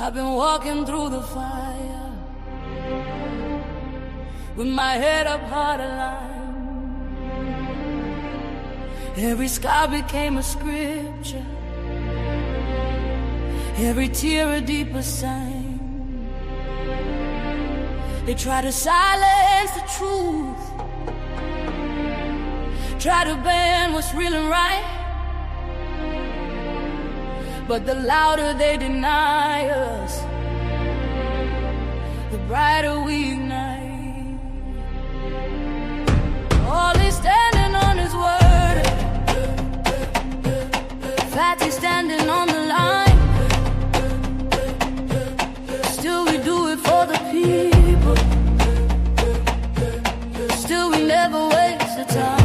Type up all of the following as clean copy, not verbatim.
I've been walking through the fire with my head up hard aligned. Every scar became a scripture, every tear a deeper sign. They try to silence the truth, try to ban what's real and right, but the louder they deny us, the brighter we ignite. All is standing on his word, fact is standing on the line. Still we do it for the people, still we never waste the time.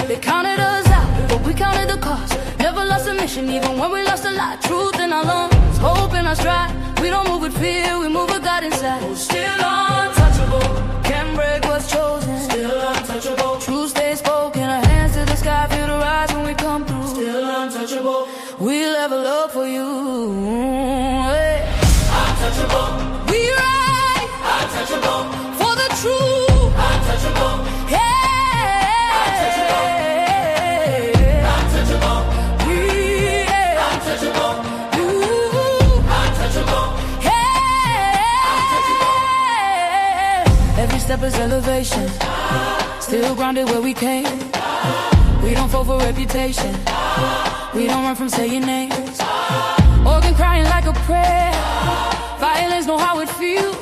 They counted us out, but we counted the cost. Never lost a mission, even when we lost a lot. Truth in our lungs, hope in our stride. We don't move with fear, we move with God inside. Still untouchable, can't break what's chosen. Still untouchable, truth stays spoken. Our hands to the sky, feel the rise when we come through. Still untouchable, we level up for you. Hey. Untouchable, we rise. Untouchable, for the truth. Untouchable, yeah. Step is elevation, still grounded where we came. We don't fall for reputation, we don't run from saying names. Organ crying like a prayer, violence know how it feels.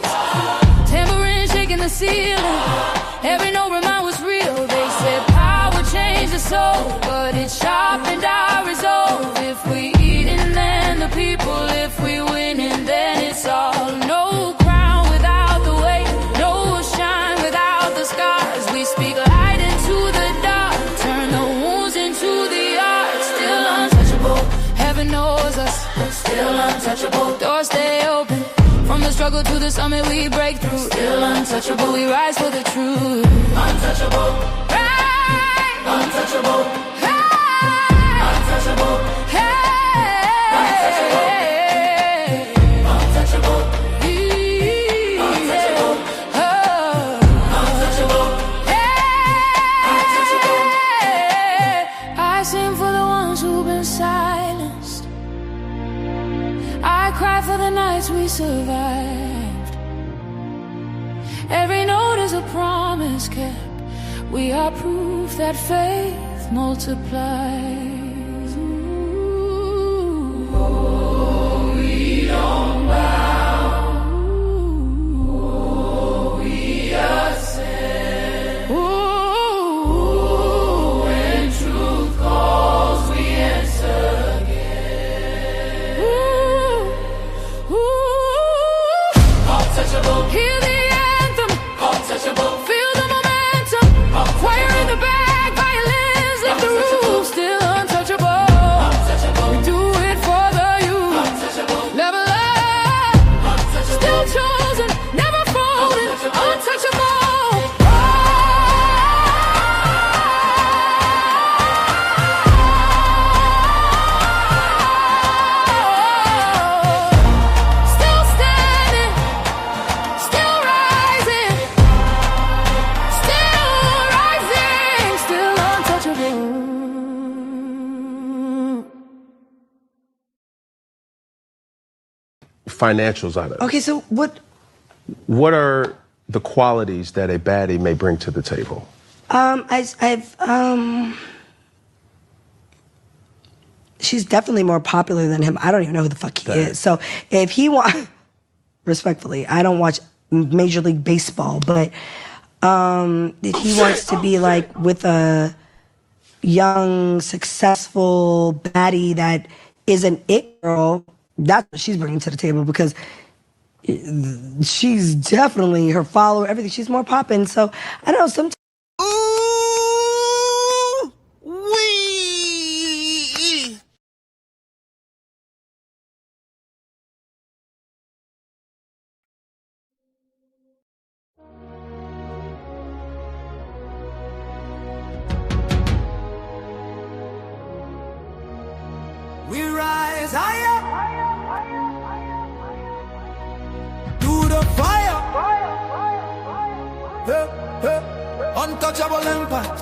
Tambourine shaking the ceiling, every note remind what's real. They said power changed the soul, but it sharpened our resolve. If we eating, then the people. If we winning, then it's all. No crown without the weight, no shine without the scars. We speak light into the dark, turn the wounds into the art. Still untouchable, heaven knows us. Still untouchable, doors stay open. From the struggle to the summit we break through. Still untouchable, we rise for the truth. Untouchable, right. Untouchable, right. Untouchable, hey. Untouchable, untouchable, untouchable, untouchable, hey. I sing for the ones who've been silenced, I cry for the nights we survived. Every note is a promise kept. We are proof that faith multiplies. Ooh. Oh, we don't bow. Oh, we ascend. Ooh. When truth calls, we answer again. Ooh. Untouchable. Hear the anthem. Untouchable. Feel the momentum. Choir in the back, violins lift the roof. Still untouchable. Untouchable. We do it for the youth. Untouchable. Level up. Untouchable. Still chosen, never folded. Untouchable. Still standing, still rising, still rising, still untouchable. Financials out of it. Okay, so What are the qualities that a baddie may bring to the table? she's definitely more popular than him. I don't even know who the fuck he is. So if he respectfully, I don't watch Major League Baseball, but if he wants to be like with a young, successful baddie that is an it girl, that's what she's bringing to the table, because she's definitely, her follower, everything, she's more popping. So I don't know, sometimes. Ooh, wee. We ride rise higher to the fire. Untouchable empire.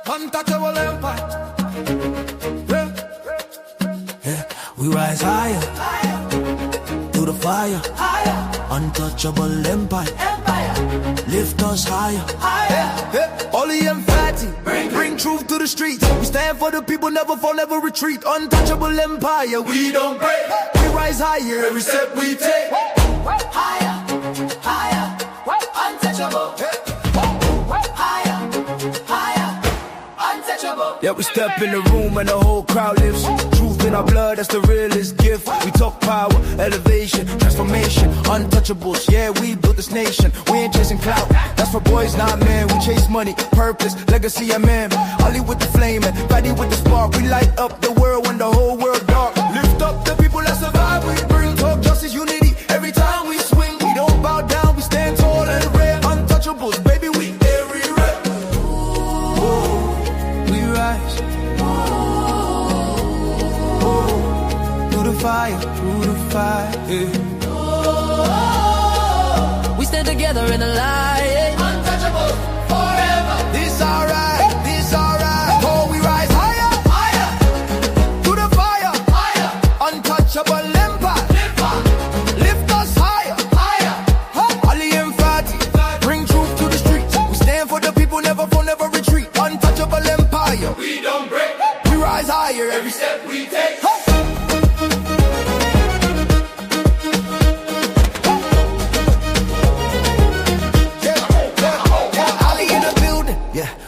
Untouchable empire. We rise higher to the fire. Untouchable empire. Lift us higher. Ollie and Fatty, bring truth to the streets. We stand for the people, never fall, never retreat. Untouchable empire, we don't break. We rise higher every step we take. Higher, higher, untouchable. Higher, higher, untouchable. Yeah, we step in the room and the whole crowd lifts. Truth in our blood, that's the realest gift. We talk power, elevation, transformation, untouchables. Yeah, we built this nation. We ain't chasing clout. That's for boys, not men. We chase money, purpose, legacy, and man. Ollie with the flame and Fatty with the spark. We light up the world when the whole world dark. Lift up the people that survive. We bring talk, justice, unity. Every time we swing, we don't bow down. We stand tall and rare. Untouchables, baby, we everywhere. We rise. Through the fire, through the fire. We stand together in the light. Untouchable forever. This alright, this alright. Oh, we rise higher, higher. To the fire, higher. Untouchable empire. Lift us higher, higher. Ollie and Fatty, bring truth to the streets. We stand for the people, never fall, never retreat. Untouchable empire. We don't break. We rise higher every step we take.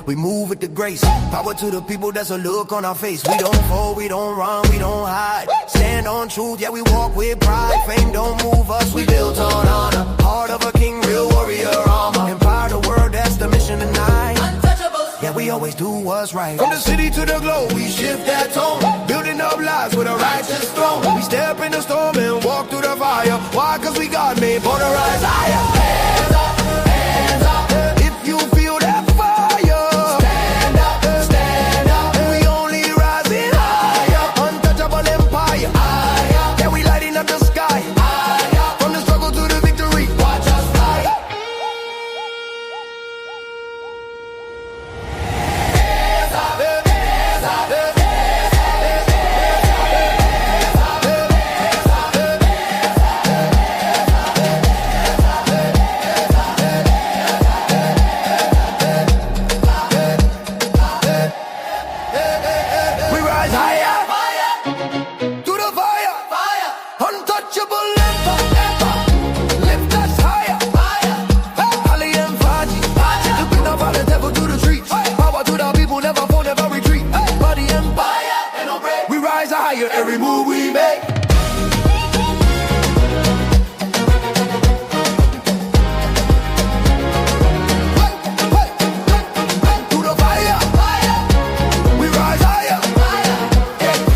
We move with the grace. Power to the people, that's a look on our face. We don't fall, we don't run, we don't hide. Stand on truth, yeah, we walk with pride. Fame don't move us, we built on honor. Heart of a king, real warrior armor. Empower the world, that's the mission tonight. Untouchables. Yeah, we always do what's right. From the city to the globe, we shift that tone. Building up lives with a righteous throne. We step in the storm and walk through the fire. Why? Cause we God made, born to rise higher. Hands up, hands up. If you feel that every move we make. To the fire, we rise higher.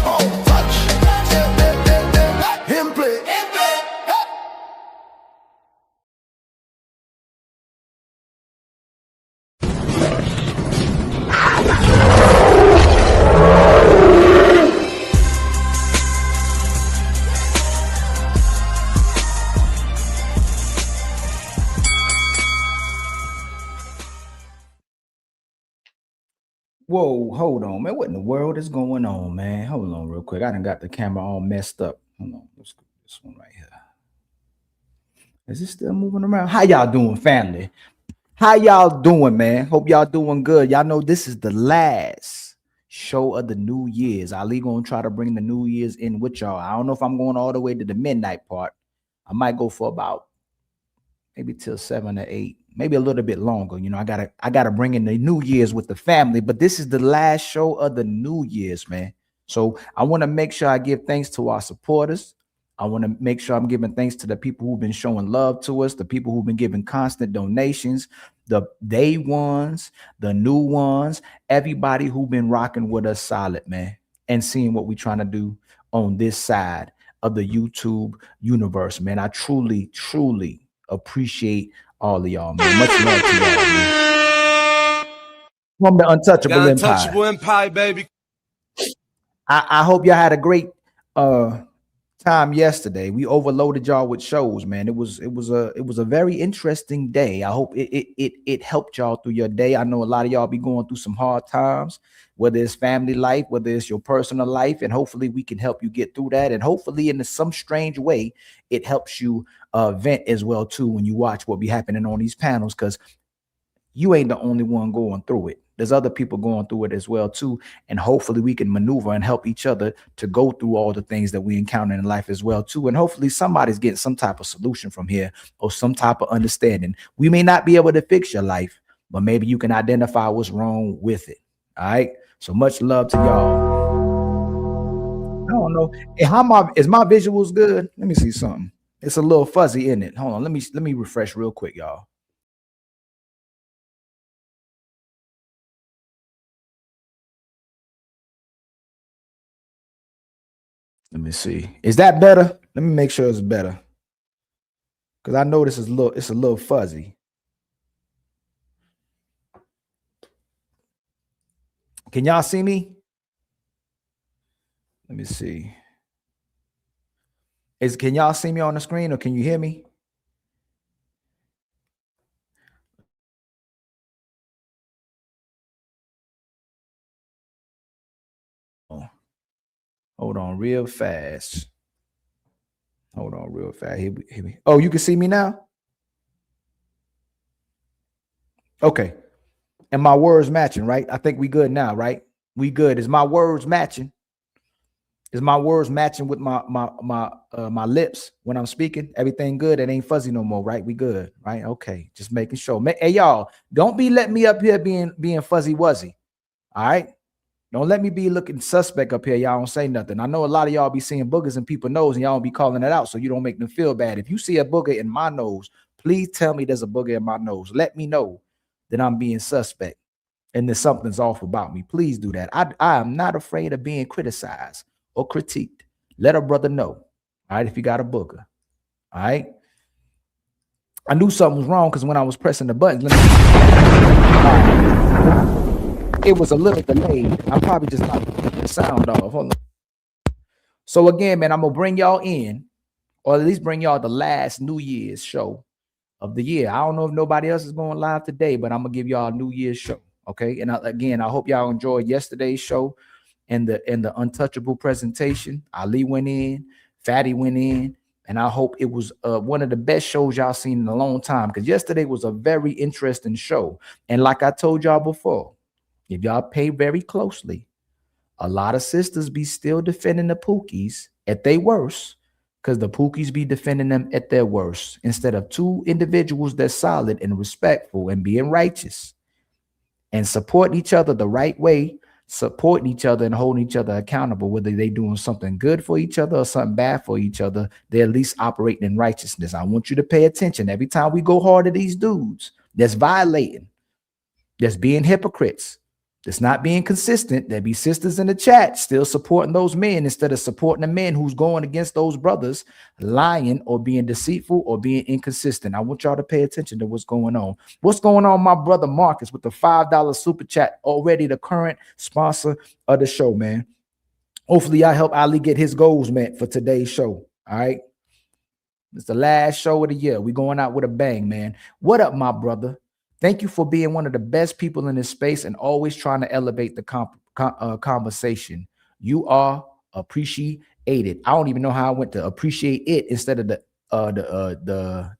Oh, touch, him play. Whoa, hold on, man. What in the world is going on, man? Hold on real quick. I done got the camera all messed up. Hold on. Let's go this one right here. Is it still moving around? How y'all doing, family? How y'all doing, man? Hope y'all doing good. Y'all know this is the last show of the New Year's. Ali gonna try to bring the New Year's in with y'all. I don't know if I'm going all the way to the midnight part. I might go for about maybe till 7 or 8, maybe a little bit longer. You know, I gotta bring in the New Year's with the family, but this is the last show of the New Year's, man. So I want to make sure I give thanks to our supporters. I want to make sure I'm giving thanks to the people who've been showing love to us, the people who've been giving constant donations, the day ones, the new ones, everybody who've been rocking with us solid, man, and seeing what we're trying to do on this side of the YouTube universe, man. I truly, truly appreciate all of y'all, man. Much love to y'all, man. From the Untouchable Empire. Untouchable Empire, baby. I hope y'all had a great time yesterday. We overloaded y'all with shows, man. It was a very interesting day. I hope it helped y'all through your day. I know a lot of y'all be going through some hard times, whether it's family life, whether it's your personal life, and hopefully we can help you get through that. And hopefully in some strange way, it helps you vent as well too when you watch what be happening on these panels, because you ain't the only one going through it. There's other people going through it as well too. And hopefully we can maneuver and help each other to go through all the things that we encounter in life as well too. And hopefully somebody's getting some type of solution from here or some type of understanding. We may not be able to fix your life, but maybe you can identify what's wrong with it. All right. So much love to y'all. I don't know. Is my visuals good? Let me see something. It's a little fuzzy in it. Hold on. Let me refresh real quick, y'all. Let me see. Is that better? Let me make sure it's better. Because I know this is it's a little fuzzy. Can y'all see me? Let me see. Can y'all see me on the screen or can you hear me? Oh, hold on real fast. Hold on real fast. Here we. Oh, you can see me now? Okay. And my words matching, right? I think we good now, right? We good. Is my words matching? Is my words matching with my lips when I'm speaking? Everything good? It ain't fuzzy no more, right? We good, right? Okay, just making sure. Hey, y'all, don't be letting me up here being fuzzy wuzzy. All right, don't let me be looking suspect up here. Y'all don't say nothing. I know a lot of y'all be seeing boogers in people's nose and y'all don't be calling it out, so you don't make them feel bad. If you see a booger in my nose, please tell me there's a booger in my nose. Let me know that I'm being suspect and that something's off about me. Please do that. I am not afraid of being criticized or critiqued. Let a brother know. All right, if you got a booger. All right. I knew something was wrong because when I was pressing the buttons, it was a little delayed. I probably just knocked the sound off. Hold on. So again, man, I'm gonna bring y'all in, or at least bring y'all the last New Year's show of the year. I don't know if nobody else is going live today, but I'm gonna give y'all a New Year's show. Okay. And again, I hope y'all enjoyed yesterday's show and the untouchable presentation. Ali went in, Fatty went in, and I hope it was one of the best shows y'all seen in a long time, because yesterday was a very interesting show. And like I told y'all before, if y'all pay very closely, a lot of sisters be still defending the Pookies at their worst, because the Pookies be defending them at their worst, instead of two individuals that's solid and respectful and being righteous and supporting each other the right way, supporting each other and holding each other accountable, whether they doing something good for each other or something bad for each other. They're at least operating in righteousness. I want you to pay attention. Every time we go hard at these dudes that's violating, that's being hypocrites, that's not being consistent, there be sisters in the chat still supporting those men instead of supporting the men who's going against those brothers, lying or being deceitful or being inconsistent. I want y'all to pay attention to what's going on. What's going on, my brother Marcus, with the $5 super chat, already the current sponsor of the show, man. Hopefully I help Ali get his goals met for today's show. All right. It's the last show of the year. We're going out with a bang, man. What up, my brother? Thank you for being one of the best people in this space and always trying to elevate the conversation. You are appreciated. I don't even know how I went to appreciate it instead of the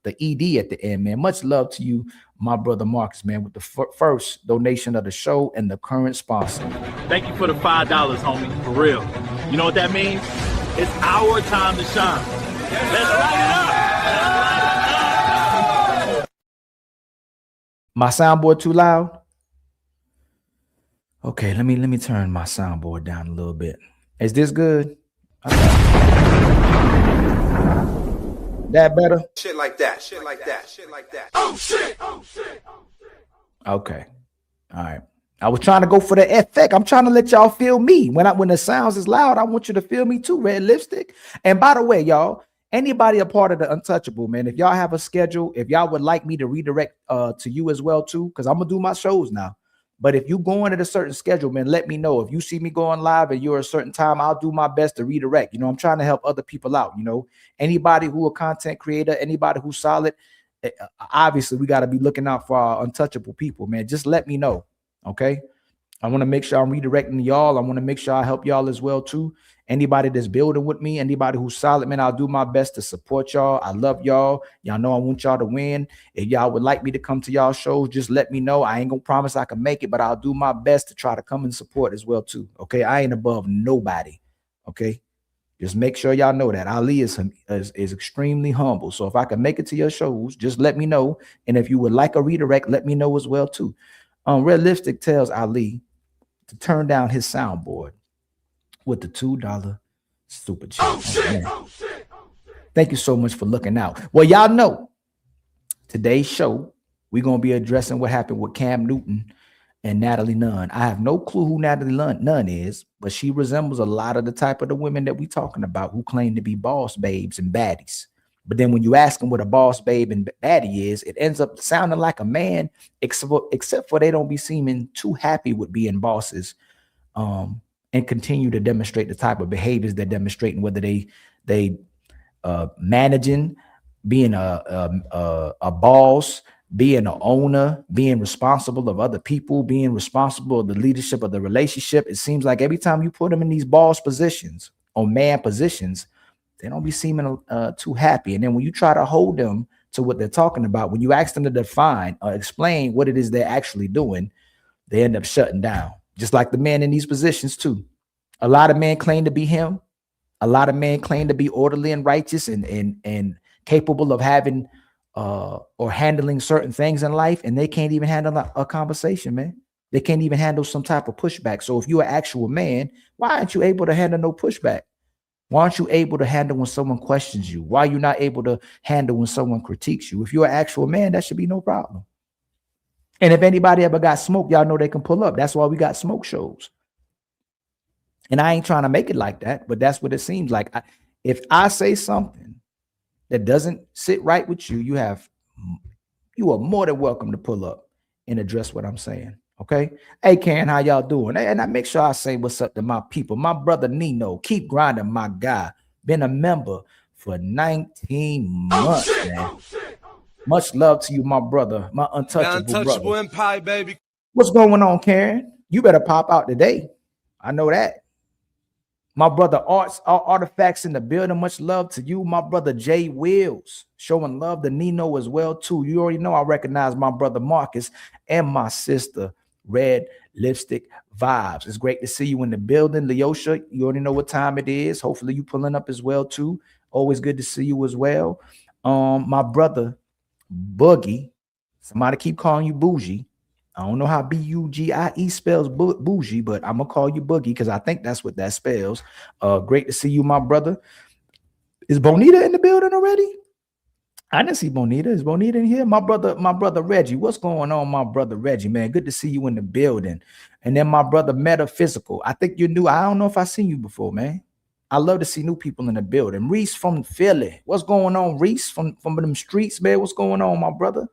ED at the end, man. Much love to you, my brother Marcus, man, with the first donation of the show and the current sponsor. Thank you for the $5, homie, for real. You know what that means? It's our time to shine. Let's light it up. My soundboard too loud? Okay, let me turn my soundboard down a little bit. Is this good? Okay. That better? Shit like that. Shit like that. Shit like that. Oh shit! Oh shit! Oh shit! Okay. All right. I was trying to go for the effect. I'm trying to let y'all feel me. When the sounds is loud, I want you to feel me too, Red Lipstick. And by the way, y'all, anybody a part of the Untouchable, man, if y'all have a schedule, if y'all would like me to redirect to you as well too, because I'm gonna do my shows now. But if you go in at a certain schedule, man, let me know. If you see me going live and you're a certain time, I'll do my best to redirect. You know, I'm trying to help other people out. You know, anybody who a content creator, anybody who's solid, obviously we got to be looking out for our untouchable people, man. Just let me know. Okay. I want to make sure I'm redirecting y'all. I want to make sure I help y'all as well too. Anybody that's building with me, anybody who's solid, man, I'll do my best to support y'all. I love y'all. Y'all know I want y'all to win. If y'all would like me to come to y'all shows, just let me know. I ain't gonna promise I can make it, but I'll do my best to try to come and support as well too. Okay, I ain't above nobody. Okay, just make sure y'all know that Ali is extremely humble. So if I can make it to your shows, just let me know. And if you would like a redirect, let me know as well too. Red Lipstick tells Ali to turn down his soundboard with the $2 super chat. Oh, shit. Thank you so much for looking out. Well, y'all know today's show, we're going to be addressing what happened with Cam Newton and NATALIE NUNN. I have no clue who NATALIE NUNN is, but she resembles a lot of the type of the women that we're talking about who claim to be boss babes and baddies. But then when you ask them what a boss babe and baddie is, it ends up sounding like a man, except for they don't be seeming too happy with being bosses. And continue to demonstrate the type of behaviors they're demonstrating, whether they managing, being a boss, being an owner, being responsible of other people, being responsible of the leadership of the relationship. It seems like every time you put them in these boss positions or man positions, they don't be seeming too happy. And then when you try to hold them to what they're talking about, when you ask them to define or explain what it is they're actually doing, they end up shutting down. Just like the men in these positions too. A lot of men claim to be him. A lot of men claim to be orderly and righteous and capable of having or handling certain things in life, and they can't even handle a conversation, man. They can't even handle some type of pushback. So if you're an actual man, why aren't you able to handle no pushback? Why aren't you able to handle when someone questions you? Why are you not able to handle when someone critiques you? If you're an actual man, that should be no problem. And if anybody ever got smoke, y'all know they can pull up. That's why we got smoke shows. And I ain't trying to make it like that, but that's what it seems like. If I say something that doesn't sit right with you, you are more than welcome to pull up and address what I'm saying. Okay. Hey, Karen, how y'all doing? And I make sure I say what's up to my people. My brother Nino, keep grinding, my guy. Been a member for 19 months, man. Much love to you, my brother, my untouchable brother. Empire, baby. What's going on, Karen? You better pop out today. I know that. My brother Artifacts in the building. Much love to you, my brother Jay Wills. Showing love to Nino as well too. You already know I recognize my brother Marcus and my sister Red Lipstick Vibes. It's great to see you in the building, Leosha. You already know what time it is. Hopefully you pulling up as well too. Always good to see you as well. My brother Boogie. Somebody keep calling you Bougie. I don't know how B-U-G-I-E spells bougie, but I'm going to call you Boogie because I think that's what that spells. Great to see you, my brother. Is Bonita in the building already? I didn't see Bonita. Is Bonita in here? My brother Reggie. What's going on, my brother Reggie, man? Good to see you in the building. And then my brother Metaphysical. I think you're new. I don't know if I've seen you before, man. I love to see new people in the building. Reese from Philly. What's going on, Reese? From them streets, man. What's going on, my brother?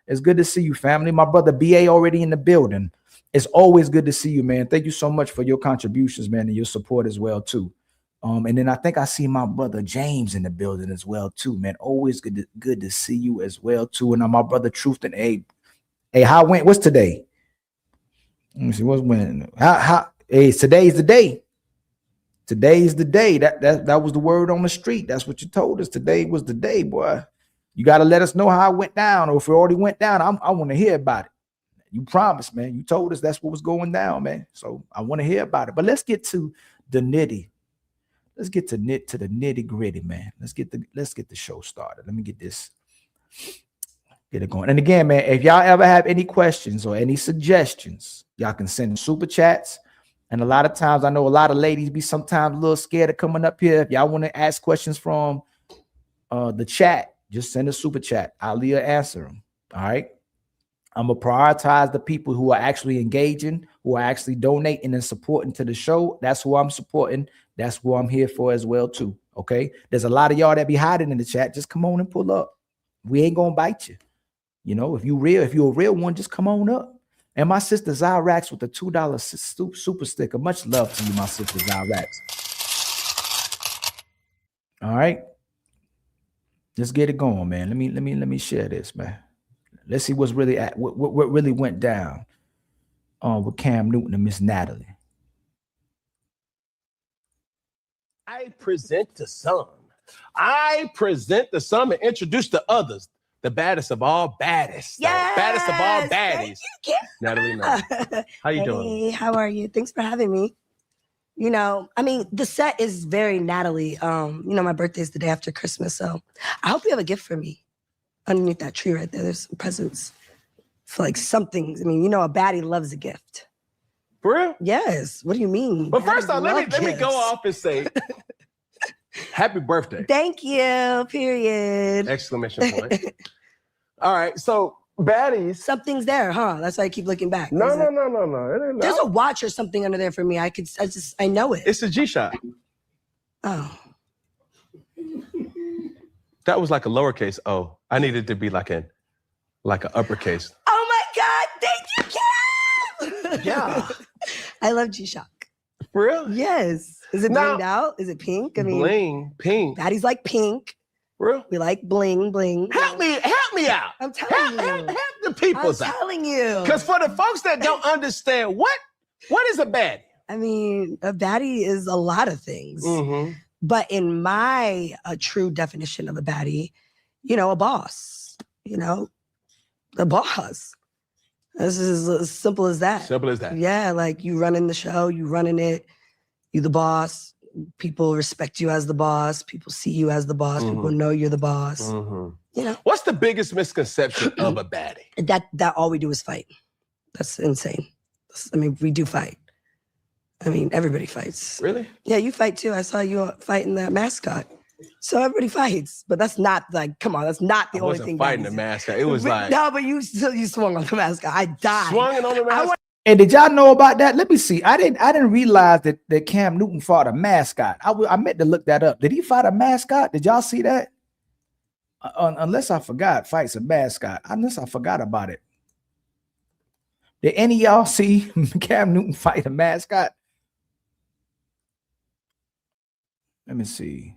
It's good to see you, family. My brother BA already in the building. It's always good to see you, man. Thank you so much for your contributions, man, and your support as well, too. And then I think I see my brother James in the building as well, too, man. Always good to see you as well, too. And my brother Truth and hey, how went? What's today? Let me see. What's when? Hey, today's the day. Today's the day. That was the word on the street. That's what you told us. Today was the day, boy. You got to let us know how it went down, or if it already went down, I want to hear about it. You promised, man. You told us that's what was going down, man. So I want to hear about it. But let's get to the nitty. Let's get to the nitty gritty, man. Let's get the show started. Let me get it going. And again, man, if y'all ever have any questions or any suggestions, y'all can send super chats. And a lot of times, I know a lot of ladies be sometimes a little scared of coming up here. If y'all want to ask questions from the chat, just send a super chat. I'll answer them. All right. I'm going to prioritize the people who are actually engaging, who are actually donating and supporting to the show. That's who I'm supporting. That's who I'm here for as well, too. Okay. There's a lot of y'all that be hiding in the chat. Just come on and pull up. We ain't going to bite you. You know, if you're a real one, just come on up. And my sister Zyrax with the $2 super sticker. Much love to you, my sister Zyrax. All right. Let's get it going, man. Let me share this, man. Let's see what's really what really went down with Cam Newton and Miss Natalie. I present the some. I present the some and introduce the others. The baddest of all baddies. Yes, The baddest of all baddies. Thank you, Natalie Nunn. How you doing? Hey, how are you? Thanks for having me. You know, I mean, the set is very Natalie. You know, my birthday's the day after Christmas, so I hope you have a gift for me underneath that tree right there. There's some presents for like something. I mean, you know, a baddie loves a gift. For real? Yes. What do you mean? But first Baddies off, love let me go gifts. off and say, happy birthday! Thank you. Period. Exclamation point. All right, so baddies. Something's there, huh? That's why I keep looking back. No. There's a watch or something under there for me. I know it. It's a G-Shock. Oh. That was like a lowercase O. I needed to be like an uppercase. Oh my God! Thank you, Cam. Yeah. I love G-Shock. For real? Yes. Is it Now- blinged out? Is it pink? I mean, Bling, pink. baddies like pink. For real? We like bling, bling. Help me out. I'm telling you. Help the peoples I'm out. telling you. Because for the folks that don't understand, what is a baddie? I mean, a baddie is a lot of things. Mm-hmm. But in my true definition of a baddie, you know, a boss. You know, the boss. This is as simple as that. Simple as that. Yeah, like you running the show, you running it, you the boss. People respect you as the boss. People see you as the boss. Mhm. People know you're the boss. Mm-hmm. You know, What's the biggest misconception of a baddie? that all we do is fight. That's insane. I mean, we do fight. I mean, everybody fights. Really? Yeah, you fight too. I saw you fighting that mascot. So everybody fights, but that's not like, come on, that's not the I only wasn't thing. fighting the baddies do. mascot. It was like No, but you swung on the mascot. I died. swung on the mascot. And did y'all know about that? Let me see. I didn't realize that Cam Newton fought a mascot. I meant to look that up. Did he fight a mascot? Did y'all see that? Unless I forgot, fights a mascot. Unless I forgot about it. Did any of y'all see Cam Newton fight a mascot? Let me see.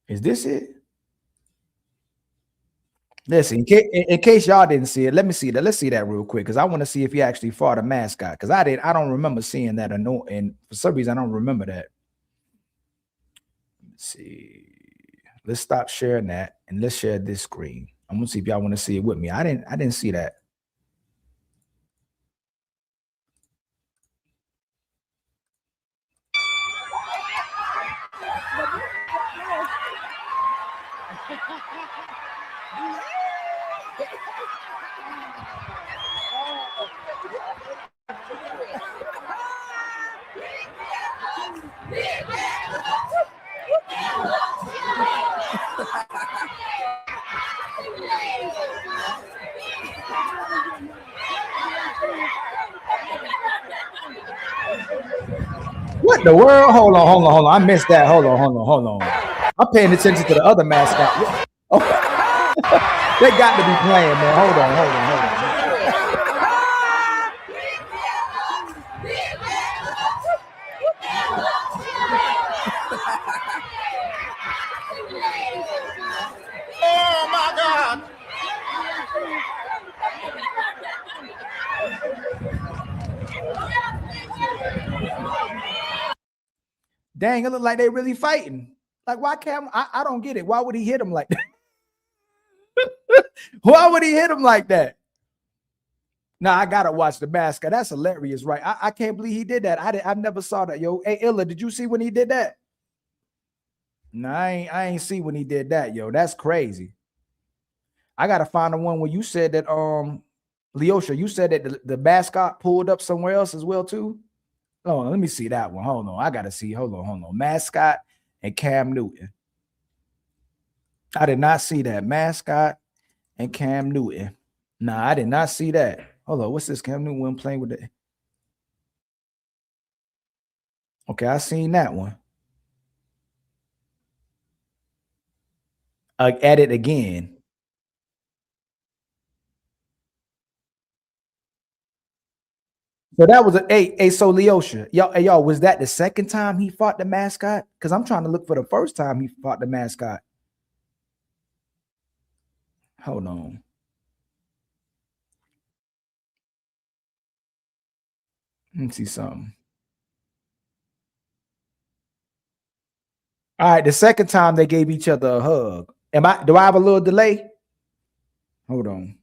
Is this it? Listen, in case y'all didn't see it, let me see that. Let's see that real quick because I want to see if he actually fought a mascot. Because I don't remember seeing that, and for some reason I don't remember that. Let's see. Let's stop sharing that and let's share this screen. I'm gonna see if y'all want to see it with me. I didn't see that. What the world? Hold on. I missed that. Hold on. I'm paying attention to the other mascot. Oh. They got to be playing, man. Hold on. Oh my God. Dang, it look like they really fighting. Like, why Cam? I don't get it. Why would he hit him like that? Why would he hit him like that? Nah, I gotta watch the mascot. That's hilarious, right? I can't believe he did that. I never saw that. Yo, hey Illa, did you see when he did that? No, I ain't see when he did that, yo. That's crazy. I gotta find the one where you said that Leosha, you said that the mascot pulled up somewhere else as well, too. Hold on, let me see that one. Hold on. I gotta see. Hold on. Mascot and Cam Newton. I did not see that. Mascot and Cam Newton. Nah, I did not see that. Hold on. What's this? Cam Newton playing with it. Okay, I seen that one. At it again. So that was so Leosha. Y'all, was that the second time he fought the mascot? Because I'm trying to look for the first time he fought the mascot. Hold on. Let me see something. All right, the second time they gave each other a hug. Do I have a little delay? Hold on.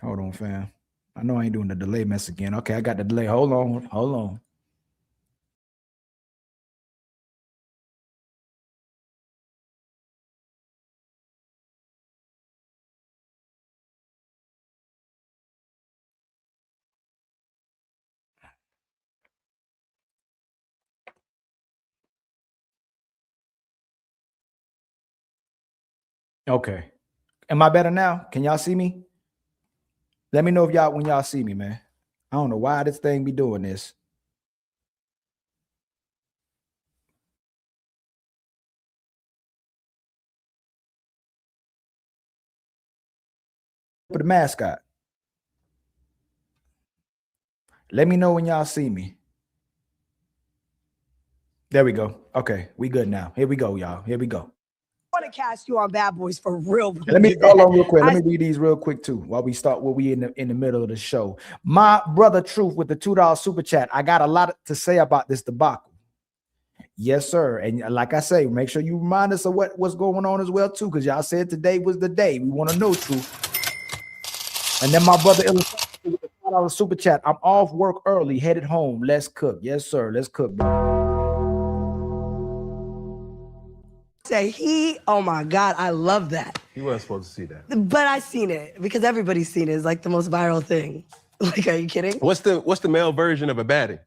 Hold on, fam. I know I ain't doing the delay mess again. Okay, I got the delay. Hold on. Okay. Am I better now? Can y'all see me? Let me know if when y'all see me, man. I don't know why this thing be doing this. For the mascot. Let me know when y'all see me. There we go. Okay, we good now. Here we go, y'all. Here we go. I want to cast you on Bad Boys for real. Let me hold on real quick. Let me read these real quick too while we start. We in the middle of the show. My brother Truth with the $2 super chat. I got a lot to say about this debacle. Yes, sir. And like I say, make sure you remind us of what's going on as well too, because y'all said today was the day. We want to know Truth. And then my brother with the $5 super chat. I'm off work early, headed home. Let's cook. Yes, sir. Let's cook, bro. Say oh my God, I love that. You weren't supposed to see that. But I seen it because everybody's seen it. It's like the most viral thing. Like, are you kidding? What's the male version of a baddie?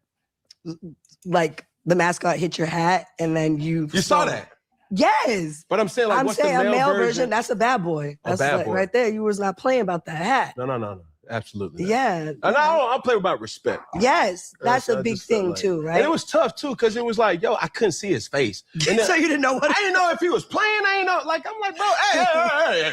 Like the mascot hit your hat and then you saw that? Yes. But I'm saying, like, what's the male version? That's a bad boy. That's bad boy. Right there. You was not playing about that hat. No. Absolutely not. Yeah. And I'll play about respect. Yes. That's a big thing too, right? And it was tough too, because it was like, I couldn't see his face. And so you didn't know what? I didn't know if he was playing. I didn't know. Like, I'm like, bro, hey.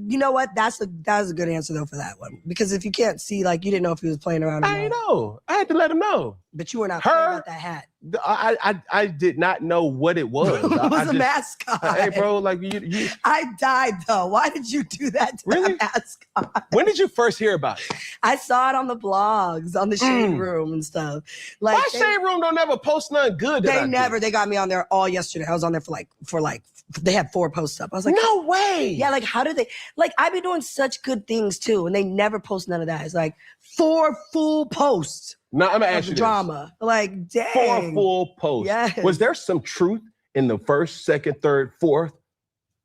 You know what? That was a good answer though for that one. Because if you can't see, like, you didn't know if he was playing around. I didn't know. I had to let him know. But you were not playing about that hat. I did not know what it was. It was a mascot. Hey, bro, like you. I died though. Why did you do that to really? that mascot? When did you first hear about it? I saw it on the blogs, on the Shade Room and stuff. Like, my Shade Room don't never post nothing good. They got me on there all yesterday. I was on there for like they had 4 posts up. I was like, no way. Yeah, like how did they? Like I've been doing such good things too, and they never post none of that. It's like 4 full posts. No, I'm gonna ask you drama. Like, dang. 4 full posts. Yes. Was there some truth in the first, second, third, fourth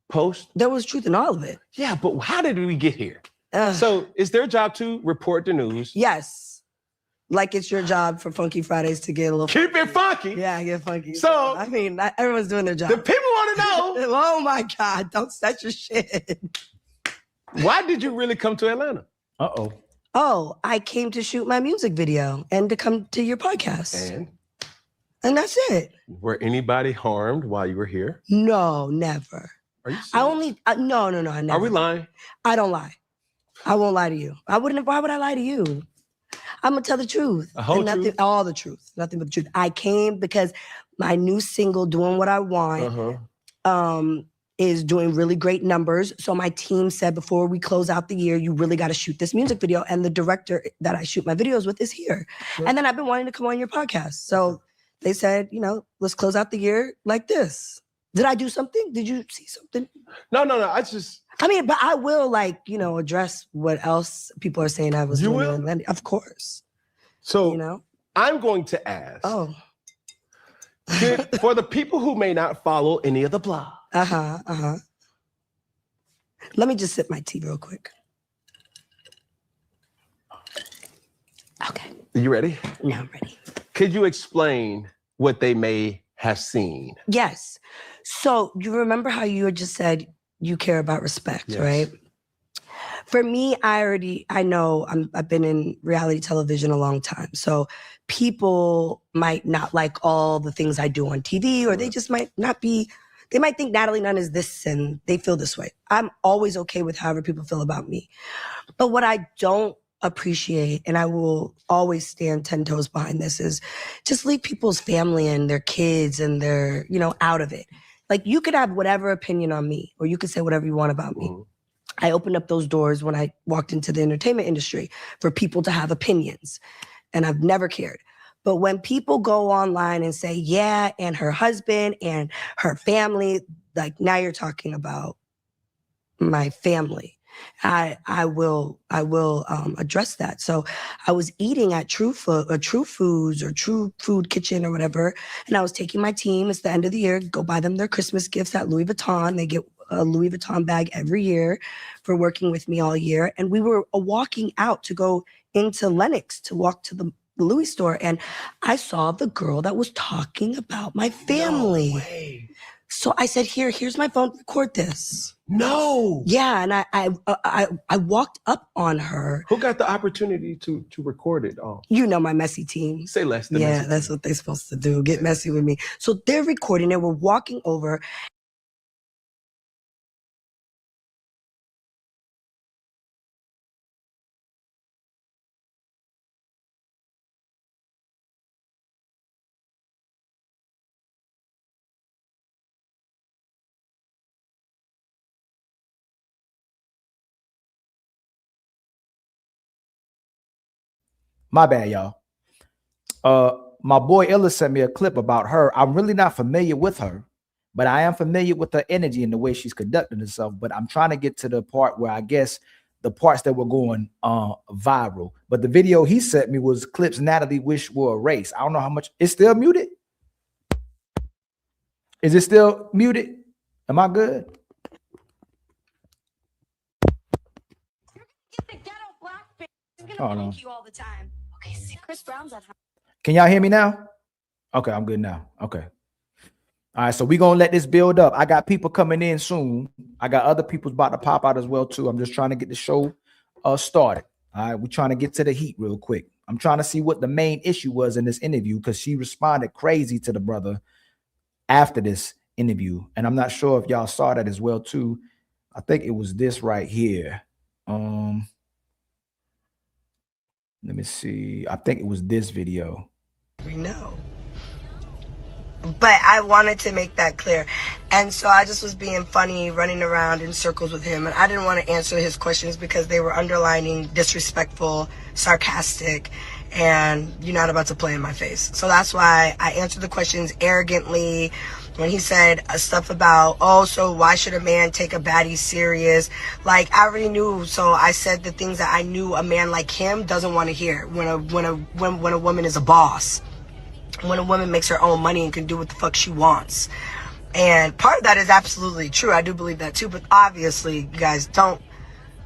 post? There was truth in all of it. Yeah, but how did we get here? So is their job to report the news? Yes. Like it's your job for Funky Fridays to get a little keep it funky. Yeah, get funky. So I mean, everyone's doing their job. The people want to know. Oh my God, don't set your shit. Why did you really come to Atlanta? Oh, I came to shoot my music video and to come to your podcast. And that's it. Were anybody harmed while you were here? No, never. Are you serious? No, I never. Are we lying? I don't lie. I won't lie to you. Why would I lie to you? I'm gonna tell the truth. All the truth. Nothing but the truth. I came because my new single, Doing What I Want, is doing really great numbers. So my team said, before we close out the year, you really got to shoot this music video. And the director that I shoot my videos with is here. Sure. And then I've been wanting to come on your podcast. So they said, let's close out the year like this. Did I do something? Did you see something? No. But I will address what else people are saying I was doing. Will? Of course. So I'm going to ask. For the people who may not follow any of the blogs. Let me just sip my tea real quick. Okay. Are you ready? Yeah, I'm ready. Could you explain what they may have seen? Yes. So you remember how you had just said you care about respect, yes. Right? For me, I know I've been in reality television a long time. So people might not like all the things I do on TV, or they just might not be, they might think Natalie Nunn is this and they feel this way. I'm always okay with however people feel about me. But what I don't appreciate, and I will always stand 10 toes behind this, is just leave people's family and their kids and their, out of it. Like, you could have whatever opinion on me, or you could say whatever you want about me. I opened up those doors when I walked into the entertainment industry for people to have opinions, and I've never cared. But when people go online and say, yeah, and her husband and her family, like, now you're talking about my family. I will address that. So I was eating at True Foods or True Food Kitchen or whatever, and I was taking my team. It's the end of the year. Go buy them their Christmas gifts at Louis Vuitton. They get a Louis Vuitton bag every year for working with me all year. And we were walking out to go into Lenox to walk to the Louis store, and I saw the girl that was talking about my family. No way. So I said, here's my phone, record this. No. Yeah, and I walked up on her. Who got the opportunity to record it all? My messy team. Say less than Yeah, messy that's team. what they're supposed to do, get messy with me. So they're recording it, we're walking over. My bad, y'all. My boy Illa sent me a clip about her. I'm really not familiar with her, but I am familiar with her energy and the way she's conducting herself. But I'm trying to get to the part where I guess the parts that were going viral. But the video he sent me was clips Natalie wish were erased. I don't know how much. It's still muted? Is it still muted? Am I good? Get the ghetto black bitch. He's Hold gonna on. thank you all the time. Okay, see, Chris Brown's at home. Can y'all hear me now? Okay, I'm good now. Okay. All right, so we're going to let this build up. I got people coming in soon. I got other people's about to pop out as well, too. I'm just trying to get the show started. All right, we're trying to get to the heat real quick. I'm trying to see what the main issue was in this interview because she responded crazy to the brother after this interview. And I'm not sure if y'all saw that as well, too. I think it was this right here. Let me see. I think it was this video. We know. But I wanted to make that clear. And so I just was being funny, running around in circles with him. And I didn't want to answer his questions because they were underlining, disrespectful, sarcastic, and you're not about to play in my face. So that's why I answered the questions arrogantly. When he said stuff about, so why should a man take a baddie serious? Like, I already knew, so I said the things that I knew a man like him doesn't want to hear when a woman is a boss. When a woman makes her own money and can do what the fuck she wants. And part of that is absolutely true. I do believe that too. But obviously, you guys don't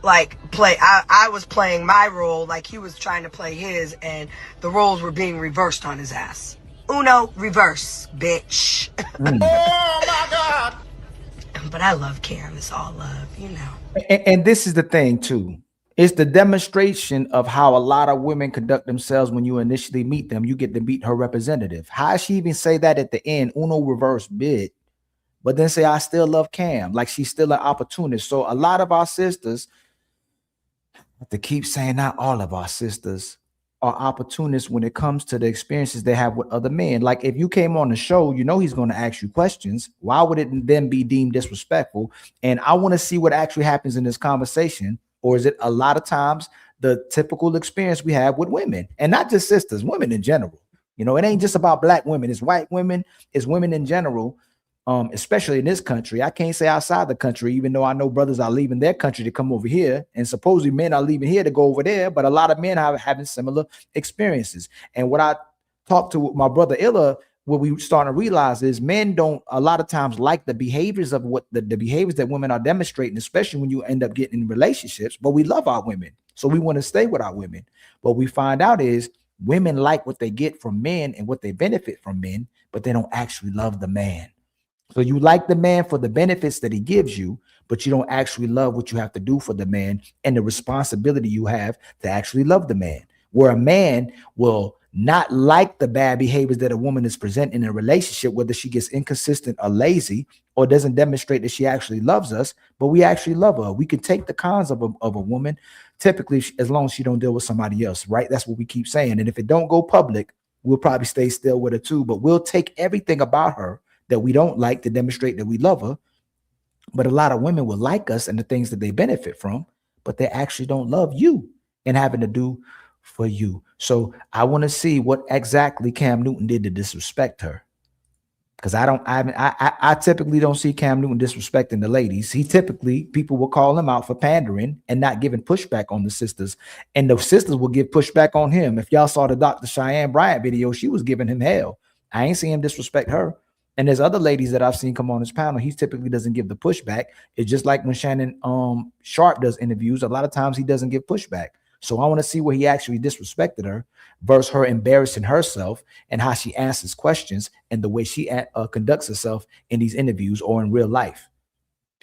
play. I was playing my role like he was trying to play his, and the roles were being reversed on his ass. Uno, reverse, bitch. Oh my God. But I love Cam. It's all love, And this is the thing too. It's the demonstration of how a lot of women conduct themselves when you initially meet them. You get to meet her representative. How she even say that at the end, Uno reverse bid, but then say, I still love Cam. Like she's still an opportunist. So a lot of our sisters, I have to keep saying not all of our sisters, are opportunists when it comes to the experiences they have with other men. Like if you came on the show, he's going to ask you questions. Why would it then be deemed disrespectful? And I want to see what actually happens in this conversation. Or is it a lot of times the typical experience we have with women, and not just sisters, women in general? It ain't just about black women. It's white women. It's women in general, especially in this country. I can't say outside the country, even though I know brothers are leaving their country to come over here, and supposedly men are leaving here to go over there. But a lot of men are having similar experiences. And what I talked to my brother Illa, what we starting to realize is men don't a lot of times like the behaviors of what the behaviors that women are demonstrating, especially when you end up getting in relationships. But we love our women, so we want to stay with our women. What we find out is women like what they get from men and what they benefit from men, but they don't actually love the man. So you like the man for the benefits that he gives you, but you don't actually love what you have to do for the man and the responsibility you have to actually love the man. Where a man will not like the bad behaviors that a woman is presenting in a relationship, whether she gets inconsistent or lazy or doesn't demonstrate that she actually loves us, but we actually love her. We can take the cons of a woman, typically, as long as she don't deal with somebody else, right? That's what we keep saying. And if it don't go public, we'll probably stay still with her too, but we'll take everything about her that we don't like to demonstrate that we love her. But a lot of women will like us and the things that they benefit from, but they actually don't love you and having to do for you. So I want to see what exactly Cam Newton did to disrespect her. Because I typically don't see Cam Newton disrespecting the ladies. People will call him out for pandering and not giving pushback on the sisters. And the sisters will give pushback on him. If y'all saw the Dr. Cheyenne Bryant video, she was giving him hell. I ain't seen him disrespect her. And there's other ladies that I've seen come on this panel. He typically doesn't give the pushback. It's just like when Shannon Sharp does interviews. A lot of times he doesn't give pushback. So I want to see where he actually disrespected her versus her embarrassing herself and how she answers questions and the way she conducts herself in these interviews or in real life,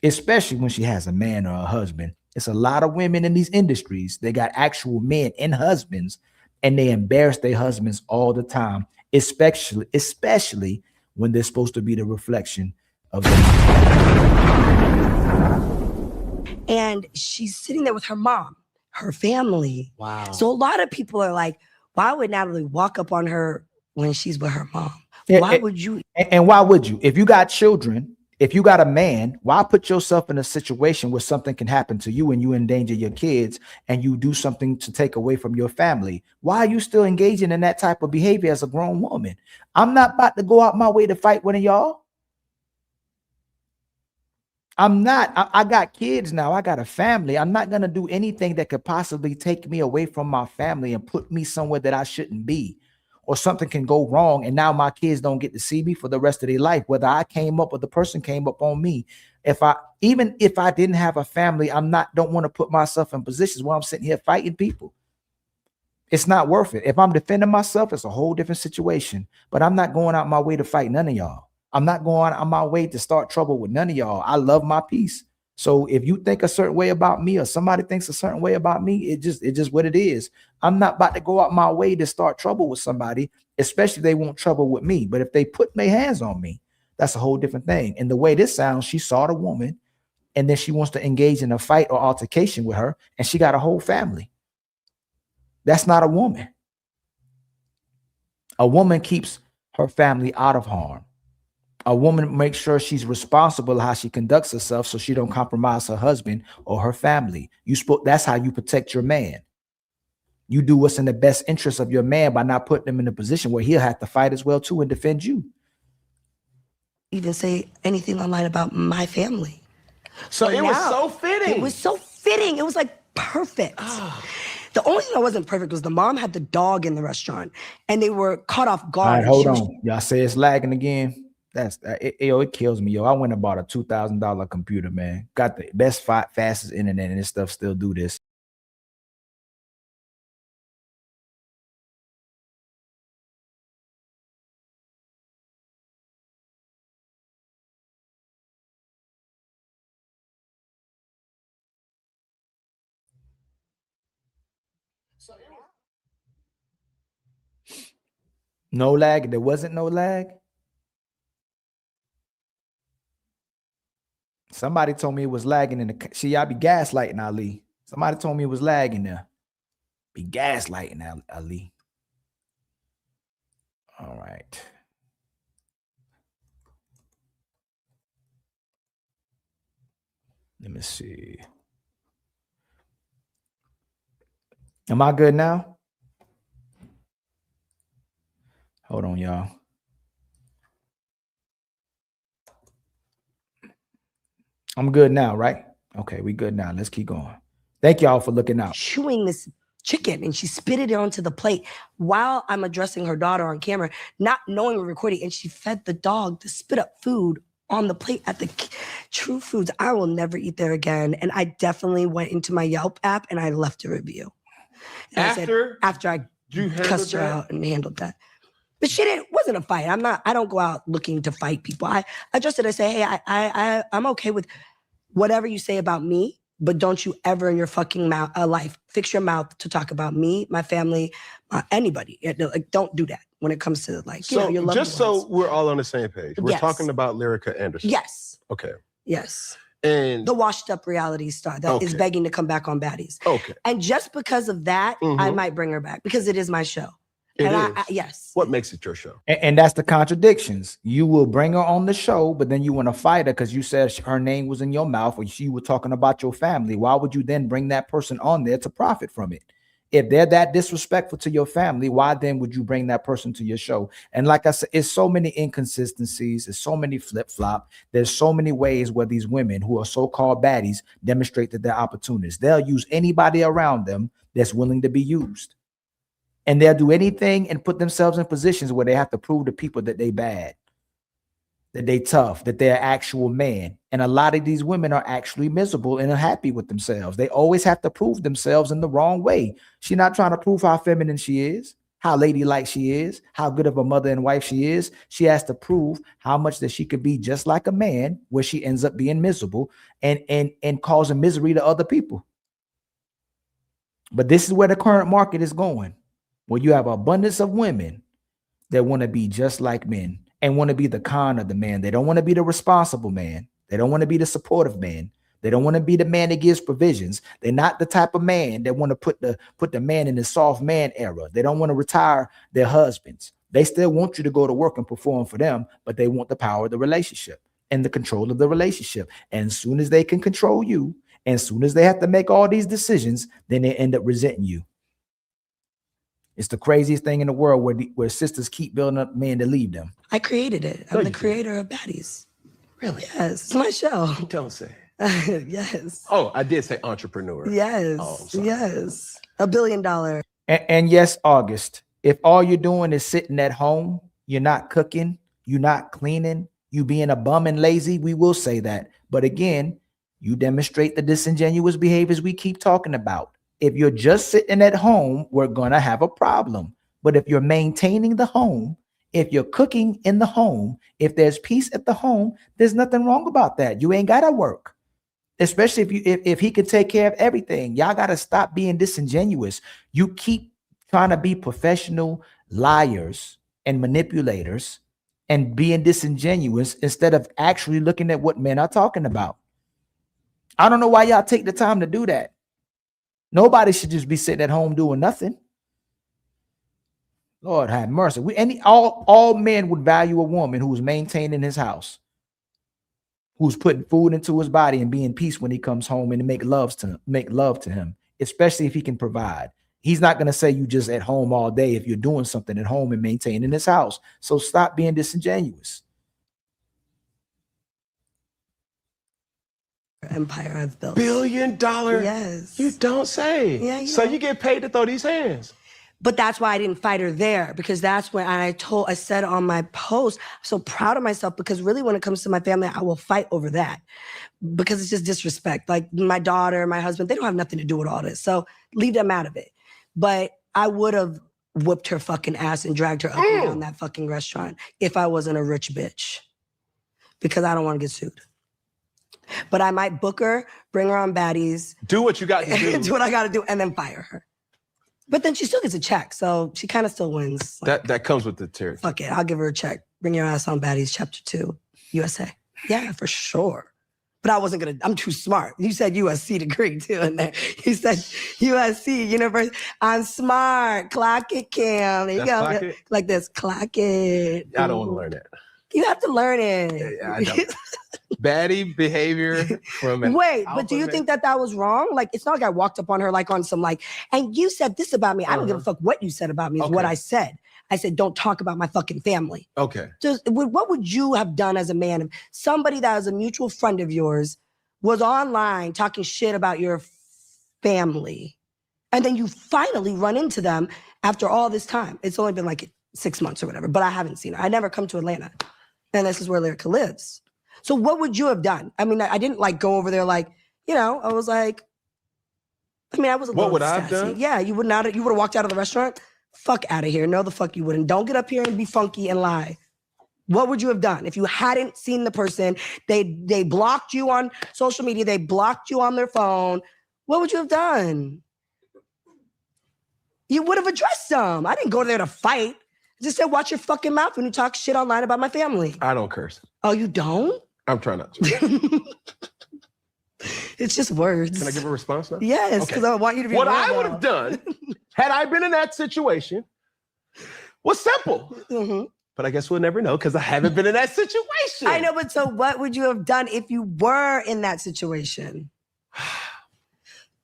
especially when she has a man or a husband. It's a lot of women in these industries. They got actual men and husbands, and they embarrass their husbands all the time, especially when they're supposed to be the reflection of them. And she's sitting there with her mom, her family. Wow. So a lot of people are like, why would NATALIE walk up on her when she's with her mom? Why would you? And why would you? If you got children, if you got a man, why put yourself in a situation where something can happen to you and you endanger your kids and you do something to take away from your family? Why are you still engaging in that type of behavior as a grown woman? I'm not about to go out my way to fight one of y'all. I'm not. I got kids now. I got a family. I'm not going to do anything that could possibly take me away from my family and put me somewhere that I shouldn't be, or something can go wrong. And now my kids don't get to see me for the rest of their life, whether I came up or the person came up on me. Even if I didn't have a family, don't want to put myself in positions where I'm sitting here fighting people. It's not worth it. If I'm defending myself, it's a whole different situation, but I'm not going out my way to fight none of y'all. I'm not going on my way to start trouble with none of y'all. I love my peace. So if you think a certain way about me or somebody thinks a certain way about me, it's just what it is. I'm not about to go out my way to start trouble with somebody, especially if they want trouble with me. But if they put their hands on me, that's a whole different thing. And the way this sounds, she saw the woman and then she wants to engage in a fight or altercation with her, and she got a whole family. That's not a woman. A woman keeps her family out of harm. A woman makes sure she's responsible how she conducts herself so she don't compromise her husband or her family. That's how you protect your man. You do what's in the best interest of your man by not putting him in a position where he'll have to fight as well too and defend you. Even say anything online about my family. So it was so fitting. It was so fitting. It was like perfect. The only thing that wasn't perfect was the mom had the dog in the restaurant and they were caught off guard. All right, hold on. Y'all say it's lagging again. It kills me, yo. I went and bought a $2,000 computer, man. Got the best, fastest internet, and this stuff still do this. No lag. There wasn't no lag. Somebody told me it was lagging in the. See, y'all be gaslighting Ali. Somebody told me it was lagging there. Be gaslighting Ali. All right. Let me see. Am I good now? Hold on, y'all. I'm good now, right? Okay, we good now. Let's keep going. Thank y'all for looking out. Chewing this chicken and she spit it onto the plate while I'm addressing her daughter on camera, not knowing we're recording, and she fed the dog the spit up food on the plate at the True Foods. I will never eat there again. And I definitely went into my Yelp app and I left a review. And after I cussed her out and handled that. But it wasn't a fight. I don't go out looking to fight people. I addressed it. I say, hey, I'm okay with whatever you say about me. but don't you ever in your fucking life fix your mouth to talk about me, my family, anybody. Like, don't do that when it comes to like, so your loved just ones. So we're all on the same page. We're talking about Lyrica Anderson. Yes. Okay. Yes. And the washed up reality star that is begging to come back on Baddies. Okay. And just because of that, I might bring her back because it is my show. It is. Yes. What makes it your show? And that's the contradictions. You will bring her on the show, but then you want to fight her because you said her name was in your mouth or she was talking about your family. Why would you then bring that person on there to profit from it? If they're that disrespectful to your family, why then would you bring that person to your show? And like I said, it's so many inconsistencies. There's so many flip-flop. There's so many ways where these women who are so-called baddies demonstrate that they're opportunists. They'll use anybody around them that's willing to be used. And they'll do anything and put themselves in positions where they have to prove to people that they bad, that they tough, that they're actual man. And a lot of these women are actually miserable and unhappy with themselves. They always have to prove themselves in the wrong way. She's not trying to prove how feminine she is, how ladylike she is, how good of a mother and wife she is. She has to prove how much that she could be just like a man, where she ends up being miserable and causing misery to other people. But this is where the current market is going, where you have an abundance of women that want to be just like men and want to be the con of the man. They don't want to be the responsible man. They don't want to be the supportive man. They don't want to be the man that gives provisions. They're not the type of man that want to put the man in the soft man era. They don't want to retire their husbands. They still want you to go to work and perform for them, but they want the power of the relationship and the control of the relationship. And as soon as they can control you, and as soon as they have to make all these decisions, then they end up resenting you. It's the craziest thing in the world where sisters keep building up men to leave them. I created it. I'm the creator of Baddies. Really? Yes, it's my show. Don't say. Yes. Oh, I did say entrepreneur. Yes. Oh, yes. $1 billion. And yes, August, if all you're doing is sitting at home, you're not cooking, you're not cleaning, you being a bum and lazy, we will say that. But again, you demonstrate the disingenuous behaviors we keep talking about. If you're just sitting at home, we're going to have a problem. But if you're maintaining the home, if you're cooking in the home, if there's peace at the home, there's nothing wrong about that. You ain't got to work, especially if he could take care of everything. Y'all got to stop being disingenuous. You keep trying to be professional liars and manipulators and being disingenuous instead of actually looking at what men are talking about. I don't know why y'all take the time to do that. Nobody should just be sitting at home doing nothing. Lord have mercy. All men would value a woman who's maintaining his house, who's putting food into his body and being peace when he comes home and to make love to him, especially if he can provide. He's not going to say you just at home all day if you're doing something at home and maintaining his house. So stop being disingenuous. Empire I've built. $1 billion? Yes. You don't say. Yeah. So you get paid to throw these hands. But that's why I didn't fight her there, because that's when I said on my post, I'm so proud of myself, because really when it comes to my family, I will fight over that because it's just disrespect. Like my daughter, my husband, they don't have nothing to do with all this. So leave them out of it. But I would have whipped her fucking ass and dragged her up and down that fucking restaurant if I wasn't a rich bitch, because I don't want to get sued. But I might book her, bring her on Baddies. Do what you got to do. Do what I got to do, and then fire her. But then she still gets a check, so she kind of still wins. Like, that comes with the territory. Fuck it, I'll give her a check. Bring your ass on Baddies, Chapter 2, USA. Yeah, for sure. But I wasn't gonna, I'm too smart. You said USC degree too in there. You said USC, University. I'm smart. Clock it, Cam. There you go. Clock it? Like this, clock it. I don't want to learn that. You have to learn it. Yeah, I don't. Baddie behavior from an Wait, but do you think that was wrong? Like, it's not like I walked up on her like on some like, and you said this about me. I don't give a fuck what you said about me is what I said. I said, don't talk about my fucking family. Okay. Just what would you have done as a man if somebody that was a mutual friend of yours was online talking shit about your family, and then you finally run into them after all this time? It's only been like 6 months or whatever, but I haven't seen her. I never come to Atlanta, and this is where Lyrica lives. So what would you have done? I mean, I didn't like go over there like, I was like, I was a little What would I have sassy. done? Yeah, you would have walked out of the restaurant. Fuck out of here. No, the fuck you wouldn't. Don't get up here and be funky and lie. What would you have done if you hadn't seen the person? They blocked you on social media. They blocked you on their phone. What would you have done? You would have addressed them. I didn't go there to fight. I just said, watch your fucking mouth when you talk shit online about my family. I don't curse. Oh, you don't? I'm trying not to. It's just words. Can I give a response now? Yes, because I want you to be What real I would now. have done, had I been in that situation, was simple. Mhm. But I guess we'll never know because I haven't been in that situation. I know, but so what would you have done if you were in that situation?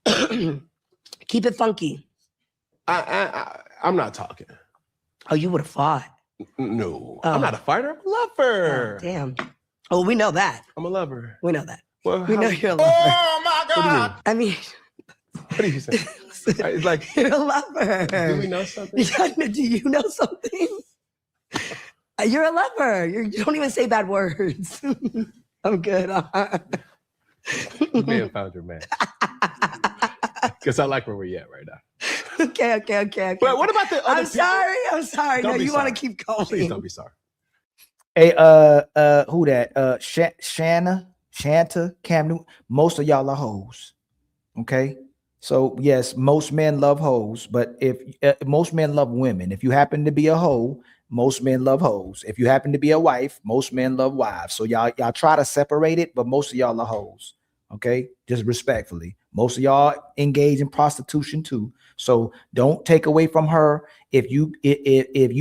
Keep it funky. I'm not talking. Oh, you would have fought. No, Oh. I'm not a fighter. I'm a lover. Oh, damn. Oh, we know that. I'm a lover. We know that. Well, We know you're a lover. Oh my What do you mean? God. I mean, What do you say? It's like, you're a lover. do we know something? Yeah, do you know something? You're a lover. You don't even say bad words. I'm good. You may have found your man. Because I like where we're at right now. Okay. But what about the other I'm people? sorry. Don't No, be you want sorry. to keep going. Please don't be sorry. Hey, who that? Shanta, Cam Newton. Most of y'all are hoes. Okay. So yes, most men love hoes, but if most men love women, if you happen to be a hoe, most men love hoes. If you happen to be a wife, most men love wives. So y'all try to separate it, but most of y'all are hoes. Okay, just respectfully. Most of y'all engage in prostitution too. So don't take away from her if you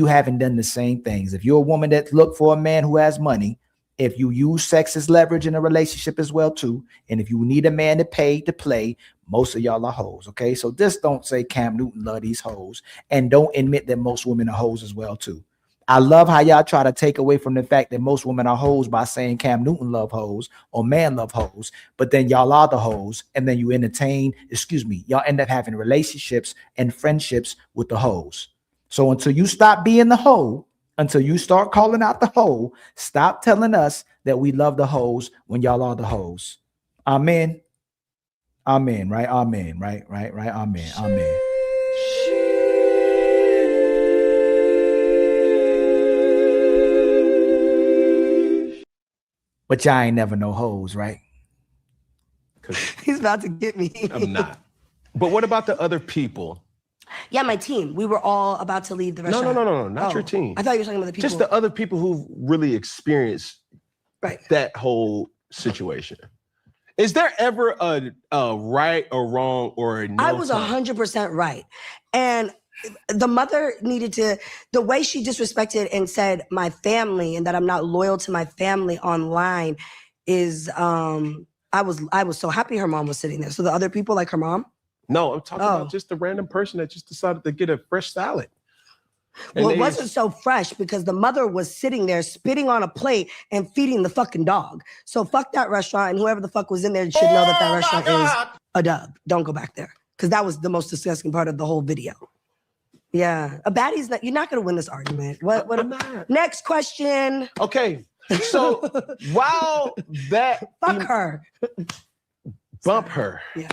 haven't done the same things. If you're a woman that look for a man who has money, if you use sex as leverage in a relationship as well too, and if you need a man to pay to play, most of y'all are hoes. Okay, so just don't say Cam Newton love these hoes, and don't admit that most women are hoes as well too. I love how y'all try to take away from the fact that most women are hoes by saying Cam Newton love hoes or man love hoes, but then y'all are the hoes, and then you y'all end up having relationships and friendships with the hoes. So until you stop being the hoe, until you start calling out the hoe, stop telling us that we love the hoes when y'all are the hoes. Amen. Amen. Right? Amen. Right? Amen. Amen. But y'all ain't never no hoes, right? He's about to get me. I'm not. But what about the other people? Yeah, my team. We were all about to leave the No, restaurant. not your team. I thought you were talking about the people. Just the other people who really experienced right. that whole situation. Is there ever a right or wrong or a no? I was 100% right. And the mother needed to, the way she disrespected and said my family and that I'm not loyal to my family online is, I was so happy her mom was sitting there. So the other people like her mom? No, I'm talking about just a random person that just decided to get a fresh salad. And Well, it wasn't so fresh because the mother was sitting there spitting on a plate and feeding the fucking dog. So fuck that restaurant, and whoever the fuck was in there should know that restaurant is a dub. Don't go back there because that was the most disgusting part of the whole video. Yeah, a baddie's not. You're not gonna win this argument. What? I'm not. Next question. Okay, so while that Fuck her. bump her. Yeah.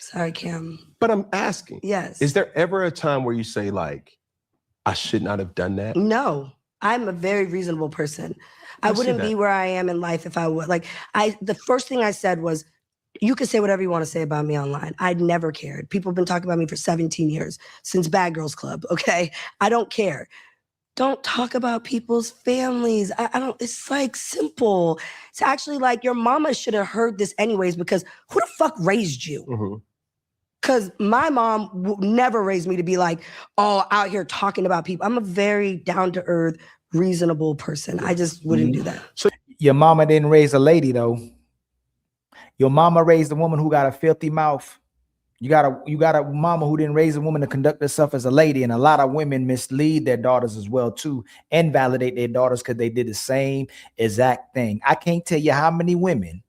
Sorry, Kim. But I'm asking. Yes. Is there ever a time where you say like, I should not have done that? No, I'm a very reasonable person. I wouldn't be where I am in life if I would. Like, the first thing I said was, you can say whatever you want to say about me online. I'd never cared. People have been talking about me for 17 years, since Bad Girls Club, okay? I don't care. Don't talk about people's families. I don't, it's like simple. It's actually like your mama should have heard this anyways, because who the fuck raised you? Mm-hmm. Because my mom never raised me to be like, oh, out here talking about people. I'm a very down-to-earth, reasonable person. I just wouldn't do that. So your mama didn't raise a lady, though. Your mama raised a woman who got a filthy mouth. You got a mama who didn't raise a woman to conduct herself as a lady. And a lot of women mislead their daughters as well, too, and validate their daughters because they did the same exact thing. I can't tell you how many women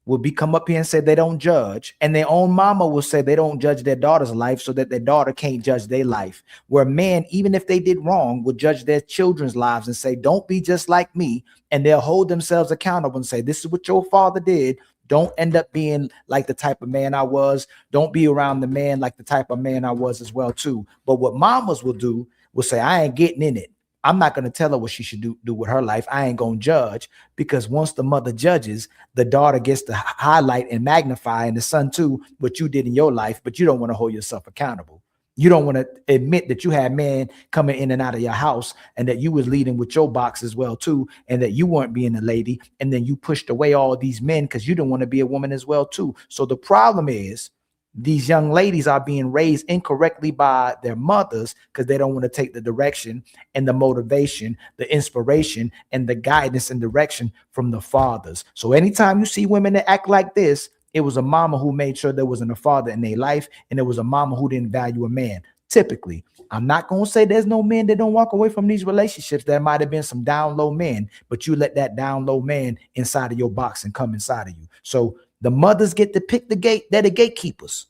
will come up here and say they don't judge, and their own mama will say they don't judge their daughter's life so that their daughter can't judge their life. Where men, even if they did wrong, would judge their children's lives and say, don't be just like me. And they'll hold themselves accountable and say, this is what your father did. Don't end up being like the type of man I was. Don't be around the man like the type of man I was as well, too. But what mamas will do will say, I ain't getting in it. I'm not going to tell her what she should do with her life. I ain't going to judge, because once the mother judges, the daughter gets to highlight and magnify, and the son too, what you did in your life, but you don't want to hold yourself accountable. You don't want to admit that you had men coming in and out of your house, and that you was leading with your box as well too, and that you weren't being a lady, and then you pushed away all these men because you didn't want to be a woman as well too. So the problem is, these young ladies are being raised incorrectly by their mothers because they don't want to take the direction and the motivation, the inspiration, and the guidance and direction from the fathers. So anytime you see women that act like this, it was a mama who made sure there wasn't a father in their life, and it was a mama who didn't value a man. Typically, I'm not going to say there's no men that don't walk away from these relationships. There might have been some down low men, but you let that down low man inside of your box and come inside of you. So the mothers get to pick the gate. They're the gatekeepers.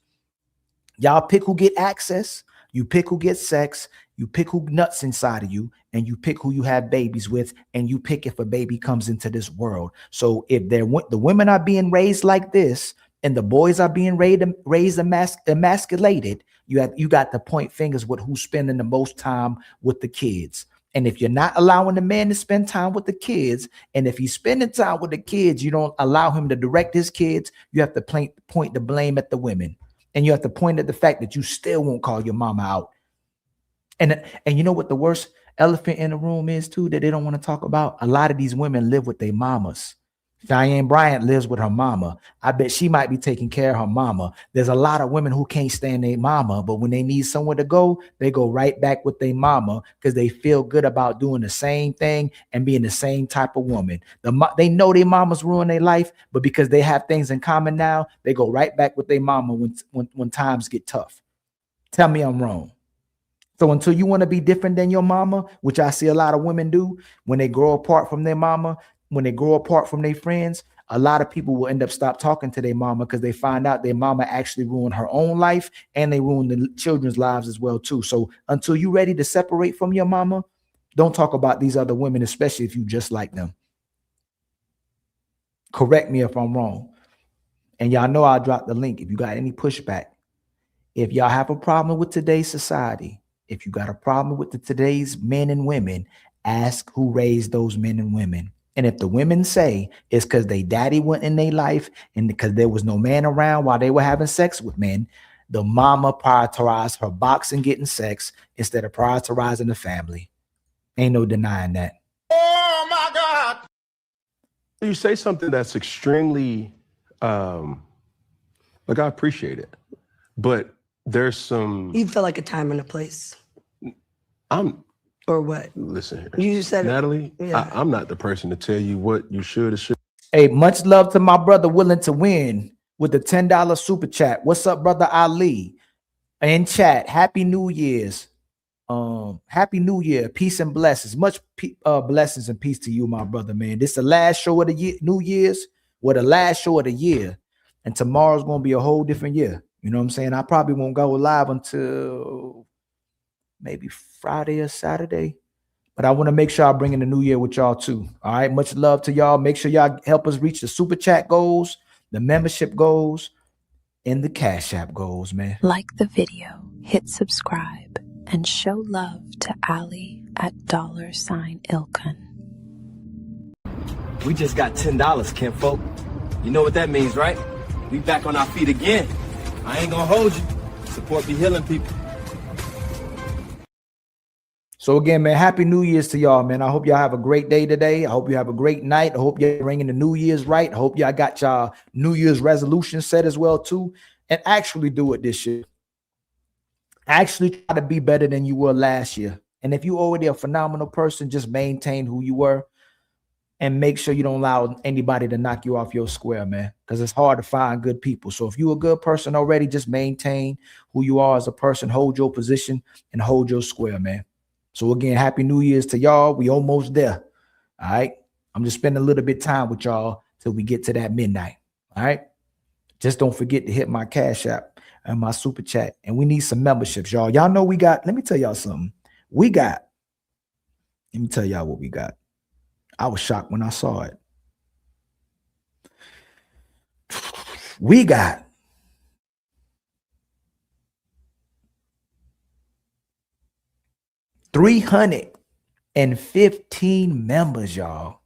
Y'all pick who get access. You pick who gets sex. You pick who nuts inside of you, and you pick who you have babies with, and you pick if a baby comes into this world. So if the women are being raised like this, and the boys are being raised emasculated, you got to point fingers with who's spending the most time with the kids. And if you're not allowing the man to spend time with the kids, and if he's spending time with the kids, you don't allow him to direct his kids, you have to point the blame at the women. And you have to point at the fact that you still won't call your mama out. And you know what the worst elephant in the room is too, that they don't want to talk about? A lot of these women live with their mamas. Diane Bryant lives with her mama. I bet she might be taking care of her mama. There's a lot of women who can't stand their mama, but when they need somewhere to go, they go right back with their mama because they feel good about doing the same thing and being the same type of woman. They know their mamas ruin their life, but because they have things in common now, they go right back with their mama when times get tough. Tell me I'm wrong. So until you want to be different than your mama, which I see a lot of women do when they grow apart from their mama, when they grow apart from their friends, a lot of people will end up stop talking to their mama because they find out their mama actually ruined her own life, and they ruined the children's lives as well too. So until you're ready to separate from your mama, don't talk about these other women, especially if you just like them. Correct me if I'm wrong. And y'all know I'll drop the link if you got any pushback. If y'all have a problem with today's society, if you got a problem with today's men and women, ask who raised those men and women. And if the women say it's because they daddy went in their life and because there was no man around while they were having sex with men, the mama prioritized her box and getting sex instead of prioritizing the family. Ain't no denying that. Oh my God. You say something that's extremely, I appreciate it, but there's some. You feel like a time and a place. Or what? Listen here. You said Natalie, yeah. I'm not the person to tell you what you should or should. Hey, much love to my brother willing to win with the $10 super chat. What's up, brother Ali? In chat, happy New Year's. Happy New Year, peace and blessings. Much blessings and peace to you, my brother, man. This is the last show of the year, New Year's, the last show of the year. And tomorrow's gonna be a whole different year. You know what I'm saying? I probably won't go live until maybe Friday or Saturday, but I want to make sure I bring in the new year with y'all too. All right, much love to y'all. Make sure y'all help us reach the super chat goals, the membership goals, and the Cash App goals, man. Like the video, hit subscribe, and show love to Ali at $Ilkun. We just got $10, kinfolk. You know what that means, right? We back on our feet again. I ain't gonna hold you. Support be healing people. So again, man, happy New Year's to y'all, man. I hope y'all have a great day today. I hope you have a great night. I hope you're ringing the New Year's right. I hope y'all got y'all New Year's resolution set as well too. And actually do it this year. Actually try to be better than you were last year. And if you're already a phenomenal person, just maintain who you were and make sure you don't allow anybody to knock you off your square, man, because it's hard to find good people. So if you're a good person already, just maintain who you are as a person, hold your position and hold your square, man. So again, happy New Year's to y'all. We almost there. All right. I'm just spending a little bit of time with y'all till we get to that midnight. All right. Just don't forget to hit my Cash App and my super chat. And we need some memberships, y'all. Y'all know we got, let me tell y'all something. Let me tell y'all what we got. I was shocked when I saw it. We got $350 115 members, y'all.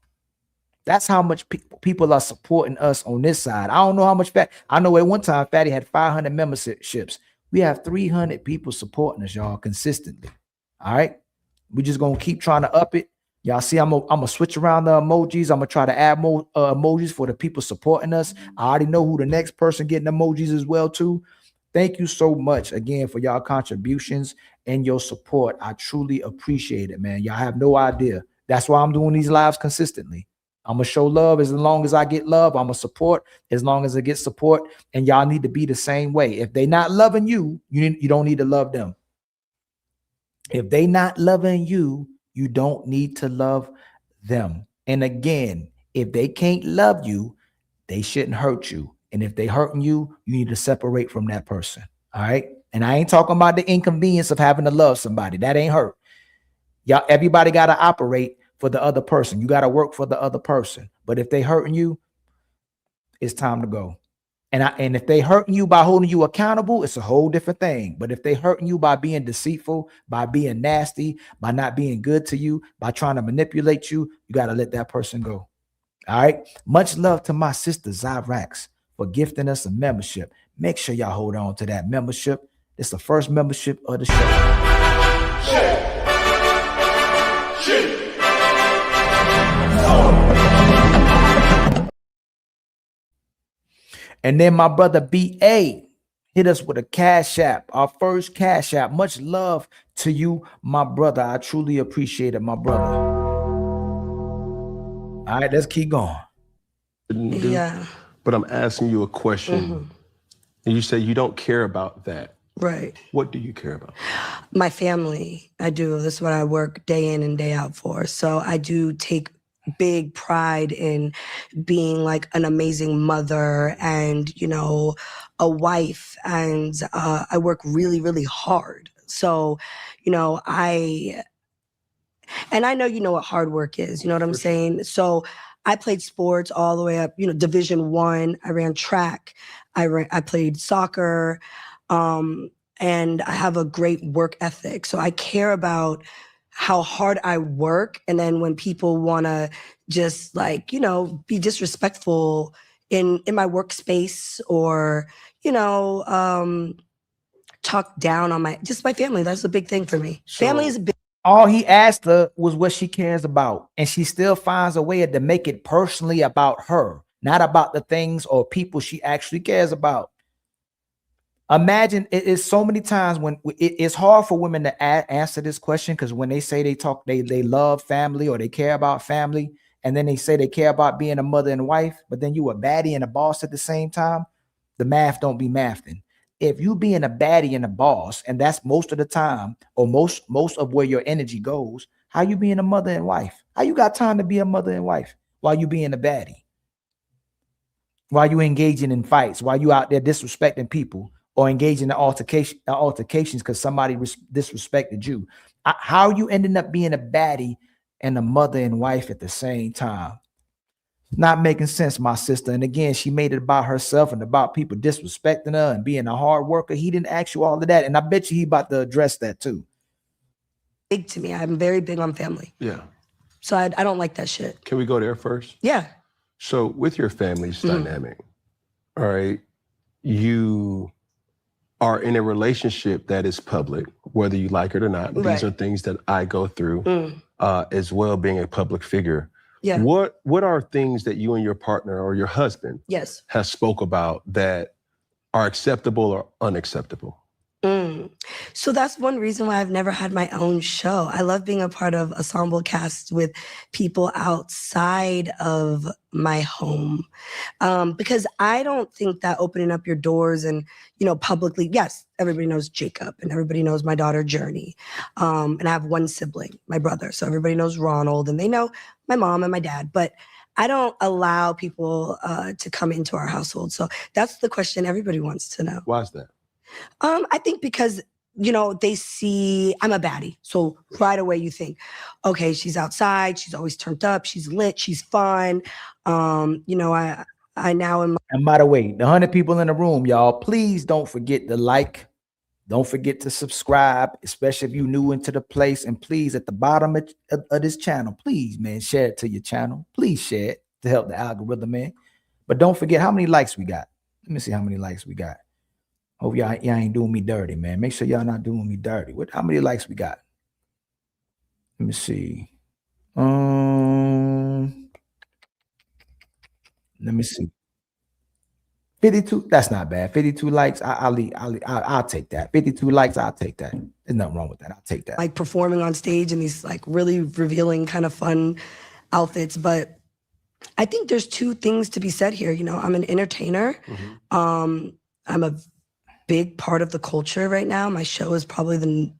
That's how much people are supporting us on this side. I don't know how much I know at one time Fatty had 500 memberships. We have 300 people supporting us, y'all, consistently. All right. We're just gonna keep trying to up it. Y'all see, I'm gonna switch around the emojis. I'm gonna try to add more emojis for the people supporting us. I already know who the next person getting emojis as well too. Thank you so much again for y'all contributions and your support. I truly appreciate it, man. Y'all have no idea. That's why I'm doing these lives consistently. I'm gonna show love as long as I get love. I'm gonna support as long as I get support. And y'all need to be the same way. If they not loving you, you don't need to love them. If they not loving you, you don't need to love them. And again, if they can't love you, they shouldn't hurt you. And if they hurting you, you need to separate from that person. All right. And I ain't talking about the inconvenience of having to love somebody. That ain't hurt. Y'all, everybody got to operate for the other person. You got to work for the other person. But if they hurting you, it's time to go. And if they hurting you by holding you accountable, it's a whole different thing. But if they hurting you by being deceitful, by being nasty, by not being good to you, by trying to manipulate you, you got to let that person go. All right. Much love to my sister Zyrax for gifting us a membership. Make sure y'all hold on to that membership. It's the first membership of the show. And then my brother BA hit us with a Cash App, our first Cash App. Much love to you, my brother. I truly appreciate it, my brother. All right, let's keep going. Yeah. But I'm asking you a question. And you say you don't care about that. Right. What do you care about? My family. I do. That's what I work day in and day out for. So I do take big pride in being like an amazing mother and, you know, a wife. And I work really, really hard. So, you know, I know you know what hard work is. You know what I'm saying? So I played sports all the way up, you know, Division I. I ran track. I played soccer. And I have a great work ethic. So I care about how hard I work. And then when people want to just like, you know, be disrespectful in my workspace or, you know, talk down on my family. That's a big thing for me. So, family is a big. All he asked her was what she cares about. And she still finds a way to make it personally about her, not about the things or people she actually cares about. Imagine it is so many times when it's hard for women to answer this question, because when they say they love family or they care about family, and then they say they care about being a mother and wife, but then you a baddie and a boss at the same time, the math don't be mathing. If you being a baddie and a boss, and that's most of the time, or most of where your energy goes, how you being a mother and wife? How you got time to be a mother and wife while you being a baddie? While you engaging in fights, while you out there disrespecting people, or engaging in altercations because somebody disrespected you. How are you ending up being a baddie and a mother and wife at the same time? Not making sense, my sister. And again, she made it about herself and about people disrespecting her and being a hard worker. He didn't ask you all of that. And I bet you he about to address that too. Big to me. I'm very big on family. Yeah. So I don't like that shit. Can we go there first? Yeah. So with your family's dynamic, all right, you are in a relationship that is public, whether you like it or not. Right. These are things that I go through as well, being a public figure. Yeah. What are things that you and your partner or your husband has spoke about that are acceptable or unacceptable? So that's one reason why I've never had my own show. I love being a part of ensemble casts with people outside of my home. Because I don't think that opening up your doors and, you know, publicly, yes, everybody knows Jacob and everybody knows my daughter Journey. And I have one sibling, my brother. So everybody knows Ronald and they know my mom and my dad, but I don't allow people to come into our household. So that's the question everybody wants to know. Why is that? I think because, you know, they see I'm a baddie. So right away you think, okay, she's outside. She's always turned up. She's lit. She's fun. You know, I now am. And by the way, the 100 people in the room, y'all, please don't forget to like, Don't forget to subscribe, especially if you're new into the place. And please, at the bottom of this channel, please, man, share it to your channel. Please share it to help the algorithm, man. But don't forget how many likes we got. Let me see how many likes we got. Hope y'all ain't doing me dirty, man. Make sure y'all not doing me dirty. How many likes we got? Let me see. Let me see. 52. That's not bad. 52 likes. I'll take that. 52 likes. I'll take that. There's nothing wrong with that. I'll take that. Like performing on stage in these like really revealing kind of fun outfits. But I think there's two things to be said here. You know, I'm an entertainer. I'm a big part of the culture right now. My show is probably the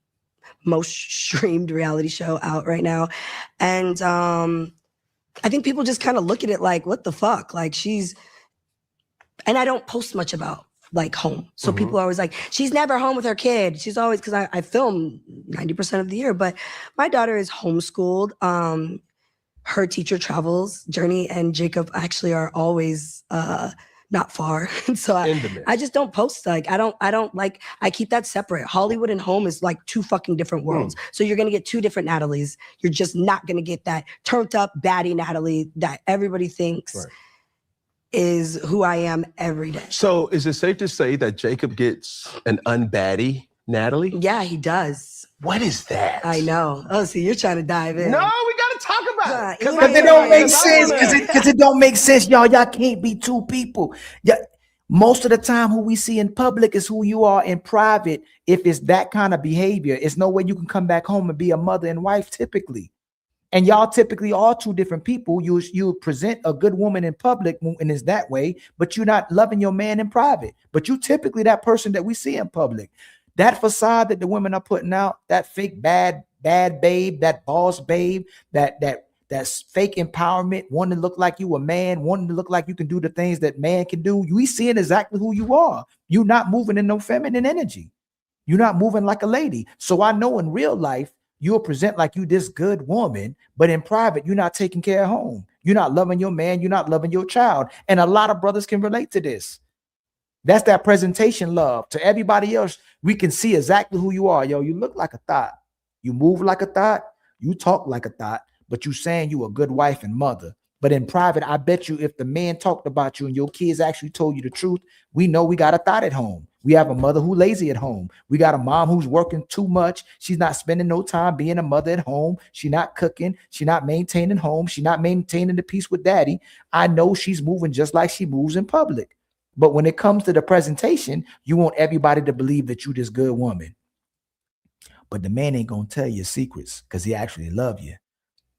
most streamed reality show out right now. And I think people just kind of look at it like, what the fuck? Like and I don't post much about like home. So people are always like, she's never home with her kid. She's always, because I film 90% of the year, but my daughter is homeschooled. Her teacher travels. Journey and Jacob actually are always not far. So I just don't post. Like, I keep that separate. Hollywood and home is like two fucking different worlds. So you're going to get two different Natalies. You're just not going to get that turned up baddie Natalie that everybody thinks is who I am every day. So is it safe to say that Jacob gets an unbaddie Natalie? Yeah, he does. What is that? I know. Oh, see, you're trying to dive in. No, we got to talk about it. Because it don't make sense. Because it don't make sense, y'all. Y'all can't be two people. Yeah, most of the time, who we see in public is who you are in private. If it's that kind of behavior, it's no way you can come back home and be a mother and wife typically. And y'all typically are two different people. You present a good woman in public and it's that way, but you're not loving your man in private. But you typically that person that we see in public. That facade that the women are putting out, that fake bad babe, that boss babe, that's fake empowerment, wanting to look like you a man, wanting to look like you can do the things that man can do. We seeing exactly who you are. You're not moving in no feminine energy. You're not moving like a lady. So I know in real life, you'll present like you this good woman, but in private, you're not taking care of home. You're not loving your man. You're not loving your child. And a lot of brothers can relate to this. That's that presentation love. To everybody else, we can see exactly who you are. Yo, you look like a thought. You move like a thought. You talk like a thought, but you saying you a good wife and mother. But in private, I bet you if the man talked about you and your kids actually told you the truth, we know we got a thought at home. We have a mother who's lazy at home. We got a mom who's working too much. She's not spending no time being a mother at home. She's not cooking. She's not maintaining home. She's not maintaining the peace with daddy. I know she's moving just like she moves in public. But when it comes to the presentation, you want everybody to believe that you this good woman. But the man ain't going to tell you secrets because he actually love you.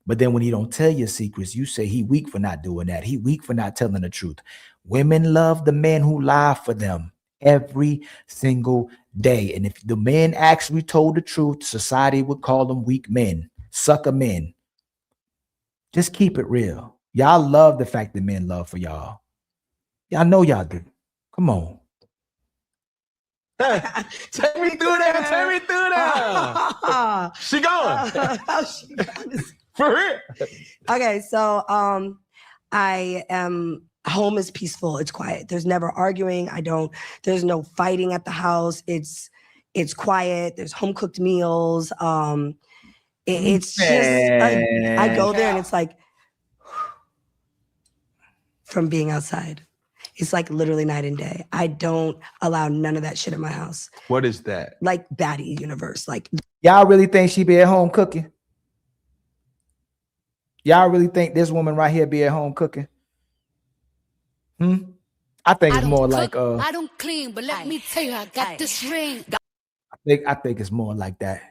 But then when he don't tell you secrets, you say he weak for not doing that. He weak for not telling the truth. Women love the men who lie for them every single day. And if the men actually told the truth, society would call them weak men, sucker men. Just keep it real. Y'all love the fact that men love for y'all. Y'all know y'all do. Come on. Take me through that. Take me through that. She going. She gone. For real. Okay, so I am home is peaceful. It's quiet. There's never arguing. There's no fighting at the house. It's quiet. There's home cooked meals. It's just I go there and it's like from being outside. It's like literally night and day. I don't allow none of that shit in my house. What is that? Like baddie universe. Like y'all really think she be at home cooking? Y'all really think this woman right here be at home cooking? I think it's more like I don't clean, but let me tell you, I got this ring. I think it's more like that.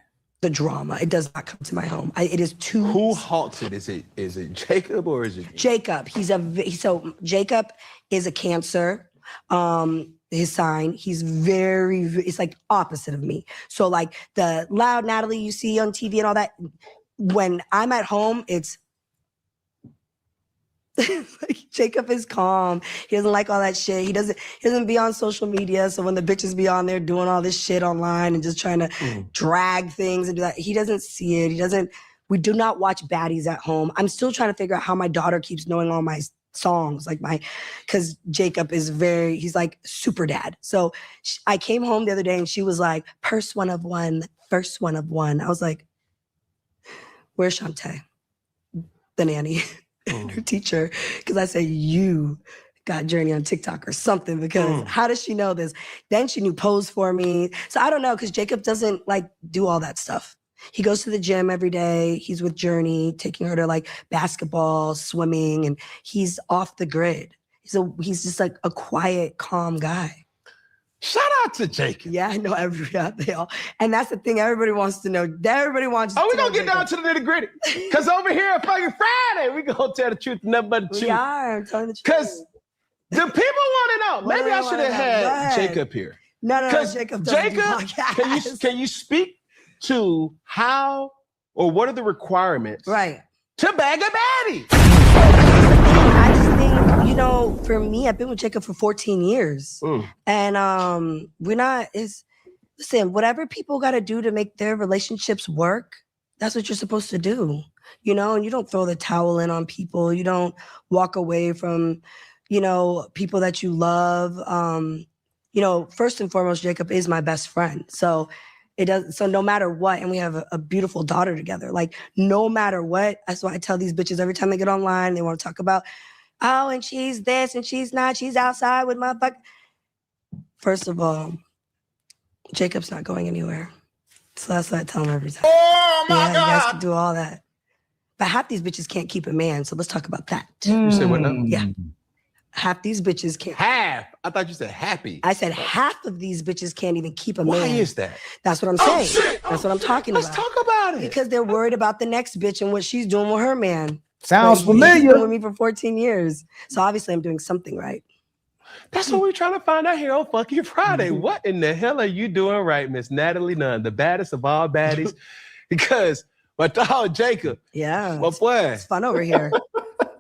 The drama. It does not come to my home. It is too. Who haunts it? Is it Jacob or is it Jacob? So Jacob is a Cancer. His sign. He's it's like opposite of me. So like the loud Natalie you see on TV and all that. When I'm at home, it's like Jacob is calm. He doesn't like all that shit. He doesn't be on social media. So when the bitches be on there doing all this shit online and just trying to drag things and do that, he doesn't see it. We do not watch baddies at home. I'm still trying to figure out how my daughter keeps knowing all my songs, like because Jacob is he's like super dad. So I came home the other day and she was like, first one of one. I was like, where's Shantae, the nanny, and her teacher? Because I said, you got Journey on TikTok or something, because how does she know this? Then she knew Pose for me. So I don't know, because Jacob doesn't like do all that stuff. He goes to the gym every day. He's with Journey, taking her to like basketball, swimming, and he's off the grid. He's just like a quiet, calm guy. Shout out to Jacob. Yeah, I know they all. And that's the thing everybody wants to know. Everybody wants to know. Oh, we're going to get down to the nitty gritty. Because over here on fucking Friday, we're going to tell the truth, nothing but the truth. We are, I'm telling the truth. Because the people want to know. Maybe I should have had Jacob here. No, Jacob, can you speak to how or what are the requirements to bag a baddie? I just think, you know, for me, I've been with Jacob for 14 years. And listen, whatever people got to do to make their relationships work, that's what you're supposed to do. You know, and you don't throw the towel in on people. You don't walk away from, you know, people that you love. You know, first and foremost, Jacob is my best friend. So no matter what, and we have a beautiful daughter together, like no matter what, that's why I tell these bitches every time they get online, they want to talk about, oh, and she's this and she's not, she's outside with my fuck. First of all, Jacob's not going anywhere. So that's what I tell him every time. Oh my God. You guys can do all that. But half these bitches can't keep a man, so let's talk about that. You said what now? Yeah. Half these bitches can't. Half? I thought you said happy. I said half of these bitches can't even keep a man. Why is that? That's what I'm saying. Shit. That's what I'm talking Let's about. talk about it. Because they're worried about the next bitch and what she's doing with her man. Sounds He's familiar. been with me for 14 years. So obviously I'm doing something right. That's what we're trying to find out here on fucking Friday. What in the hell are you doing right, Miss Natalie Nunn, the baddest of all baddies? Because my dog Jacob, my boy, it's fun over here.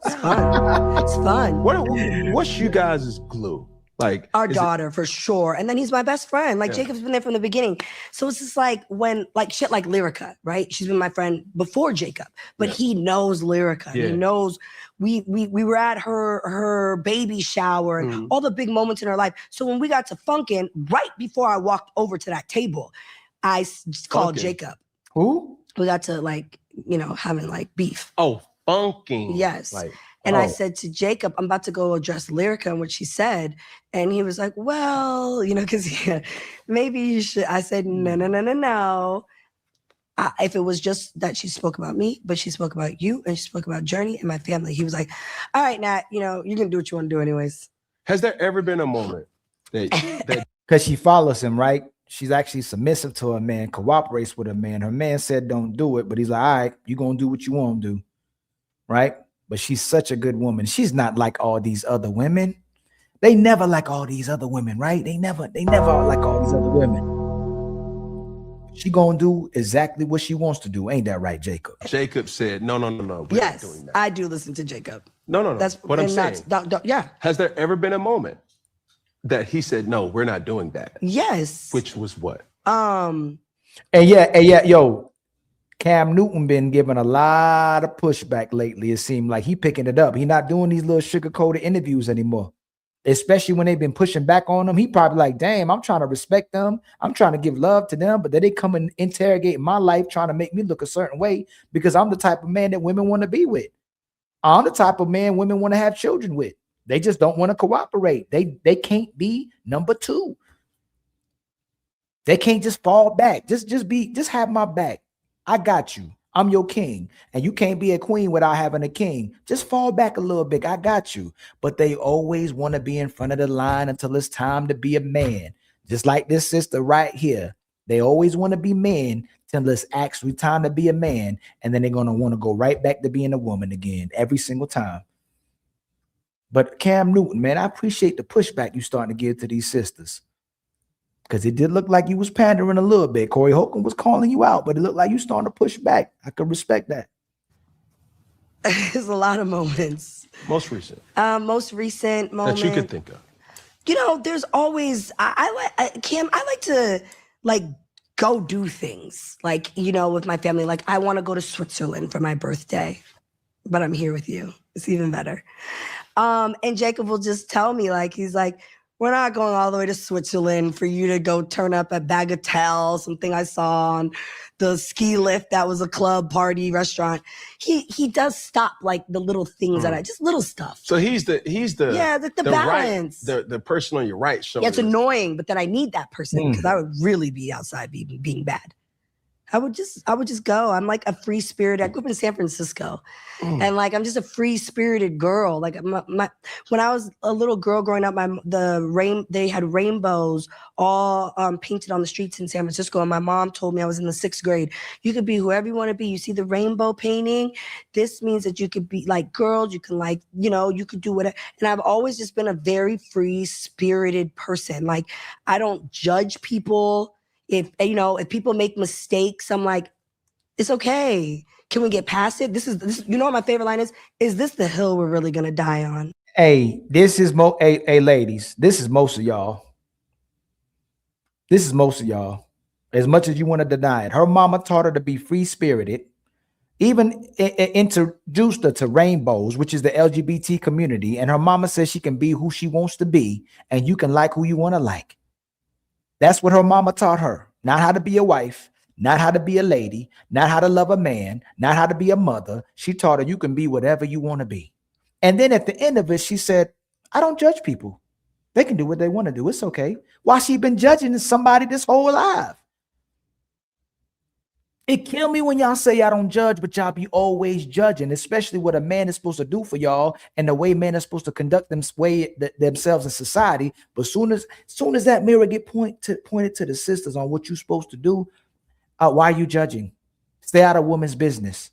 It's fun. It's fun. What's you guys' glue? Like our daughter for sure. And then he's my best friend. Like Jacob's been there from the beginning. So it's just like when like shit like Lyrica, right? She's been my friend before Jacob, but he knows Lyrica. Yeah. He knows we were at her baby shower and all the big moments in her life. So when we got to funkin', right before I walked over to that table, I called Jacob. Who? We got to like, you know, having like beef. Oh, funking. Yes. And I said to Jacob, I'm about to go address Lyrica and what she said. And he was like, well, you know, because maybe you should. I said, no. If it was just that she spoke about me, but she spoke about you and she spoke about Journey and my family. He was like, all right, Nat, you know, you can do what you want to do anyways. Has there ever been a moment that because she follows him, right? She's actually submissive to her man, cooperates with her man. Her man said don't do it, but he's like, all right, you're going to do what you want to do, right? But she's such a good woman. She's not like all these other women. They never like all these other women, right? They never are like all these other women. She gonna do exactly what she wants to do. Ain't that right, Jacob? Jacob said, no. Yes, I do listen to Jacob. No. That's what I'm saying. Yeah. Has there ever been a moment that he said, no, we're not doing that? Yes. Which was what? And yo, Cam Newton been giving a lot of pushback lately. It seemed like he picking it up. He not doing these little sugar-coated interviews anymore, especially when they've been pushing back on him. He probably like, damn, I'm trying to respect them. I'm trying to give love to them, but then they come and interrogate my life, trying to make me look a certain way because I'm the type of man that women want to be with. I'm the type of man women want to have children with. They just don't want to cooperate. They can't be number two. They can't just fall back. Just have my back. I got you. I'm your king. And you can't be a queen without having a king. Just fall back a little bit. I got you. But they always want to be in front of the line until it's time to be a man. Just like this sister right here. They always want to be men till it's actually time to be a man. And then they're going to want to go right back to being a woman again every single time. But Cam Newton, man, I appreciate the pushback you starting to give to these sisters. Because it did look like you was pandering a little bit. Corey Holcomb was calling you out, but it looked like you starting to push back. I could respect that. There's a lot of moments. Most recent moment that you could think of. You know, there's always Cam. I like to like go do things like, you know, with my family. Like I want to go to Switzerland for my birthday, but I'm here with you. It's even better. And Jacob will just tell me, like, he's like, we're not going all the way to Switzerland for you to go turn up at Bagatelle, something I saw on the ski lift that was a club party restaurant. He does stop like the little things that just little stuff. So he's the balance. Right, the person on your right shoulder. Yeah, it's annoying, but then I need that person because I would really be outside being bad. I would just go. I'm like a free spirit. I grew up in San Francisco, and like I'm just a free spirited girl. Like when I was a little girl growing up, they had rainbows all painted on the streets in San Francisco. And my mom told me, I was in the 6th grade, you could be whoever you want to be. You see the rainbow painting? This means that you could be like girls. You can like, you could do whatever. And I've always just been a very free spirited person. Like I don't judge people. If people make mistakes, I'm like, it's okay. Can we get past it? This is what my favorite line is? Is this the hill we're really gonna die on? Hey, ladies, this is most of y'all. This is most of y'all. As much as you want to deny it. Her mama taught her to be free-spirited, even introduced her to rainbows, which is the LGBT community. And her mama says she can be who she wants to be, and you can like who you want to like. That's what her mama taught her. Not how to be a wife, not how to be a lady, not how to love a man, not how to be a mother. She taught her you can be whatever you want to be. And then at the end of it, she said, I don't judge people. They can do what they want to do. It's okay. Why she been judging somebody this whole life? It kill me when y'all say I don't judge, but y'all be always judging, especially what a man is supposed to do for y'all and the way men are supposed to conduct themselves in society. But soon as that mirror get pointed to the sisters on what you're supposed to do, why are you judging? Stay out of woman's business.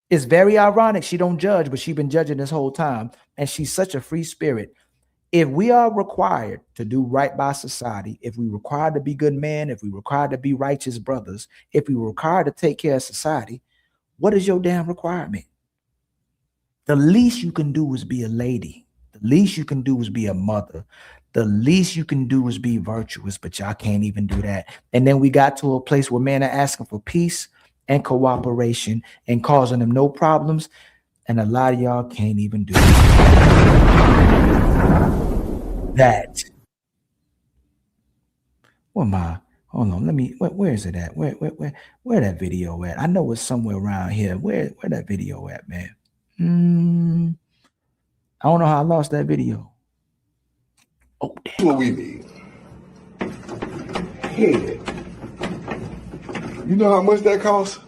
It's very ironic she don't judge, but she been judging this whole time, and she's such a free spirit. If we are required to do right by society, if we required to be good men, if we required to be righteous brothers, if we required to take care of society, what is your damn requirement? The least you can do is be a lady. The least you can do is be a mother. The least you can do is be virtuous, but y'all can't even do that. And then we got to a place where men are asking for peace and cooperation and causing them no problems. And a lot of y'all can't even do that. What am I? Hold on, where is it at? Where that video at? I know it's somewhere around here. Where that video at, man? I don't know how I lost that video. Oh, damn. What we need. Head. You know how much that costs?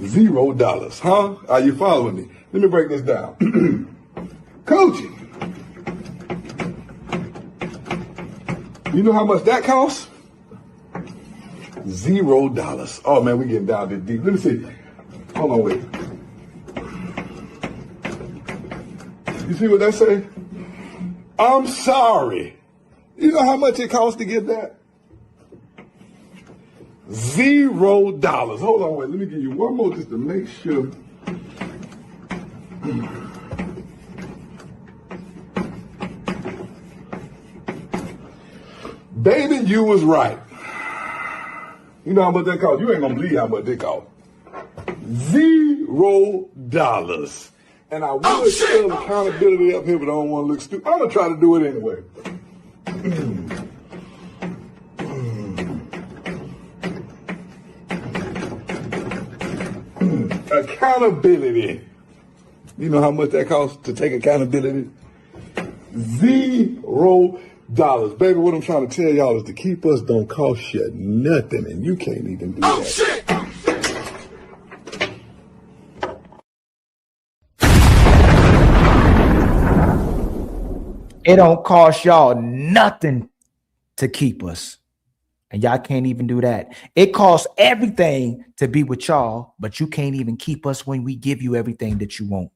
$0, huh? Are you following me? Let me break this down. Coaching. You know how much that costs? $0. Oh man, we getting down this deep. Let me see. Hold on, wait. You see what that say? I'm sorry. You know how much it costs to get that? $0. Hold on, wait. Let me give you one more just to make sure. Baby, you was right. You know how much that cost? You ain't gonna believe how much it cost. $0. And I would spell accountability up here, but I don't want to look stupid. I'm gonna try to do it anyway. Accountability. You know how much that costs to take accountability? $0. Baby, what I'm trying to tell y'all is to keep us don't cost you nothing, and you can't even do that. Shit. It don't cost y'all nothing to keep us. And y'all can't even do that. It costs everything to be with y'all, but you can't even keep us when we give you everything that you want.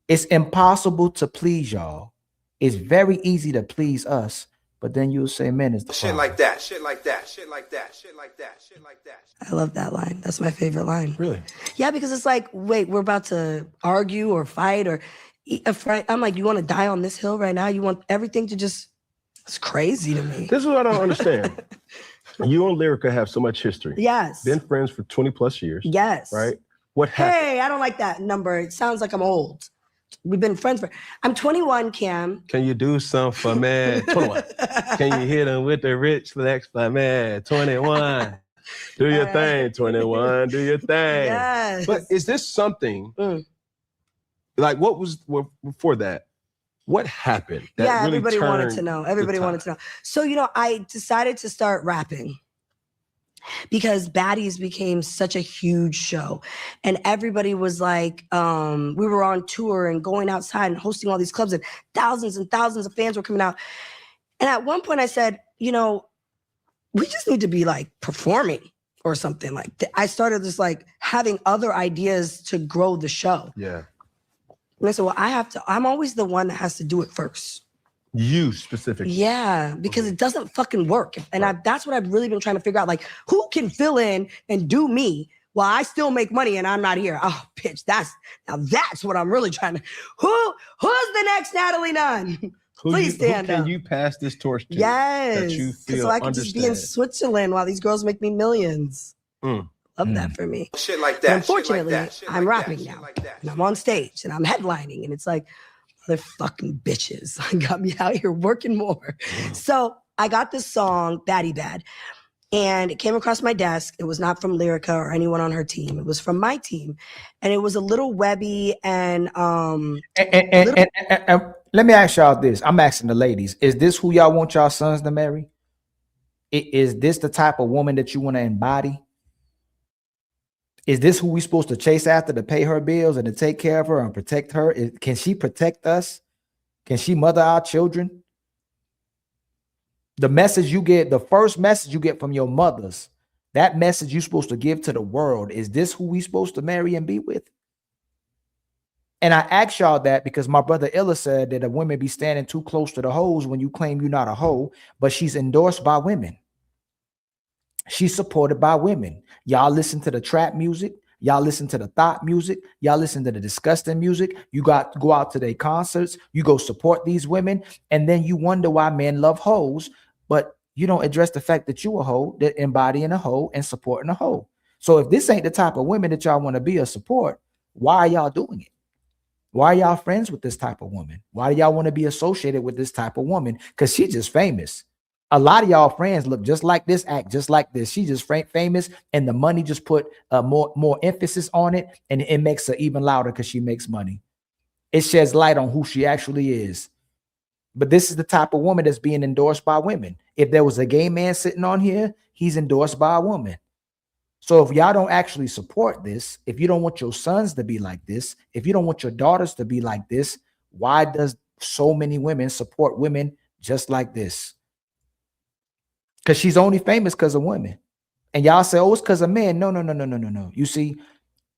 It's impossible to please y'all. It's very easy to please us, but then you'll say, man, it's the shit like that, shit like that, shit like that, shit like that, shit like that. I love that line. That's my favorite line. Really? Yeah, because it's like, wait, we're about to argue or fight or eat a friend. I'm like, you want to die on this hill right now? You want everything to just, it's crazy to me. This is what I don't understand. You and Lyrica have so much history. Yes. Been friends for 20 plus years. Yes. Right? What happened? Hey, I don't like that number. It sounds like I'm old. We've been friends for, I'm 21, Cam. Can you do something for man? 21. Can you hit him with the rich flex for man? 21. Do your thing, 21. Do your thing. Yes. But is this something, like what was before that? What happened? That Yeah, really everybody wanted turned to know. Everybody the wanted to know. So, you know, I decided to start rapping because Baddies became such a huge show. And everybody was like, we were on tour and going outside and hosting all these clubs and thousands of fans were coming out. And at one point I said, you know, we just need to be like performing or something. Like I started just like having other ideas to grow the show. Yeah. And I said, well, I'm always the one that has to do it first. You specifically. Yeah, because it doesn't fucking work. And that's what I've really been trying to figure out. Like, who can fill in and do me while I still make money and I'm not here? Oh, bitch, that's what I'm really trying to. Who's the next Natalie Nunn? Please stand up. Who can you pass this torch to? Yes. That you feel so I can just be in Switzerland while these girls make me millions. Love that for me. Shit like that. But unfortunately, I'm rapping now. And I'm on stage and I'm headlining. And it's like, motherfucking bitches got me out here working more. So I got this song, Baddie Bad. And it came across my desk. It was not from Lyrica or anyone on her team. It was from my team. And it was a little Webby and let me ask y'all this. I'm asking the ladies. Is this who y'all want y'all sons to marry? Is this the type of woman that you want to embody? Is this who we supposed to chase after to pay her bills and to take care of her and protect her? Can she protect us? Can she mother our children? The message you get, the first message you get from your mothers, that message you're supposed to give to the world, is this who we supposed to marry and be with? And I ask y'all that because my brother Illa said that a woman be standing too close to the hoes when you claim you're not a hoe, but she's endorsed by women. She's supported by women. Y'all listen to the trap music. Y'all listen to the thought music. Y'all listen to the disgusting music. You got go out to their concerts. You go support these women. And then you wonder why men love hoes, but you don't address the fact that you a hoe, that embodying a hoe and supporting a hoe. So if this ain't the type of women that y'all want to be or support, why are y'all doing it? Why are y'all friends with this type of woman? Why do y'all want to be associated with this type of woman? Because she's just famous. A lot of y'all friends look just like this, act just like this. She's just famous, and the money just put more emphasis on it, and it makes her even louder because she makes money. It sheds light on who she actually is. But this is the type of woman that's being endorsed by women. If there was a gay man sitting on here, he's endorsed by a woman. So if y'all don't actually support this, if you don't want your sons to be like this, if you don't want your daughters to be like this, why does so many women support women just like this? Because she's only famous because of women. And y'all say, oh, it's because of men. No. You see,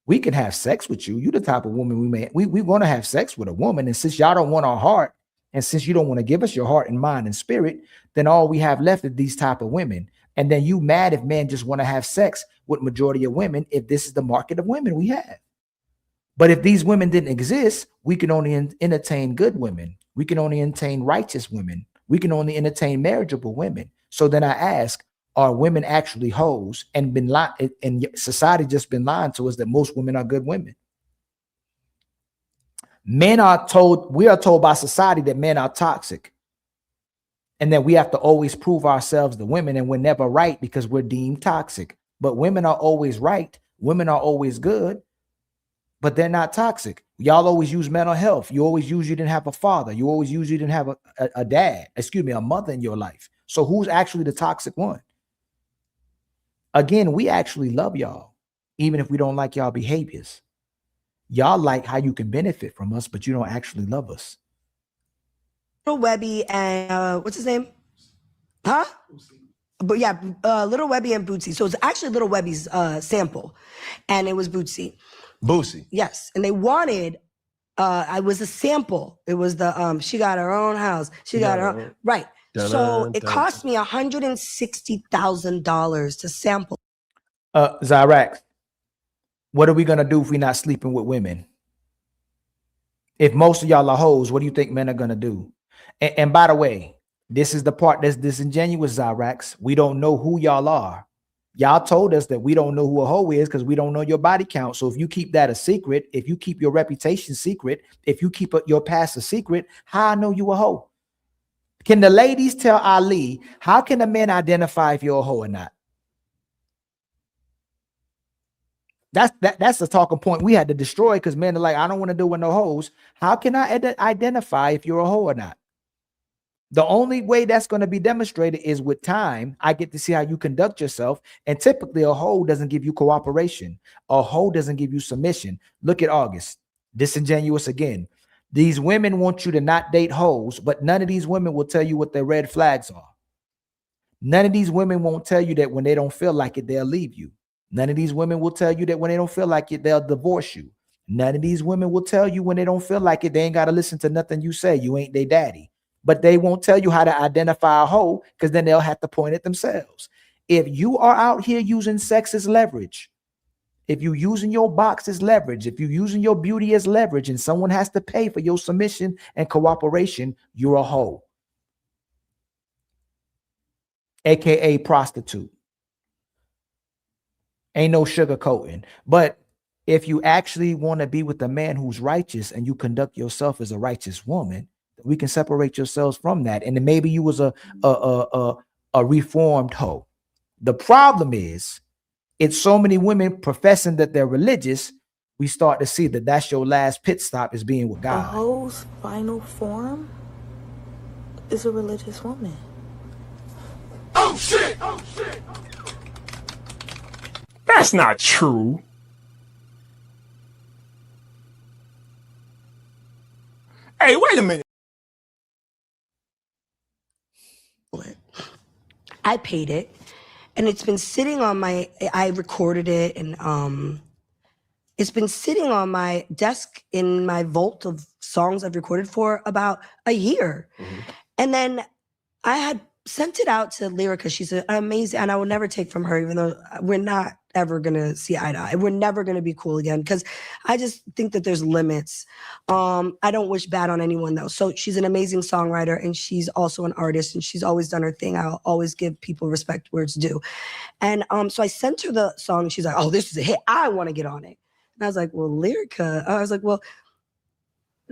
we can have sex with you. You the type of woman we want to have sex with a woman. And since y'all don't want our heart, and since you don't want to give us your heart and mind and spirit, then all we have left is these type of women. And then you mad if men just want to have sex with majority of women if this is the market of women we have. But if these women didn't exist, we can only entertain good women. We can only entertain righteous women. We can only entertain marriageable women. So then I ask, are women actually hoes? And society just been lying to us that most women are good women. We are told by society that men are toxic. And that we have to always prove ourselves to women, and we're never right because we're deemed toxic. But women are always right. Women are always good, but they're not toxic. Y'all always use mental health. You always use you didn't have a father. You always use you didn't have a mother in your life. So who's actually the toxic one? Again, we actually love y'all, even if we don't like y'all behaviors. Y'all like how you can benefit from us, but you don't actually love us. Little Webby and what's his name? Huh? But yeah, Little Webby and Bootsy. So it's actually Little Webby's sample, and it was Bootsy. Bootsy. Yes, and they wanted. I was a sample. It was the she got her own house. She got her own, right. So it cost me $160,000 to sample. Zyrax, what are we gonna do if we're not sleeping with women? If most of y'all are hoes, what do you think men are gonna do? And by the way, this is the part that's disingenuous, Zyrax. We don't know who y'all are. Y'all told us that we don't know who a hoe is because we don't know your body count. So if you keep that a secret, if you keep your reputation secret, if you keep your past a secret, how I know you a hoe? Can the ladies tell Ali, how can a man identify if you're a hoe or not? That's the talking point we had to destroy because men are like, I don't want to do with no hoes. How can I identify if you're a hoe or not? The only way that's going to be demonstrated is with time. I get to see how you conduct yourself. And typically a hoe doesn't give you cooperation. A hoe doesn't give you submission. Look at August. Disingenuous again. These women want you to not date hoes, but none of these women will tell you what their red flags are. None of these women won't tell you that when they don't feel like it, they'll leave you. None of these women will tell you that when they don't feel like it, they'll divorce you. None of these women will tell you when they don't feel like it, they ain't got to listen to nothing you say. You ain't their daddy. But they won't tell you how to identify a hoe because then they'll have to point at themselves. If you are out here using sex as leverage, if you're using your box as leverage, if you're using your beauty as leverage and someone has to pay for your submission and cooperation, you're a hoe. AKA prostitute. Ain't no sugarcoating. But if you actually want to be with a man who's righteous and you conduct yourself as a righteous woman, we can separate yourselves from that. And then maybe you was a reformed hoe. The problem is, it's so many women professing that they're religious, we start to see that that's your last pit stop is being with God. A hoe's final form is a religious woman. Oh shit! Oh shit! That's not true. Hey, wait a minute. I paid it, and it's been sitting on my, I recorded it, and it's been sitting on my desk in my vault of songs I've recorded for about a year. And then I had sent it out to Lyrica. She's an amazing, and I will never take from her, even though we're not ever gonna see eye to eye. We're never gonna be cool again because I just think that there's limits. I don't wish bad on anyone though. So she's an amazing songwriter and she's also an artist and she's always done her thing. I'll always give people respect where it's due. And so I sent her the song and she's like, oh, this is a hit. I want to get on it. And I was like, well, Lyrica. I was like, well,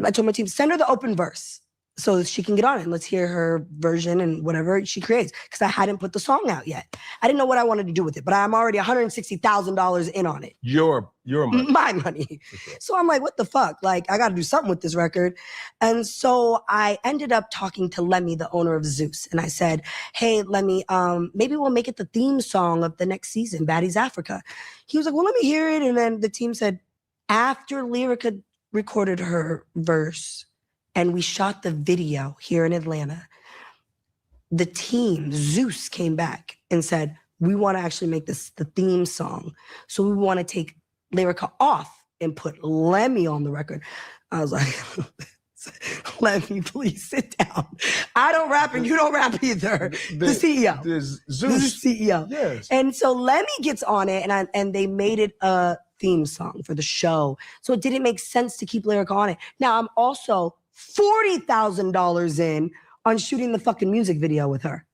I told my team, send her the open verse so she can get on it. Let's hear her version and whatever she creates. Because I hadn't put the song out yet. I didn't know what I wanted to do with it, but I'm already $160,000 in on it. Your money. My money. So I'm like, what the fuck? Like, I got to do something with this record. And so I ended up talking to Lemmy, the owner of Zeus. And I said, hey, Lemmy, maybe we'll make it the theme song of the next season, Baddies Africa. He was like, well, let me hear it. And then the team said, after Lyrica recorded her verse, and we shot the video here in Atlanta, the team, Zeus, came back and said, we want to actually make this the theme song. So we want to take Lyrica off and put Lemmy on the record. I was like, Lemmy, please sit down. I don't rap and you don't rap either. The CEO. Zeus. This is CEO. Yes. And so Lemmy gets on it and they made it a theme song for the show. So it didn't make sense to keep Lyrica on it. Now I'm also $40,000 in on shooting the fucking music video with her.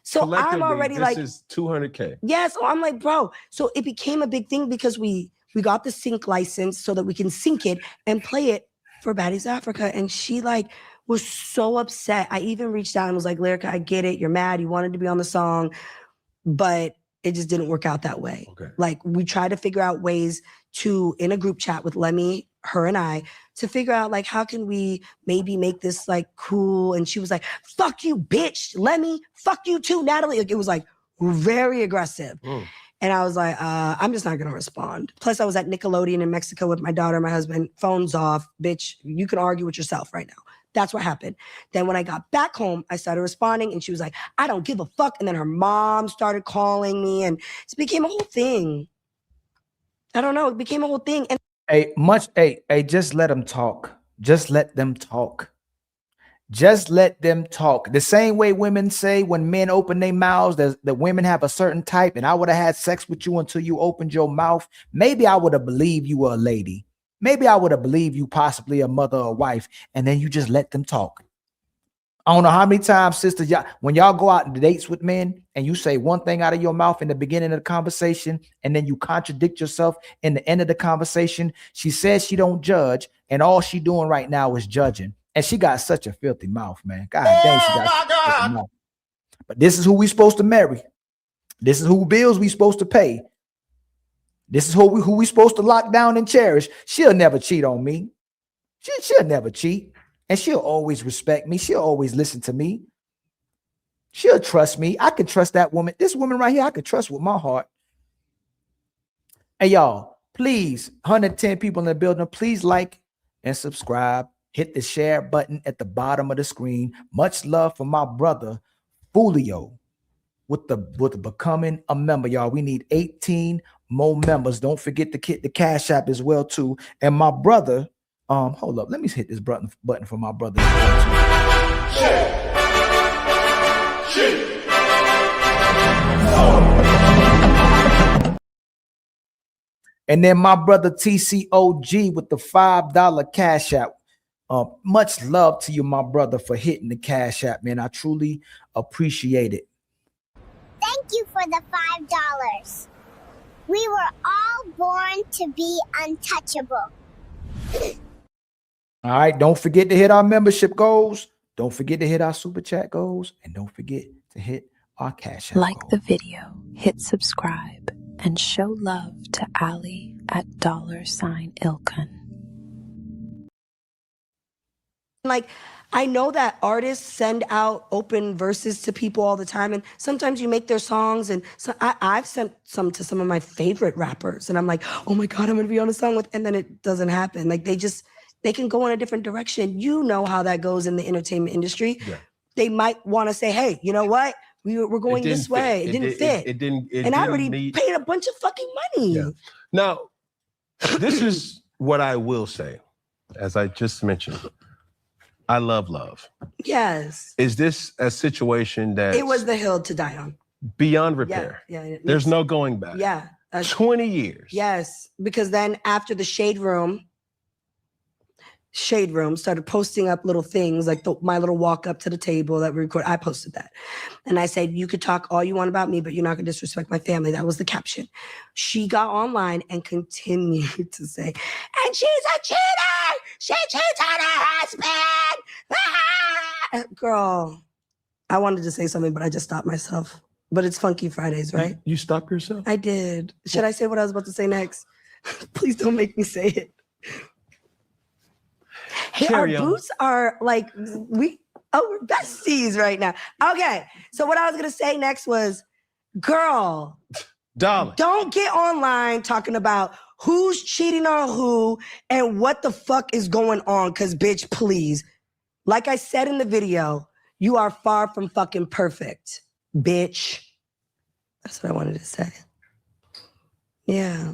So I'm already like, this is $200K. Yeah, so I'm like, bro. So it became a big thing because we got the sync license so that we can sync it and play it for Baddies Africa. And she like was so upset. I even reached out and was like, Lyrica, I get it. You're mad. You wanted to be on the song, but it just didn't work out that way. Okay. Like we tried to figure out ways to, in a group chat with Lemmy, her and I, to figure out like, how can we maybe make this like cool? And she was like, fuck you, bitch, Lemmy, fuck you too, Natalie. Like, it was like very aggressive. And I was like, I'm just not gonna respond. Plus I was at Nickelodeon in Mexico with my daughter, my husband, phones off, bitch, you can argue with yourself right now. That's what happened. Then when I got back home, I started responding and she was like, I don't give a fuck. And then her mom started calling me and it became a whole thing. I don't know, it became a whole thing. And Hey, just let them talk. Just let them talk. Just let them talk. The same way women say when men open their mouths, the women have a certain type, and I would have had sex with you until you opened your mouth. Maybe I would have believed you were a lady. Maybe I would have believed you possibly a mother or wife, and then you just let them talk. I don't know how many times, sisters, y'all, when y'all go out on dates with men and you say one thing out of your mouth in the beginning of the conversation and then you contradict yourself in the end of the conversation. She says she don't judge, and all she doing right now is judging. And she got such a filthy mouth, man. God dang, she got such a filthy mouth. But this is who we supposed to marry. This is who bills we supposed to pay. This is who we supposed to lock down and cherish. She'll never cheat on me. She'll never cheat. And she'll always respect me. She'll always listen to me. She'll trust me. I can trust that woman. This woman right here, I can trust with my heart. Hey, y'all, please, 110 people in the building, please like and subscribe. Hit the share button at the bottom of the screen. Much love for my brother, Fulio, with the becoming a member, y'all. We need 18 more members. Don't forget to hit the Cash App as well, too. And my brother, hold up. Let me hit this button for my brother. And then my brother TCOG with the $5 Cash App. Much love to you, my brother, for hitting the Cash App, man. I truly appreciate it. Thank you for the $5. We were all born to be untouchable. All right, don't forget to hit our membership goals. Don't forget to hit our super chat goals. And don't forget to hit our Cash App Like goals. the video, hit subscribe, and show love to Ali at $Ilkan. Like, I know that artists send out open verses to people all the time, and sometimes you make their songs, and so I've sent some to some of my favorite rappers, and I'm like, oh my God, I'm gonna be on a song with, and then it doesn't happen. Like, they can go in a different direction. You know how that goes in the entertainment industry. Yeah. They might want to say, hey, you know what? We're going this way. It didn't fit. It didn't. And I already paid a bunch of fucking money. Yeah. Now, this is what I will say, as I just mentioned. I love love. Yes. Is this a situation that it was the hill to die on? Beyond repair. Yeah. There's no going back. Yeah. 20 years. Yes. Because then after the Shade Room started posting up little things like my little walk up to the table that we record. I posted that. And I said, you could talk all you want about me, but you're not gonna disrespect my family. That was the caption. She got online and continued to say, and she's a cheater. She cheats on her husband. Ah! Girl, I wanted to say something, but I just stopped myself. But it's Funky Fridays, right? You stopped yourself? I did. Should I say what I was about to say next? Please don't make me say it. Hey, our boots are like, we're besties right now. Okay, so what I was gonna say next was, girl, darling, don't get online talking about who's cheating on who and what the fuck is going on, because bitch, please. Like I said in the video, you are far from fucking perfect, bitch. That's what I wanted to say. Yeah.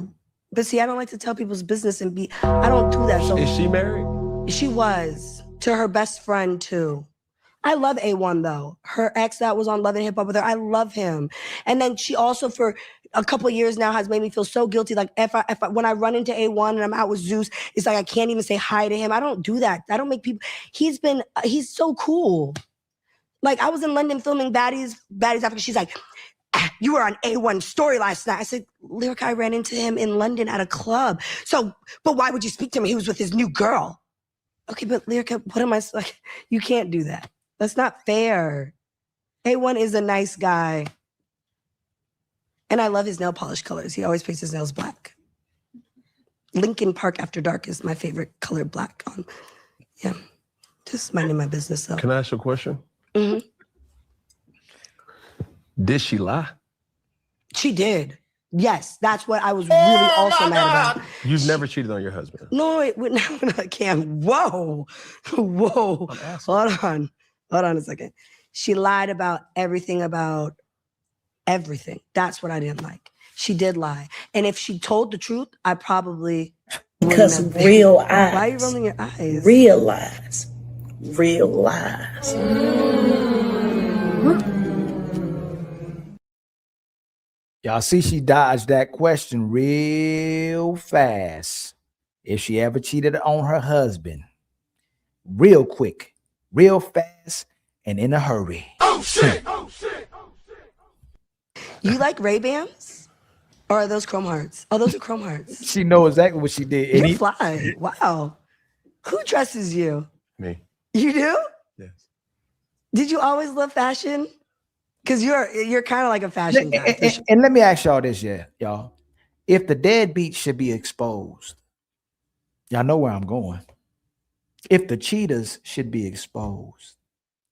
But see, I don't like to tell people's business and I don't do that. So is she married? She was, to her best friend too. I love A1 though. Her ex that was on Love and Hip Hop with her, I love him. And then she also for a couple of years now has made me feel so guilty. Like when I run into A1 and I'm out with Zeus, it's like I can't even say hi to him. I don't do that. I don't make people, he's so cool. Like I was in London filming Baddies Africa. She's like, you were on A1 story last night. I said, Lyric, I ran into him in London at a club. So, but why would you speak to him? He was with his new girl. Okay, but Lyrica, what am I like? You can't do that. That's not fair. A1 is a nice guy. And I love his nail polish colors. He always paints his nails black. Lincoln Park After Dark is my favorite color, black on. Yeah, just minding my business though. Can I ask you a question? Mm-hmm. Did she lie? She did. Yes, that's what I was really also mad about. You've never cheated on your husband? No, I can't. Whoa. Hold on a second. She lied about everything. That's what I didn't like. She did lie. And if she told the truth, I probably because real eyes. Why are you rolling your eyes? Real lies. Y'all see she dodged that question real fast. If she ever cheated on her husband, real quick, real fast, and in a hurry. Oh shit! Oh shit! You like Ray-Bans? Or are those Chrome Hearts? Oh, those are Chrome Hearts. She knows exactly what she did. You're fly. Wow. Who dresses you? Me. You do? Yes. Did you always love fashion? Because you're kind of like a fashion guy. And let me ask y'all this, y'all. If the deadbeat should be exposed, y'all know where I'm going. If the cheaters should be exposed,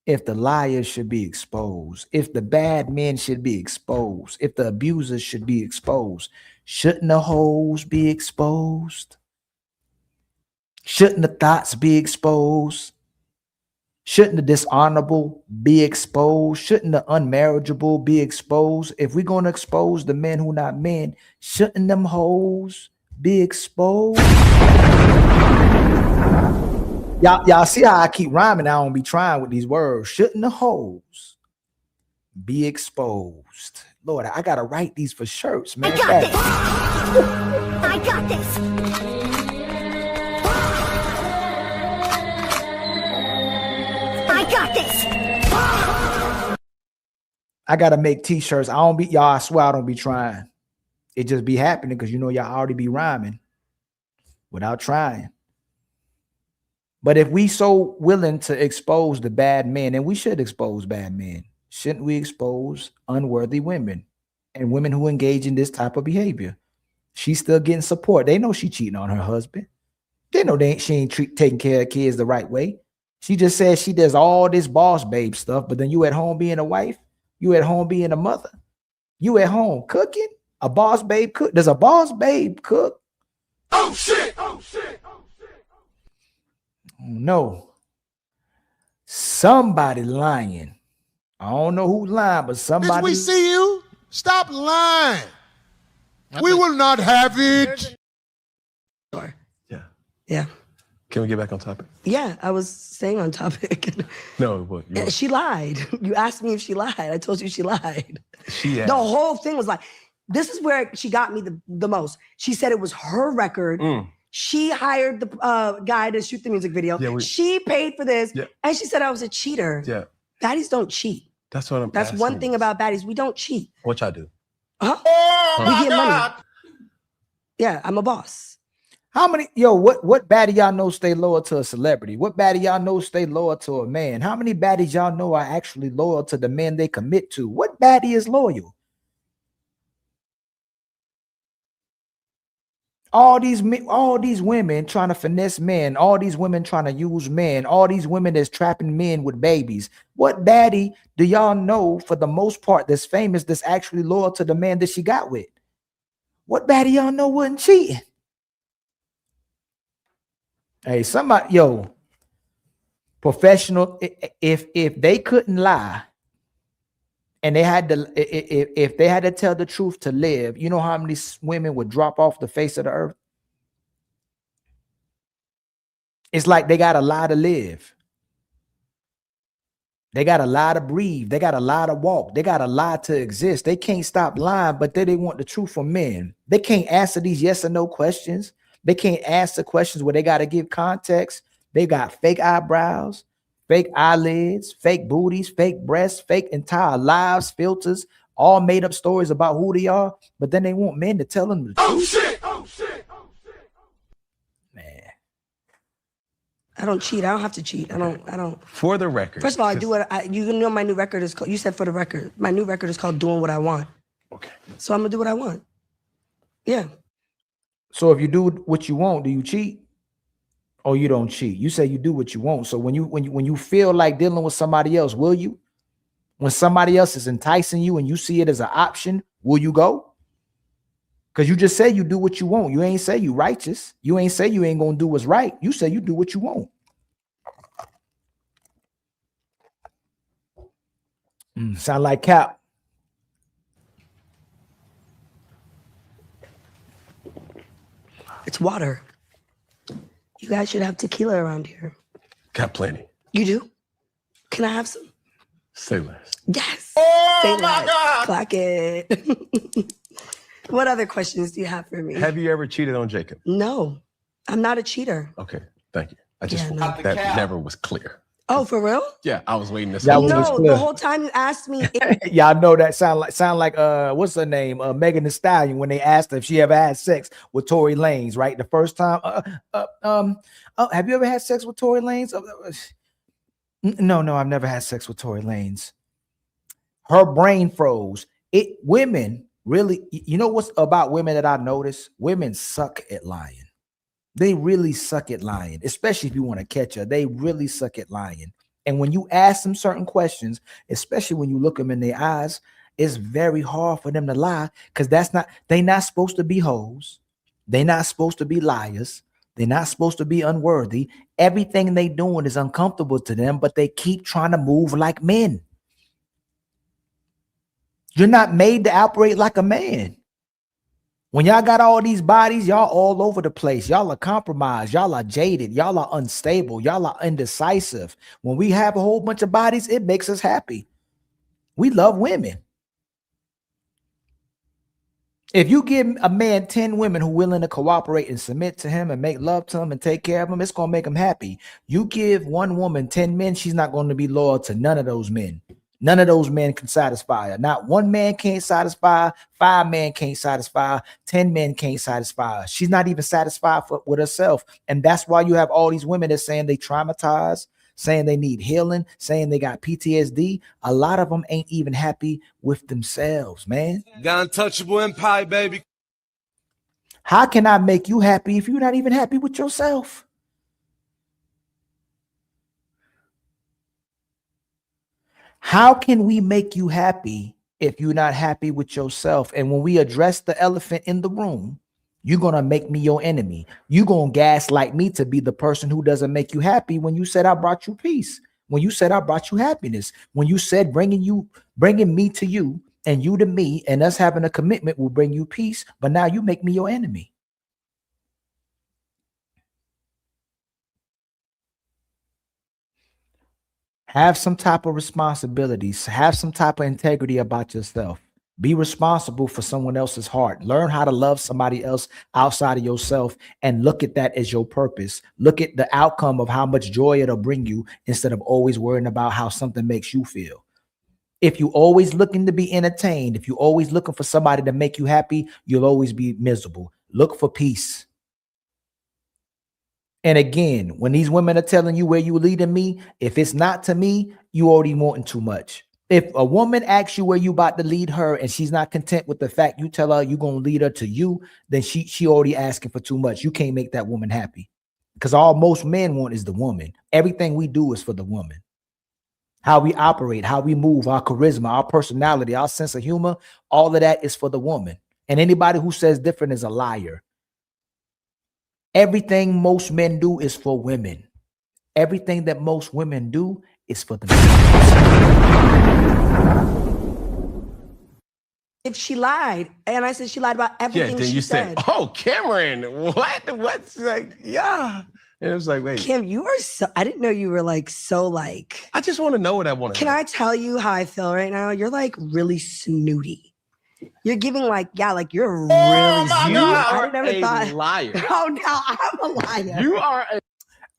if the liars should be exposed, if the bad men should be exposed, if the abusers should be exposed, shouldn't the hoes be exposed? Shouldn't the thoughts be exposed? Shouldn't the dishonorable be exposed? Shouldn't the unmarriageable be exposed? If we're going to expose the men who not men, shouldn't them hoes be exposed? Y'all see how I keep rhyming? I don't be trying with these words. Shouldn't the hoes be exposed? Lord, I got to write these for shirts, man. I got this. I got this. I gotta make t-shirts. I swear I don't be trying. It just be happening because y'all already be rhyming without trying. But if we so willing to expose the bad men, and we should expose bad men, shouldn't we expose unworthy women and women who engage in this type of behavior? She's still getting support. They know she cheating on her husband. They know she ain't taking care of kids the right way. She just says she does all this boss babe stuff, but then you at home being a wife, you at home being a mother, you at home cooking. A boss babe cook? Does a boss babe cook? Oh shit! Oh shit! Oh shit! No. Somebody lying. I don't know who's lying, but somebody. Did we see you? Stop lying. We will not have it. Sure. Yeah. Yeah. Can we get back on topic? Yeah, I was staying on topic. No, what? She lied. You asked me if she lied. I told you she lied. She The whole thing was like, this is where she got me the most. She said it was her record. She hired the guy to shoot the music video. Yeah, she paid for this. Yeah. And she said I was a cheater. Yeah. Baddies don't cheat. That's what I'm That's asking. one thing about baddies. We don't cheat. What y'all do? Huh? Oh, we get money. Yeah, I'm a boss. How many, what baddie y'all know stay loyal to a celebrity? What baddie y'all know stay loyal to a man? How many baddies y'all know are actually loyal to the men they commit to? What baddie is loyal? All these women trying to finesse men, all these women trying to use men, all these women that's trapping men with babies. What baddie do y'all know for the most part that's famous that's actually loyal to the man that she got with? What baddie y'all know wasn't cheating? Hey, somebody, professional, if they couldn't lie and they had to, if they had to tell the truth to live, you know how many women would drop off the face of the earth? It's like they got to lie to live. They got to lie to breathe. They got to lie to walk. They got to lie to exist. They can't stop lying, but they want the truth from men. They can't answer these yes or no questions. They can't answer questions where they got to give context. They got fake eyebrows, fake eyelids, fake booties, fake breasts, fake entire lives, filters, all made up stories about who they are. But then they want men to tell them the truth. Oh shit! Oh shit! Oh shit! Man, I don't cheat. I don't have to cheat. I don't. For the record. First of all, I do what you know. My new record is called. You said for the record. My new record is called "Doing What I Want." Okay. So I'm gonna do what I want. Yeah. So if you do what you want, do you cheat? Or you don't cheat? You say you do what you want. So when you feel like dealing with somebody else, will you? When somebody else is enticing you and you see it as an option, will you go? Because you just say you do what you want. You ain't say you righteous. You ain't say you ain't gonna do what's right. You say you do what you want. Sound like Cap. It's water. You guys should have tequila around here. Got plenty. You do? Can I have some? Say less. Yes. Oh, Say my less. God. Clock it. What other questions do you have for me? Have you ever cheated on Jacob? No, I'm not a cheater. Okay, thank you. I just no. that never was clear. Oh, for real? Yeah, I was waiting to say That No, was the clear. whole time you asked me. Y'all know that sound like what's her name? Megan Thee Stallion, when they asked her if she ever had sex with Tory Lanez, right? The first time. Have you ever had sex with Tory Lanez? No, I've never had sex with Tory Lanez. Her brain froze. Women really, you know what's about women that I notice? Women suck at lying. They really suck at lying, especially if you want to catch her. They really suck at lying. And when you ask them certain questions, especially when you look them in their eyes, it's very hard for them to lie because they're not supposed to be hoes. They're not supposed to be liars. They're not supposed to be unworthy. Everything they doing is uncomfortable to them, but they keep trying to move like men. You're not made to operate like a man. When y'all got all these bodies, y'all all over the place. Y'all are compromised. Y'all are jaded. Y'all are unstable. Y'all are indecisive. When we have a whole bunch of bodies, it makes us happy. We love women. If you give a man 10 women who are willing to cooperate and submit to him and make love to him and take care of him, it's going to make him happy. You give one woman 10 men, she's not going to be loyal to none of those men. None of those men can satisfy her. Not one man can't satisfy her. 5 men can't satisfy her. 10 men can't satisfy her. She's not even satisfied with herself. And that's why you have all these women that saying they traumatized, saying they need healing, saying they got PTSD. A lot of them ain't even happy with themselves, man. Got untouchable empire, baby. How can I make you happy if you're not even happy with yourself? How can we make you happy if you're not happy with yourself? And when we address the elephant in the room, you're going to make me your enemy. You're going to gaslight me to be the person who doesn't make you happy when you said I brought you peace, when you said I brought you happiness, when you said bringing me to you and you to me and us having a commitment will bring you peace. But now you make me your enemy. Have some type of responsibilities. Have some type of integrity about yourself. Be responsible for someone else's heart. Learn how to love somebody else outside of yourself and look at that as your purpose. Look at the outcome of how much joy it'll bring you instead of always worrying about how something makes you feel. If you're always looking to be entertained, if you're always looking for somebody to make you happy, you'll always be miserable. Look for peace. And again, when these women are telling you where you leading me, if it's not to me, you already wanting too much. If a woman asks you where you about to lead her and she's not content with the fact you tell her you're going to lead her to you, then she already asking for too much. You can't make that woman happy because all most men want is the woman. Everything we do is for the woman. How we operate, how we move, our charisma, our personality, our sense of humor, all of that is for the woman. And anybody who says different is a liar. Everything most men do is for women. Everything that most women do is for the men. If she lied, and I said she lied about everything she said. Oh, Cameron, what? What's like, yeah. And it was like, wait. Kim, you are so, I didn't know you were like, so like. I just want to know what I want to know. Can I tell you how I feel right now? You're like really snooty. You're giving like, yeah, like you're really snooty. I never thought. Liar. Oh, now I'm a liar. You are a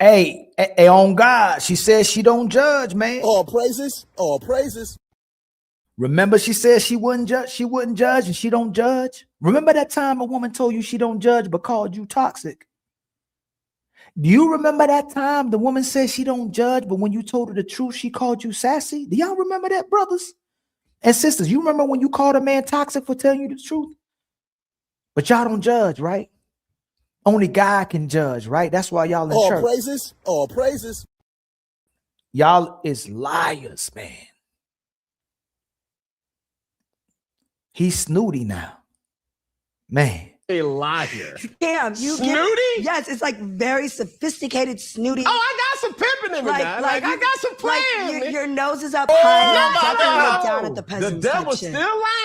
Hey, on God, she says she don't judge, man. All praises, all praises. Remember she said she wouldn't judge and she don't judge? Remember that time a woman told you she don't judge but called you toxic? Do you remember that time the woman said she don't judge, but when you told her the truth, she called you sassy? Do y'all remember that, brothers and sisters? You remember when you called a man toxic for telling you the truth? But y'all don't judge, right? Only God can judge, right? That's why y'all in all church. Praises, all praises. Y'all is liars, man. He's snooty now. Man. A liar. Damn, you snooty? Yes, it's like very sophisticated snooty. Oh, I got some pimping in me now. Like I got some playing. Like your nose is up high. No. Look down at the peasants. The devil's still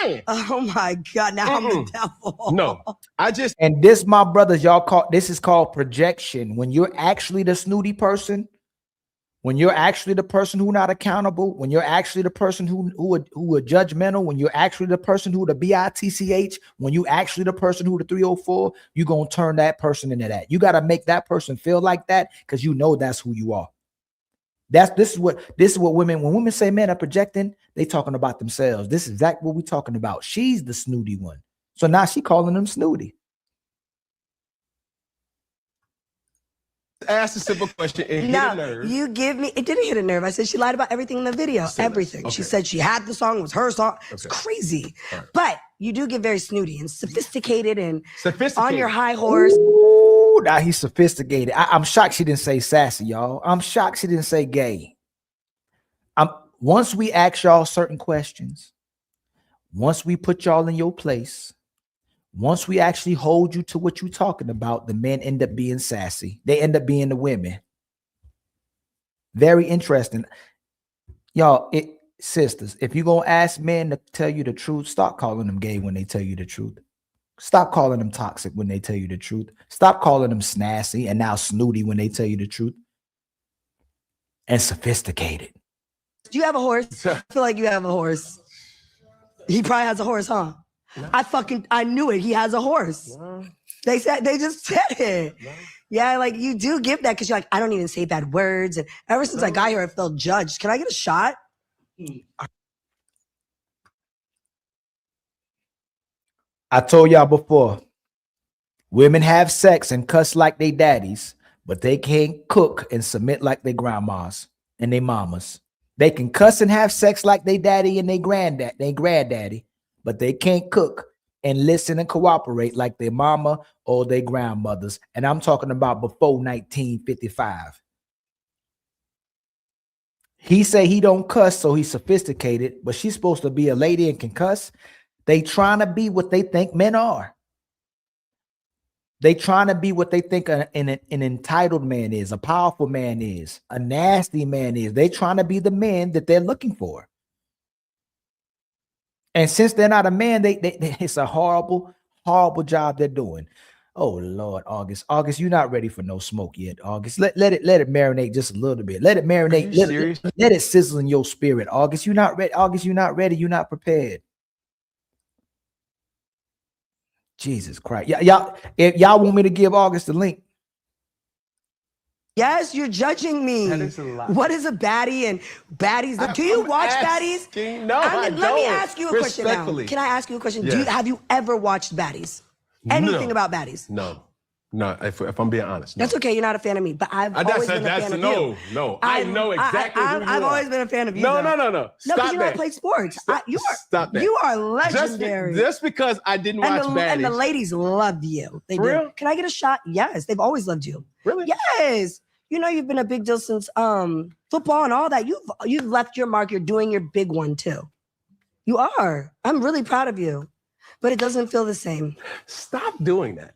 lying. Oh my God, now I'm the devil. No, I just. And this, my brothers, this is called projection. When you're actually the snooty person, when you're actually the person who not accountable, when you're actually the person who are judgmental, when you're actually the person who the BITCH, when you actually the person who the 304, you're going to turn that person into that. You got to make that person feel like that because you know that's who you are. This is what women, when women say men are projecting, they talking about themselves. This is exactly what we're talking about. She's the snooty one. So now she calling them snooty. Ask a simple question and hit a nerve. You give me, it didn't hit a nerve. I said she lied about everything in the video. Everything. Okay. She said she had the song, it was her song. It's crazy. Right. But you do get very snooty and sophisticated and on your high horse. Ooh, now he's sophisticated. I'm shocked she didn't say sassy, y'all. I'm shocked she didn't say gay. Once we ask y'all certain questions, once we put y'all in your place, once we actually hold you to what you're talking about, the men end up being sassy. They end up being the women. Very interesting. Y'all, sisters, if you're going to ask men to tell you the truth, stop calling them gay when they tell you the truth. Stop calling them toxic when they tell you the truth. Stop calling them snazzy and now snooty when they tell you the truth. And sophisticated. Do you have a horse? I feel like you have a horse. He probably has a horse, huh? No. I knew it. He has a horse. No. They just said it. No. Yeah, like you do give that because you're like, I don't even say bad words. And ever since I got here, I felt judged. Can I get a shot? I told y'all before, women have sex and cuss like they daddies, but they can't cook and submit like they grandmas and they mamas. They can cuss and have sex like they daddy and they granddaddy, but they can't cook and listen and cooperate like their mama or their grandmothers. And I'm talking about before 1955. He say he don't cuss, so he's sophisticated, but she's supposed to be a lady and can cuss. They trying to be what they think men are. They trying to be what they think an entitled man is, a powerful man is, a nasty man is. They trying to be the men that they're looking for. And since they're not a man, it's a horrible, horrible job they're doing. Oh Lord, August, you're not ready for no smoke yet. August, let it marinate just a little bit. Let it marinate. Let it sizzle in your spirit. August, you're not ready. August, you're not ready. You're not prepared. Jesus Christ, y'all! If y'all want me to give August the link. Yes, you're judging me. That is a lot. What is a baddie and baddies? Do you watch baddies? No, I don't. Let me ask you a question now. Can I ask you a question? Yes. Have you ever watched baddies? Anything about baddies? No. If I'm being honest. No. That's okay. You're not a fan of me, but I've always been a fan of you. No. I know exactly who you are. I've always been a fan of you. No. No, because you don't play sports. Stop that. You are legendary. Just because I didn't watch baddies. And the ladies love you. They do. Real? Can I get a shot? Yes, they've always loved you. Really? Yes. You know you've been a big deal since football and all that. You've left your mark. You're doing your big one too. You are. I'm really proud of you, but it doesn't feel the same. Stop doing that,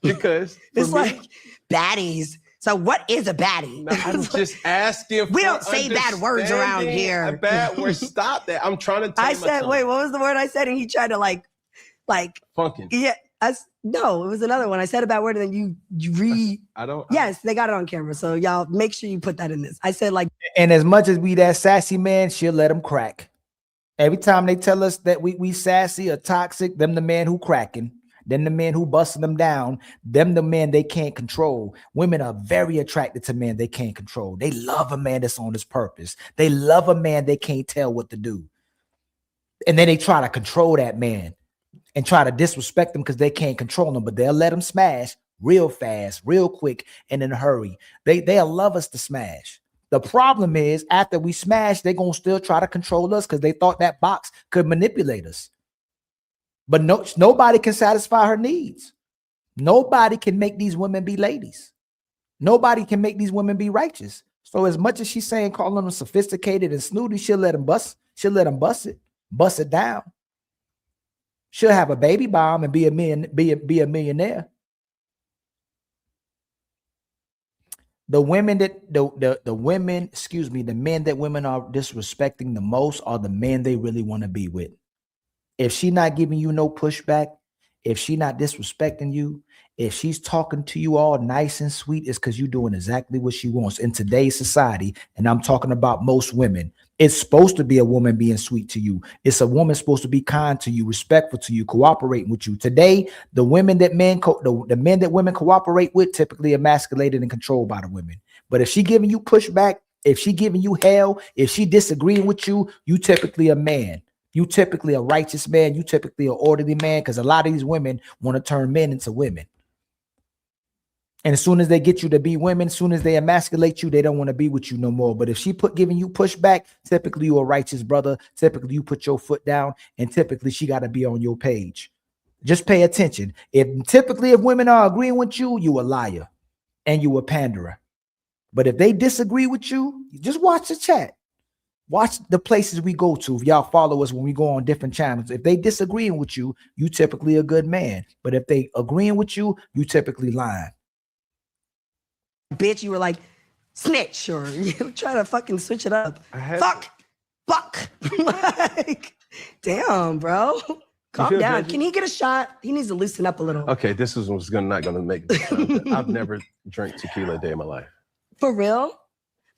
because it's like baddies. So what is a baddie? No, I'm just asking. We don't say bad words around here. A bad word. Stop that. I'm trying to. I said, wait, what was the word I said? And he tried to like funkin'. Yeah. No, it was another one. I said a bad word and then you Yes, they got it on camera. So y'all make sure you put that in this. I said like. And as much as we that sassy man, she'll let them crack. Every time they tell us that we sassy or toxic, them the man who cracking, them the man who busting them down, them the man they can't control. Women are very attracted to men they can't control. They love a man that's on his purpose. They love a man they can't tell what to do. And then they try to control that man and try to disrespect them because they can't control them, but they'll let them smash real fast, real quick, and in a hurry. They'll love us to smash. The problem is after we smash, they're going to still try to control us because they thought that box could manipulate us. But nobody can satisfy her needs. Nobody can make these women be ladies. Nobody can make these women be righteous. So as much as she's saying, calling them sophisticated and snooty, she'll let them bust it down. She'll have a baby bomb and be a millionaire. The men that women are disrespecting the most are the men they really want to be with. If she's not giving you no pushback, if she's not disrespecting you, if she's talking to you all nice and sweet, it's because you're doing exactly what she wants. In today's society, and I'm talking about most women, it's supposed to be a woman being sweet to you. It's a woman supposed to be kind to you, respectful to you, cooperating with you. Today, the men that women cooperate with typically emasculated and controlled by the women. But if she giving you pushback, If she giving you hell, if she disagreeing with you, you typically a man. You typically a righteous man. You typically an orderly man, because a lot of these women want to turn men into women. And as soon as they get you to be women, as soon as they emasculate you, they don't want to be with you no more. But if she giving you pushback, typically you a righteous brother. Typically you put your foot down, and typically she got to be on your page. Just pay attention. If women are agreeing with you, you a liar and you a panderer. But if they disagree with you, just watch the chat. Watch the places we go to. If y'all follow us when we go on different channels, if they disagreeing with you, you typically a good man. But if they agreeing with you, you typically lying. Bitch, you were like, snitch, or you try to fucking switch it up. Fuck. Like, damn, bro. Calm down. Can he get a shot? He needs to loosen up a little. Okay, this is what's not gonna make this sound. I've never drank tequila a day in my life. For real?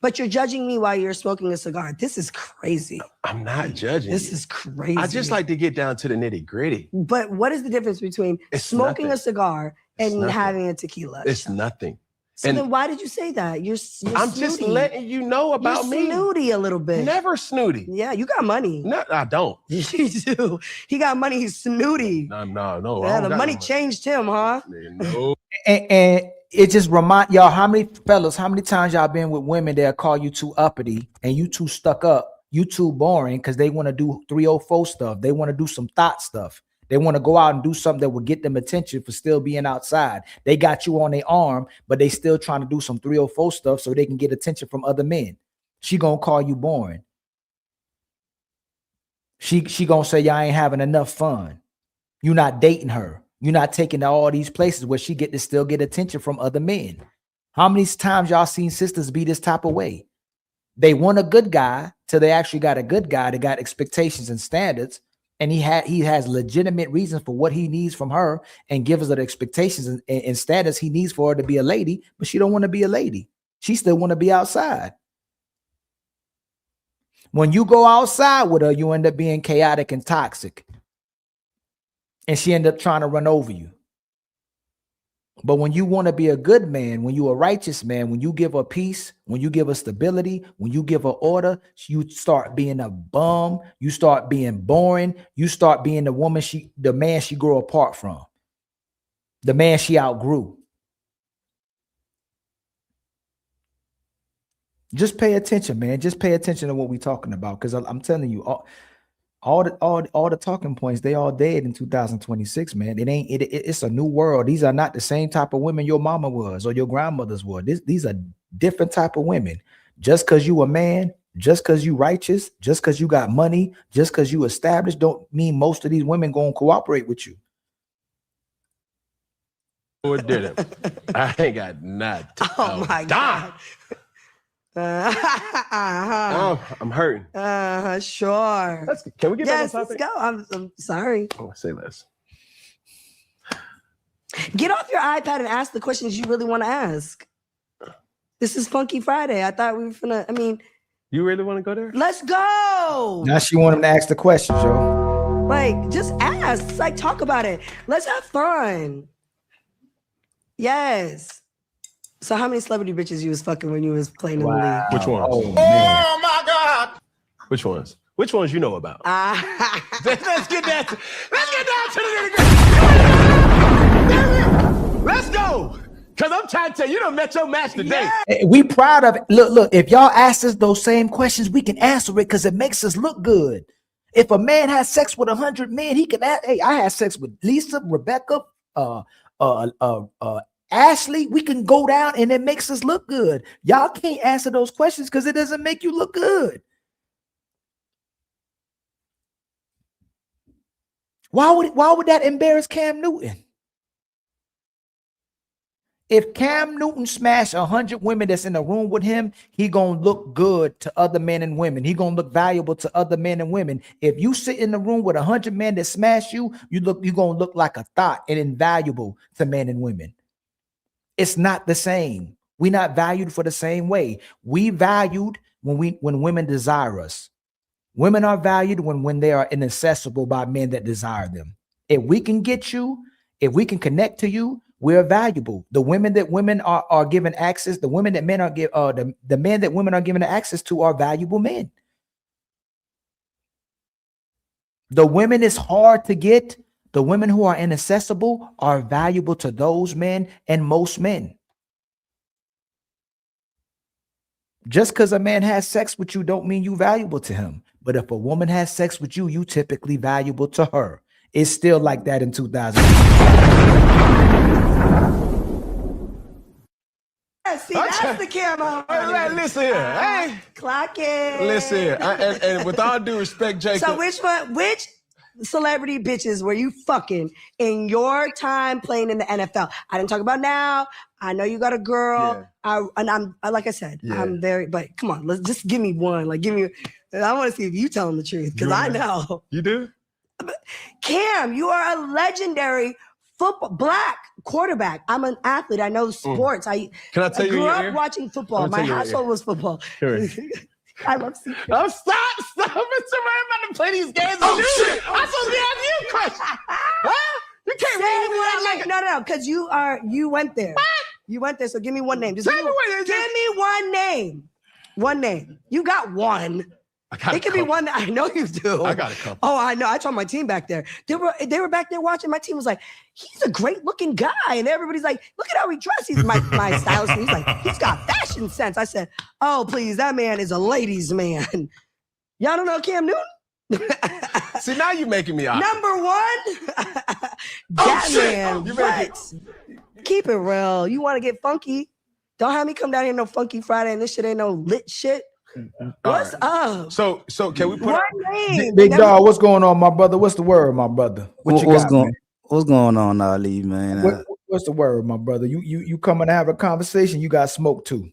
But you're judging me while you're smoking a cigar. This is crazy. I'm not judging. This is crazy. I just like to get down to the nitty gritty. But what is the difference between smoking a cigar and having a tequila? It's nothing. So then why did you say that? You're I'm snooty. just letting you know about me. You're snooty a little bit. Never snooty. Yeah, you got money. No, I don't. You do. He got money. He's snooty. No. Yeah, the money changed him, huh? No. And it just remind y'all, how many times y'all been with women that call you too uppity and you too stuck up, you too boring, because they want to do 304 stuff. They want to do some thought stuff. They want to go out and do something that will get them attention for still being outside. They got you on their arm, but they still trying to do some 304 stuff so they can get attention from other men. She gonna call you boring. She gonna say y'all ain't having enough fun. You're not dating her. You're not taking her to all these places where she get to still get attention from other men. How many times y'all seen sisters be this type of way? They want a good guy till they actually got a good guy that got expectations and standards. And he has legitimate reasons for what he needs from her and gives her the expectations and status he needs for her to be a lady, but she don't want to be a lady. She still want to be outside. When you go outside with her, you end up being chaotic and toxic. And she end up trying to run over you. But when you want to be a good man, when you're a righteous man, when you give her peace, when you give her stability, when you give her order, you start being a bum. You start being boring. You start being the man she grew apart from, the man she outgrew. Just pay attention, man. Just pay attention to what we're talking about, because I'm telling you, all the talking points, they all dead in 2026, man. It's a new world. These are not the same type of women your mama was or your grandmothers were. These are different type of women. Just because you a man, just because you righteous, just because you got money, just because you established, don't mean most of these women gonna cooperate with you. Or didn't. I ain't got nothing. Oh my God. I'm hurting. Sure. Can we get back on Let's topic? go. I'm sorry. Oh, say less. Get off your iPad and ask the questions you really want to ask. This is Funky Friday. I thought we were finna, You really want to go there? Let's go. Now she want him to ask the questions, yo. Like, just ask. Like, talk about it. Let's have fun. Yes. So how many celebrity bitches you was fucking when you was playing in the league? Which ones? Oh, man. Oh my God! Which ones? Which ones you know about? Let's get down to the nitty-gritty. Let's go. Because I'm trying to tell you, done met your match today. Yeah. We proud of it. Look, if y'all ask us those same questions, we can answer it because it makes us look good. If a man has sex with 100 men, he can ask, hey, I had sex with Lisa, Rebecca, Ashley. We can go down and it makes us look good. Y'all can't answer those questions because it doesn't make you look good. Why would that embarrass Cam Newton? If Cam Newton smashed 100 women that's in the room with him, he gonna look good to other men and women. He gonna look valuable to other men and women. If you sit in the room with 100 men that smash you, you gonna look like a thought and invaluable to men and women. It's not the same. We're not valued for the same way. We valued when women desire us. Women are valued when they are inaccessible by men that desire them. If we can get you, if we can connect to you, We're valuable. The women that women are given access, the women that men are the men that women are given access to are valuable men. The women is hard to get. The women who are inaccessible are valuable to those men and most men. Just because a man has sex with you don't mean you valuable to him. But if a woman has sex with you, you typically valuable to her. It's still like that in 2000. See, that's the camera. Listen here. Hey. Clock it. Listen here. And with all due respect, Jacob. So which celebrity bitches were you fucking in your time playing in the NFL? I didn't talk about now. I know you got a girl. Yeah. I'm like I said, I'm very, but come on, let's just give me one. Like give me, I want to see if you telling the truth because I know. You do? Cam, you are a legendary black quarterback. I'm an athlete. I know sports. Can I tell you? I grew up watching football. My household was football. I love secrets. Oh, stop, Mr. I'm about to play these games. I'm supposed to be asking you a question. Huh? You can't read me no, because you went there. What? You went there, so give me one name. Just give me one name. One name. You got one. It could be one that I know you do. I got a couple. Oh, I know. I told my team back there. They were back there watching. My team was like, he's a great looking guy. And everybody's like, look at how he dresses. He's my stylist. He's like, he's got fashion sense. I said, oh, please, that man is a ladies' man. Y'all don't know Cam Newton? See, now you're making me awkward. Number one, that man. Keep it real. You want to get funky? Don't have me come down here no Funky Friday and this shit ain't no lit shit. What's up? So can we put name? Big dog, what's going on, my brother? What's the word, my brother? What's going on, Ali, man? What's the word, my brother? You coming to have a conversation? You got smoke too.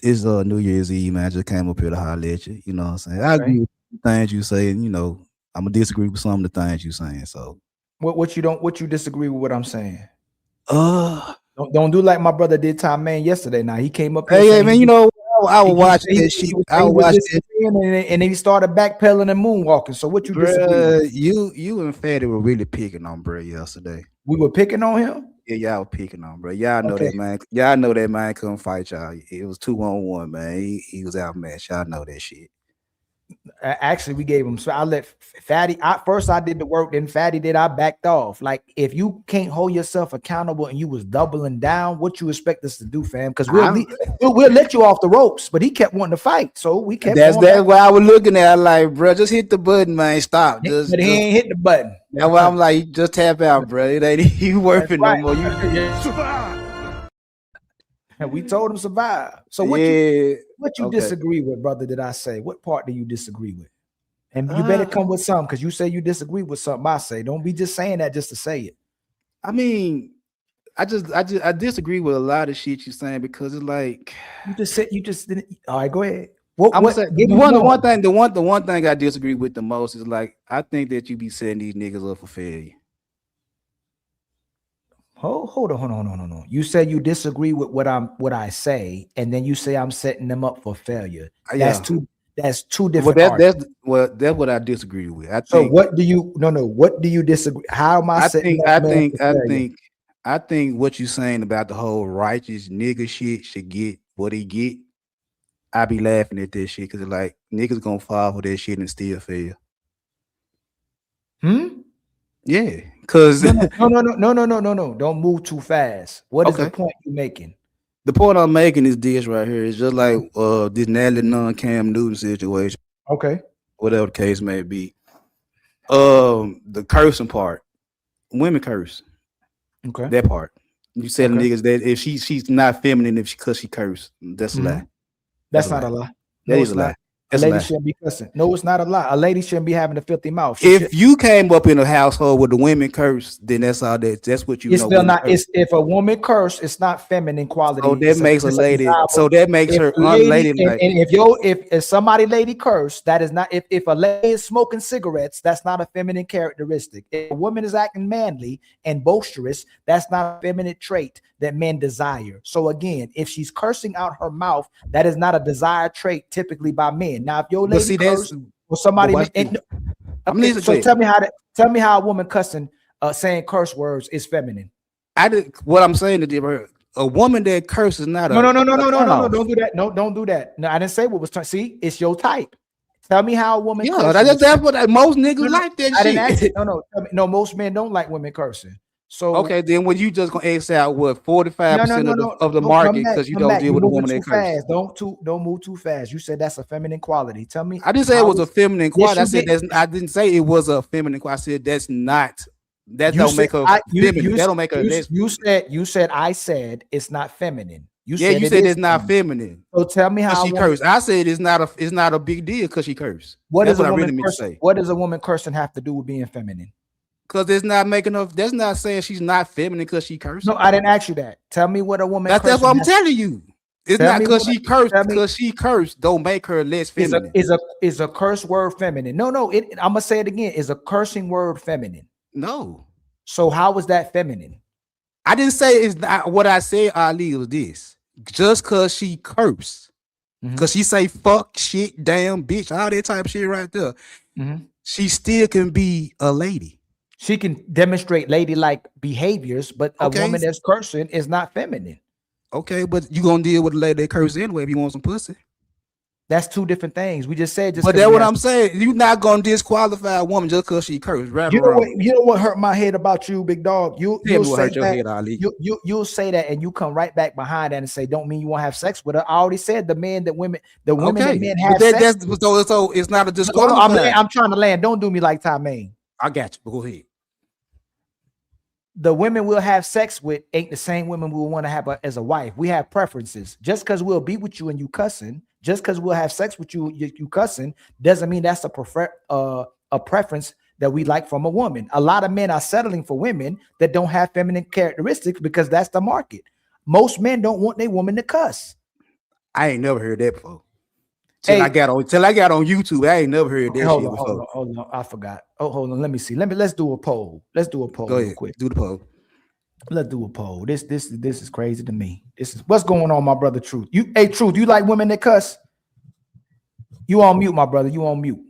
It's New Year's Eve, man. I just came up here to holler at you. You know what I'm saying? I agree with the things you say, and I'm gonna disagree with some of the things you saying. So what you disagree with what I'm saying? Don't do like my brother did Tom Man yesterday. Now he came up here. Hey, man, I was watching this shit. I was watching it, and then he started backpedaling and moonwalking. So what you disagree with? You and Fatty were really picking on bro yesterday. We were picking on him? Yeah, y'all were picking on bro. Y'all know that man. Y'all know that man couldn't fight y'all. It was 2-on-1, man. He was outmatched. Y'all know that shit. Actually, we gave him. So I let Fatty. First I did the work, then Fatty did. I backed off. Like if you can't hold yourself accountable and you was doubling down, what you expect us to do, fam? Because we'll let you off the ropes. But he kept wanting to fight, so we kept. That's why I was looking at. Like, bro, just hit the button, man. Stop. He ain't hit the button. That's why I'm like, just tap out, bro. It ain't you working no more. You survive. We told him survive. So what you disagree with, brother? Did I say what part do you disagree with? And you better come with something because you say you disagree with something. I say don't be just saying that just to say it. I mean, I disagree with a lot of shit you're saying because it's like you just didn't. All right, go ahead. The one thing I disagree with the most is like I think that you be setting these niggas up for failure. Hold on. You said you disagree with what I say, and then you say I'm setting them up for failure. That's two different. That's what I disagree with. What do you disagree? How am I setting? I think what you're saying about the whole righteous nigga shit should get what he get. I be laughing at this shit because like niggas gonna fall for that shit and still fail. Yeah, because no. Don't move too fast. What is the point you're making? The point I'm making is this right here. It's just like this NATALIE NUNN Cam Newton situation. Okay. Whatever the case may be. The cursing part. Women curse. Okay. That part. You said niggas that if she's not feminine because she cursed. That's a lie. That's not a lie. That is a lie. A lady shouldn't be cussing. No, it's not a lie. A lady shouldn't be having a filthy mouth. If you came up in a household with the women curse, then that's all that. That's what you know. It's still not. If a woman curse, it's not feminine quality. So that makes a lady. So that makes her unladylike. And if somebody lady curse, that is not. If a lady is smoking cigarettes, that's not a feminine characteristic. If a woman is acting manly and boisterous, that's not a feminine trait that men desire. So again, if she's cursing out her mouth, that is not a desired trait typically by men. Now, if your lady curse or somebody, so tell me how that. Tell me how a woman cussing, saying curse words is feminine. What I'm saying to a woman that curses not No. a Don't do that. No, don't do that. No, I didn't say what was. See, it's your type. Tell me how a woman. Yeah, that's what most niggas like that shit. I didn't ask it. No. Most men don't like women cursing. So okay, then when you just gonna X out what 45% of the market because you don't deal with a woman that curses. Don't move too fast. You said that's a feminine quality. Tell me. I didn't say it was a feminine quality. I didn't say it was a feminine quality. I said that's not. That don't make her feminine. That don't make her lesbian. You said I said it's not feminine. You said it's not feminine. So tell me how she cursed. I said it's not a big deal because she cursed. What does a woman cursing have to do with being feminine? Because it's not making her. That's not saying she's not feminine because she cursed. No, I didn't ask you that. Tell me what a woman. That's what I'm telling you. It's not because she cursed. Because she cursed, don't make her less feminine. Is a curse word feminine? No. I'm gonna say it again. Is a cursing word feminine? No. So how is that feminine? I didn't say it's not. What I said, Ali, was this: just because she cursed, because she say fuck, shit, damn, bitch, all that type of shit right there, she still can be a lady. She can demonstrate ladylike behaviors, but a woman that's cursing is not feminine. Okay, but you gonna deal with a lady that curses anyway if you want some pussy. That's two different things. We just said. But that's what I'm saying. You're not gonna disqualify a woman just because she cursed. Right? You know what hurt my head about you, big dog. You'll say that. You'll say that, and you come right back behind that and say, "Don't mean you won't have sex with her." I already said the women that men have sex. So it's not a disqualifier. I'm trying to land. Don't do me like Ty-Maine. I got you. Go ahead. The women we'll have sex with ain't the same women we will want to have as a wife. We have preferences. Just because we'll be with you and you cussing, just because we'll have sex with you cussing, doesn't mean that's a preference that we like from a woman. A lot of men are settling for women that don't have feminine characteristics because that's the market. Most men don't want their woman to cuss. I ain't never heard that before. Till I got on YouTube, I ain't never heard that shit before. Hold on, I forgot. Oh, hold on. Let me see. Let's do a poll. Let's do a poll real quick. Do the poll. Let's do a poll. This is crazy to me. This is what's going on, my brother. Truth. Truth. You like women that cuss? You on mute, my brother. You on mute.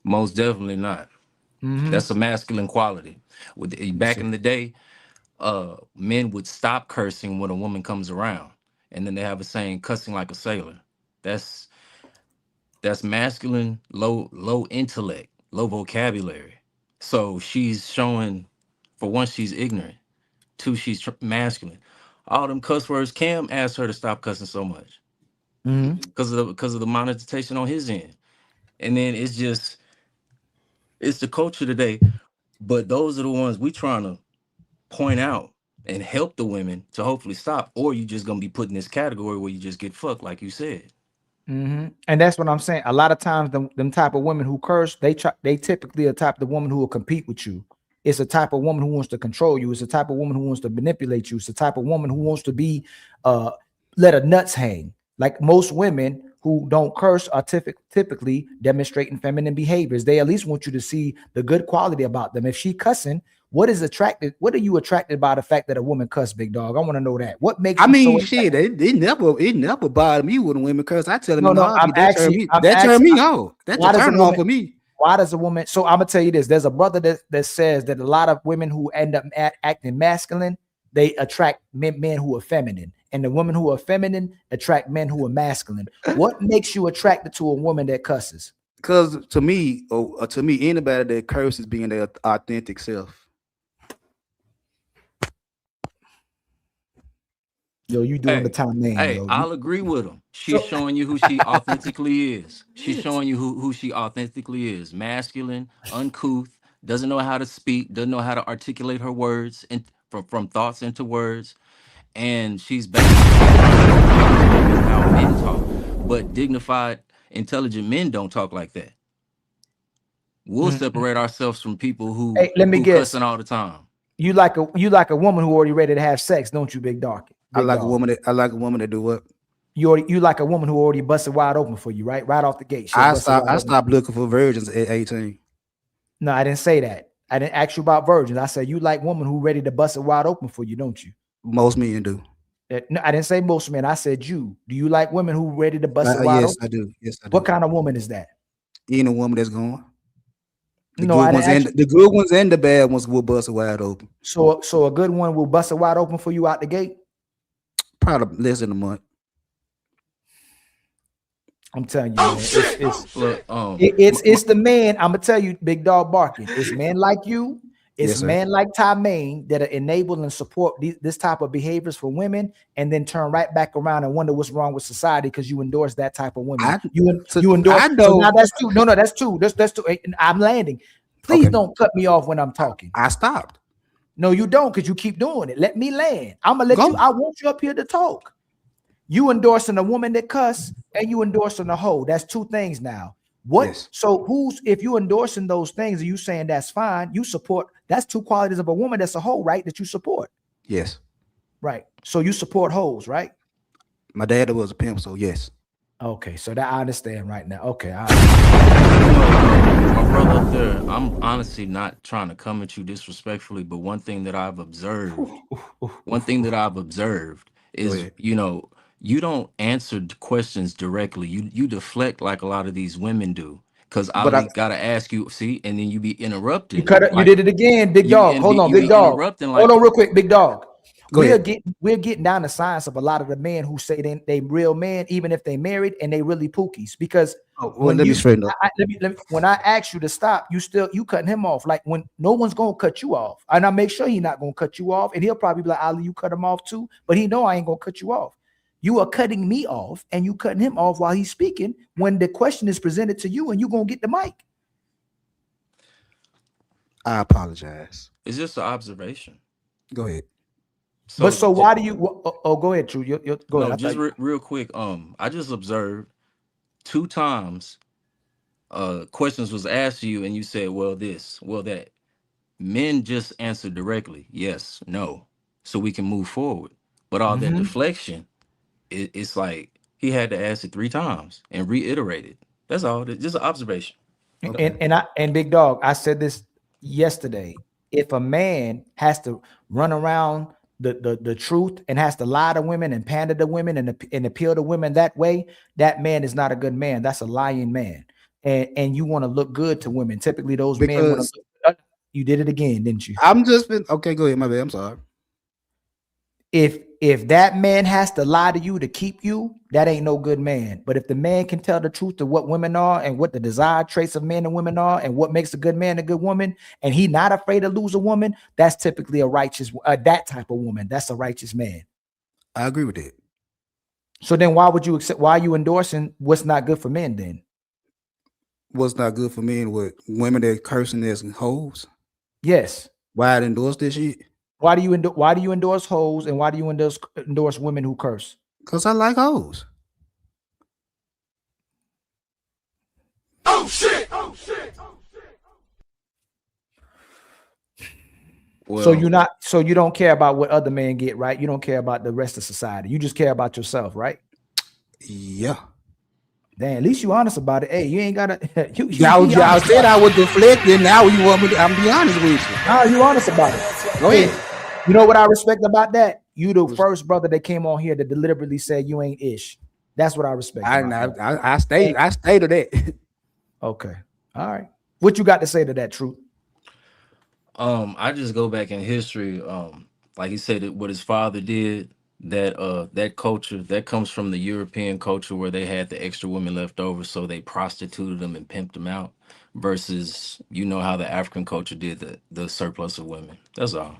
Most definitely not. That's a masculine quality. Back in the day, men would stop cursing when a woman comes around, and then they have a saying, "Cussing like a sailor." That's masculine, low intellect, low vocabulary. So she's showing, for one, she's ignorant. Two, she's masculine. All them cuss words. Cam asked her to stop cussing so much because of the monetization on his end, and then it's the culture today. But those are the ones we trying to point out and help the women to hopefully stop, or you just gonna be put in this category where you just get fucked, like you said. And that's what I'm saying. A lot of times, them type of women who curse, they typically are type of the woman who will compete with you. It's a type of woman who wants to control you. It's a type of woman who wants to manipulate you. It's a type of woman who wants to be let her nuts hang. Like most women who don't curse are typically demonstrating feminine behaviors. They at least want you to see the good quality about them. If she cussing, what are you attracted by the fact that a woman cuss, big dog? I want to know that. What makes shit, it never bothered me when a woman curse. I tell them that turn me on. That's a turn on for me. Why does a woman? So I'm gonna tell you this. There's a brother that says that a lot of women who end up acting masculine, they attract men who are feminine, and the women who are feminine attract men who are masculine. What makes you attracted to a woman that cusses? Because to me, anybody that curses being their authentic self. Yo, you doing the time name. Hey, yo. I'll agree with him. She's showing you who she authentically is. She's showing you who she authentically is. Masculine, uncouth, doesn't know how to speak, doesn't know how to articulate her words and from thoughts into words. And she's basically how men talk. But dignified, intelligent men don't talk like that. We'll separate ourselves from people who cussing all the time. You like a woman who already ready to have sex, don't you, big dog? I like a woman that do what? You like a woman who already busted wide open for you, right? Right off the gate. I stopped looking for virgins at 18. No, I didn't say that. I didn't ask you about virgins. I said you like woman who ready to bust it wide open for you, don't you? Most men do. No, I didn't say most men. I said you. Do you like women who ready to bust it wide open? I do. Yes, I do. What kind of woman is that? Any woman that's going. The good ones and the good ones and the bad ones will bust it wide open. So a good one will bust it wide open for you out the gate? Probably less than a month. I'm telling you, man, it's the man. I'm gonna tell you, Big Dog barking. It's men like you. It's men like Ty Main that are enable and support this type of behaviors for women, and then turn right back around and wonder what's wrong with society because you endorse that type of women. You endorse. So now that's two. No, that's two. That's two. I'm landing. Please don't cut me off when I'm talking. I stopped. No, you don't, because you keep doing it. Let me land. I'm gonna let you. I want you up here to talk. You endorsing a woman that cuss, and you endorsing a hoe. That's two things now. What? Yes. So if you endorsing those things and you saying that's fine, you support. That's two qualities of a woman that's a hoe, right? That you support. Yes. Right. So you support hoes, right? My dad was a pimp, so yes. Okay, so that I understand right now. Okay, my brother up there, I'm honestly not trying to come at you disrespectfully, but one thing that I've observed, is, you don't answer questions directly. You deflect like a lot of these women do. Because I gotta ask you, see, and then you be interrupting. You did it again, Big Dog. Hold on, Big Dog. Hold on real quick, Big Dog. We're getting down the science of a lot of the men who say they real men, even if they married and they really pookies. Because when I ask you to stop, you cutting him off. Like when no one's gonna cut you off, and I make sure he's not gonna cut you off, and he'll probably be like, Ali, you cut him off too, but he know I ain't gonna cut you off. You are cutting me off, and you cutting him off while he's speaking when the question is presented to you, and you gonna get the mic. I apologize. It's just an observation. Go ahead. So why do you? Go ahead, True. Go ahead. Just real quick. I just observed 2 times. Questions was asked to you, and you said, "Well, this, well, that." Men just answer directly, yes, no, so we can move forward. But all that deflection, it's like he had to ask it 3 times and reiterate it. That's all. Just an observation. And Big Dog, I said this yesterday. If a man has to run around the truth and has to lie to women and pander to women and appeal to women that way, that man is not a good man. That's a lying man. And you want to look good to women. Typically, those men want to. You did it again, didn't you? I'm just been okay. Go ahead, my bad. I'm sorry. If that man has to lie to you to keep you, that ain't no good man. But if the man can tell the truth to what women are and what the desired traits of men and women are and what makes a good man a good woman, and he not afraid to lose a woman, that's typically a righteous, that type of woman. That's a righteous man. I agree with that. So then why would you accept? Why are you endorsing what's not good for men then? What's not good for men with women that cursing as hoes? Yes. Why I endorse this shit? Why do you endorse hoes, and why do you endorse women who curse? Because I like hoes. Oh shit! Oh shit! Oh shit! Well, so you don't care about what other men get, right? You don't care about the rest of society. You just care about yourself, right? Yeah. Damn, at least you honest about it. Hey, you ain't gotta. Y'all said I was deflecting. Now you want me to? I'm be honest with you. No, you honest about it. Go ahead. You know what I respect about that? You the first brother that came on here that deliberately said you ain't ish. That's what I respect. I stated that. Okay. All right. What you got to say to that, Truth? I just go back in history. Like he said, what his father did. That culture that comes from the European culture where they had the extra women left over, so they prostituted them and pimped them out. Versus, how the African culture did the surplus of women. That's all.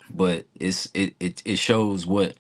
But it shows what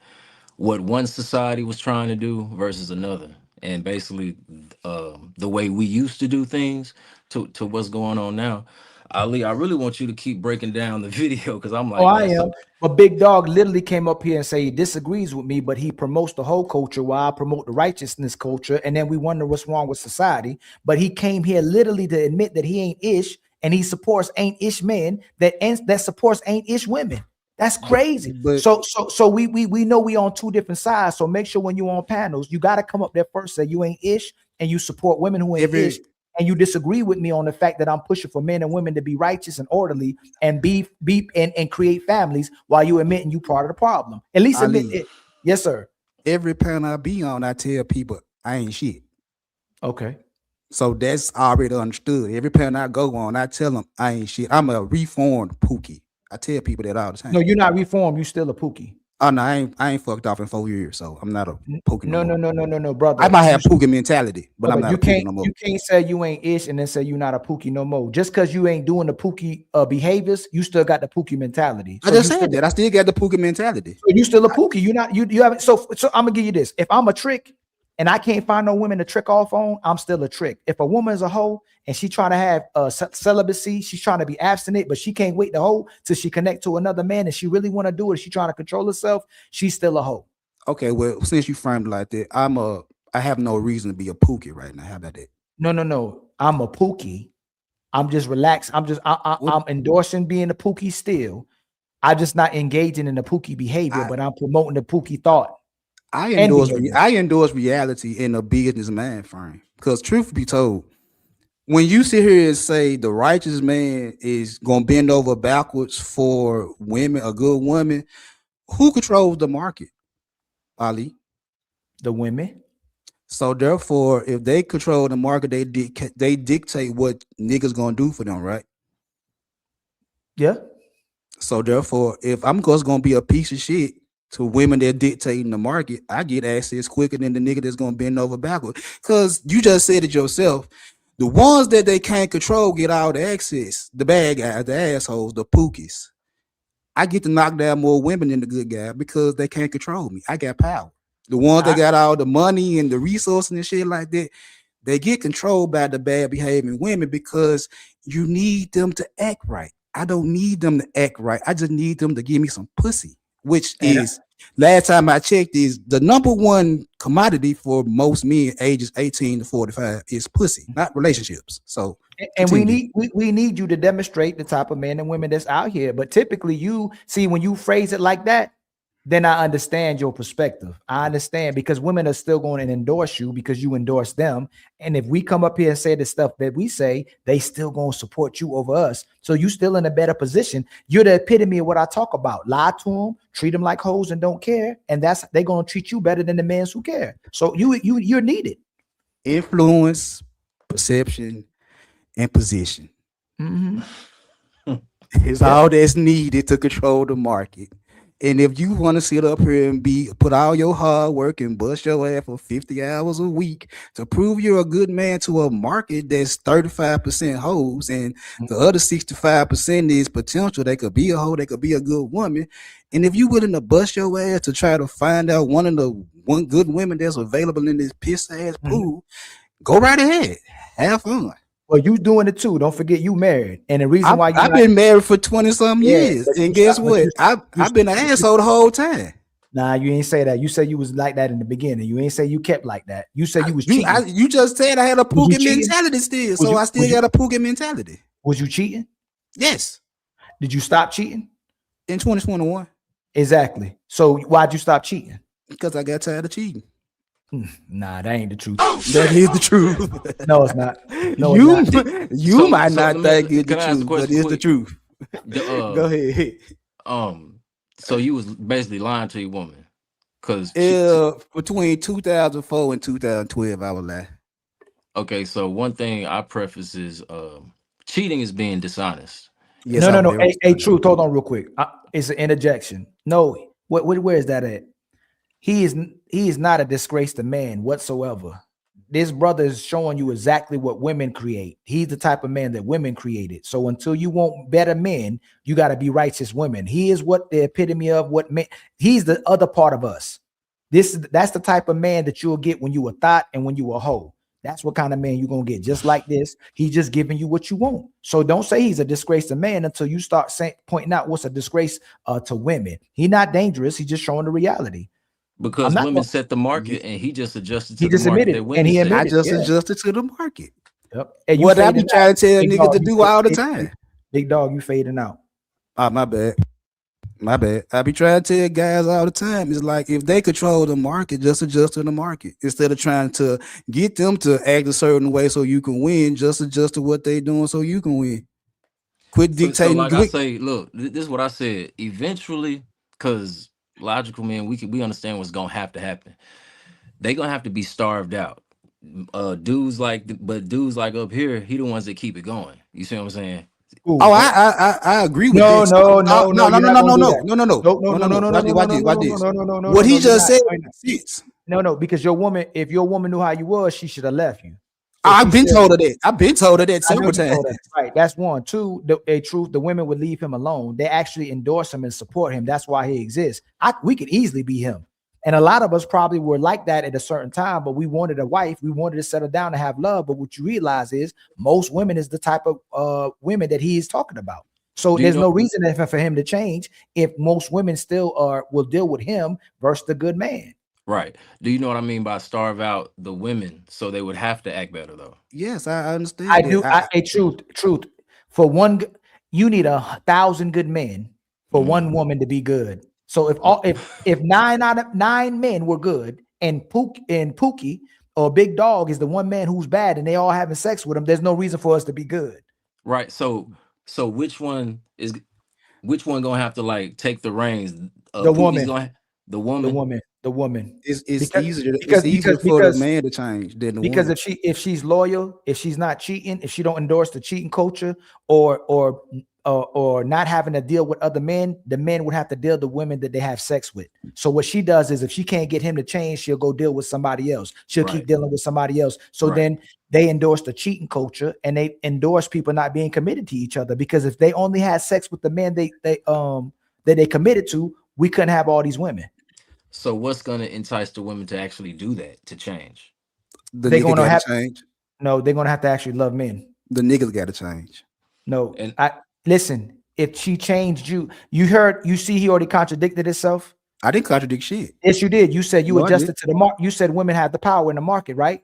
one society was trying to do versus another, and basically the way we used to do things to what's going on now. Ali, I really want you to keep breaking down the video because I'm like, I am. But Big Dog literally came up here and say he disagrees with me, but he promotes the whole culture while I promote the righteousness culture, and then we wonder what's wrong with society. But he came here literally to admit that he ain't ish, and he supports ain't ish men that supports ain't ish women. That's crazy. So we know we on 2 different sides. So make sure when you on panels, you got to come up there first, say you ain't ish, and you support women who ain't ish. And you disagree with me on the fact that I'm pushing for men and women to be righteous and orderly and and create families while you admitting you part of the problem. At least admit it. Yes, sir. Every panel I be on, I tell people I ain't shit. Okay. So that's already understood. Every parent I go on, I tell them I ain't shit. I'm a reformed Pookie. I tell people that all the time. No, you're not reformed. You still a Pookie. Oh no, I ain't fucked off in 4 years, so I'm not a Pookie no more. No, brother. I might have Pookie mentality, but I'm not a Pookie no more. You can't say you ain't ish and then say you're not a Pookie no more. Just because you ain't doing the Pookie behaviors, you still got the Pookie mentality. So I just said that. I still got the Pookie mentality. So you still a Pookie. You haven't. So I'm gonna give you this. If I'm a trick and I can't find no women to trick off on, I'm still a trick. If a woman is a hoe and she trying to have celibacy, she's trying to be abstinent, but she can't wait to hoe till she connect to another man and she really want to do it. She trying to control herself. She's still a hoe. Okay, well, since you framed it like that, I have no reason to be a Pookie right now. How about that? No. I'm a Pookie. I'm just relaxed. I'm endorsing being a Pookie still. I'm just not engaging in the Pookie behavior, but I'm promoting the Pookie thought. I endorse reality in a business mind frame. Because truth be told, when you sit here and say the righteous man is gonna bend over backwards for women, a good woman, who controls the market? Ali? The women. So therefore, if they control the market, they dictate what niggas gonna do for them, right? Yeah. So therefore, if I'm just gonna be a piece of shit to women that dictating the market, I get access quicker than the nigga that's gonna bend over backward. Because you just said it yourself. The ones that they can't control get all the access. The bad guys, the assholes, the pookies. I get to knock down more women than the good guy because they can't control me. I got power. The ones that got all the money and the resources and shit like that, they get controlled by the bad behaving women because you need them to act right. I don't need them to act right. I just need them to give me some pussy, which is, last time I checked, is the number one commodity for most men ages 18 to 45 is pussy, not relationships. So, and we need you to demonstrate the type of men and women that's out here. But typically, you see, when you phrase it like that, then I understand your perspective. I understand because women are still going to endorse you because you endorse them. And if we come up here and say the stuff that we say, they still going to support you over us. So you still in a better position. You're the epitome of what I talk about. Lie to them, treat them like hoes and don't care. And they're going to treat you better than the men who care. So you're needed. Influence, perception, and position. Is all that's needed to control the market. And if you want to sit up here and put all your hard work and bust your ass for 50 hours a week to prove you're a good man to a market that's 35% hoes and the other 65% is potential, they could be a hoe, they could be a good woman. And if you willing to bust your ass to try to find out one good women that's available in this piss ass pool, go right ahead, have fun. Well, you doing it too. Don't forget you married. And the reason why I've been married for 20-some years. And guess what? I've been an asshole the whole time. Nah, you ain't say that. You said you was like that in the beginning. You ain't say you kept like that. You said you was cheating. You just said I had a Pookie mentality still. So I still got a Pookie mentality. Was you cheating? Yes. Did you stop cheating? In 2021. Exactly. So why'd you stop cheating? Because I got tired of cheating. Nah, that ain't the truth. That is the truth. No, it's not. No, you might not think it's the truth, but it's the truth. Go ahead. So you was basically lying to your woman, because between 2004 and 2012, I was lying. Okay, so one thing I preface is cheating is being dishonest. Yes, no. Hey, truth. Hold on, real quick. It's an interjection. No, where is that at? He is not a disgrace to man whatsoever. This brother is showing you exactly what women create. He's the type of man that women created. So until you want better men, you got to be righteous women. He is what the epitome of what men. He's the other part of us. That's the type of man that you'll get when you a thought and when you a hoe. That's what kind of man you're gonna get. Just like this, he's just giving you what you want. So don't say he's a disgrace to man until you start pointing out what's a disgrace to women. He's not dangerous. He's just showing the reality. Because women set the market, and he just adjusted to the market. I just adjusted to the market. Yep. And what I be trying to tell niggas to do all the time. Big dog, you fading out. Oh, my bad. I be trying to tell guys all the time. It's like if they control the market, just adjust to the market instead of trying to get them to act a certain way so you can win. Just adjust to what they doing so you can win. Quit dictating. So like I say, look, this is what I said. Eventually, because logical men, we understand what's gonna have to happen. They're gonna have to be starved out. dudes like up here, he the ones that keep it going. You see what I'm saying? Oh, I agree with No, that. no, no, No, you're not gonna do that. no. Watch this. What no, he you're just not. said makes sense. No, because if your woman knew how you was, she should have left you. So I've been told her that. I've been told her that I know several you times. told her. Right. That's one. Two, the women would leave him alone. They actually endorse him and support him. That's why he exists. We could easily be him. And a lot of us probably were like that at a certain time, but we wanted a wife. We wanted to settle down and have love. But what you realize is most women is the type of women that he is talking about. So there's no reason for him to change if most women still will deal with him versus the good man. Right. Do you know what I mean by starve out the women so they would have to act better though? Yes, I understand. I do. Truth. For one, you need 1,000 good men for one woman to be good. So if 9 out of 9 men were good and Pookie or Big Dog is the one man who's bad and they all having sex with him, there's no reason for us to be good. Right. So which one gonna have to like take the reins? The woman. The woman. The woman. It's easier for the man to change than the because woman. if she's loyal, if she's not cheating, if she don't endorse the cheating culture or not having to deal with other men, the men would have to deal with the women that they have sex with. So what she does is if she can't get him to change, she'll go deal with somebody else. She'll keep dealing with somebody else. So then they endorse the cheating culture and they endorse people not being committed to each other, because if they only had sex with the men that they committed to, we couldn't have all these women. So what's going to entice the women to actually do that, to change? They're going to have to change. No, they're going to have to actually love men. The niggas got to change. No, and listen, if she changed you see he already contradicted himself. I didn't contradict shit. Yes, you did. You said you adjusted to the market. You said women had the power in the market, right?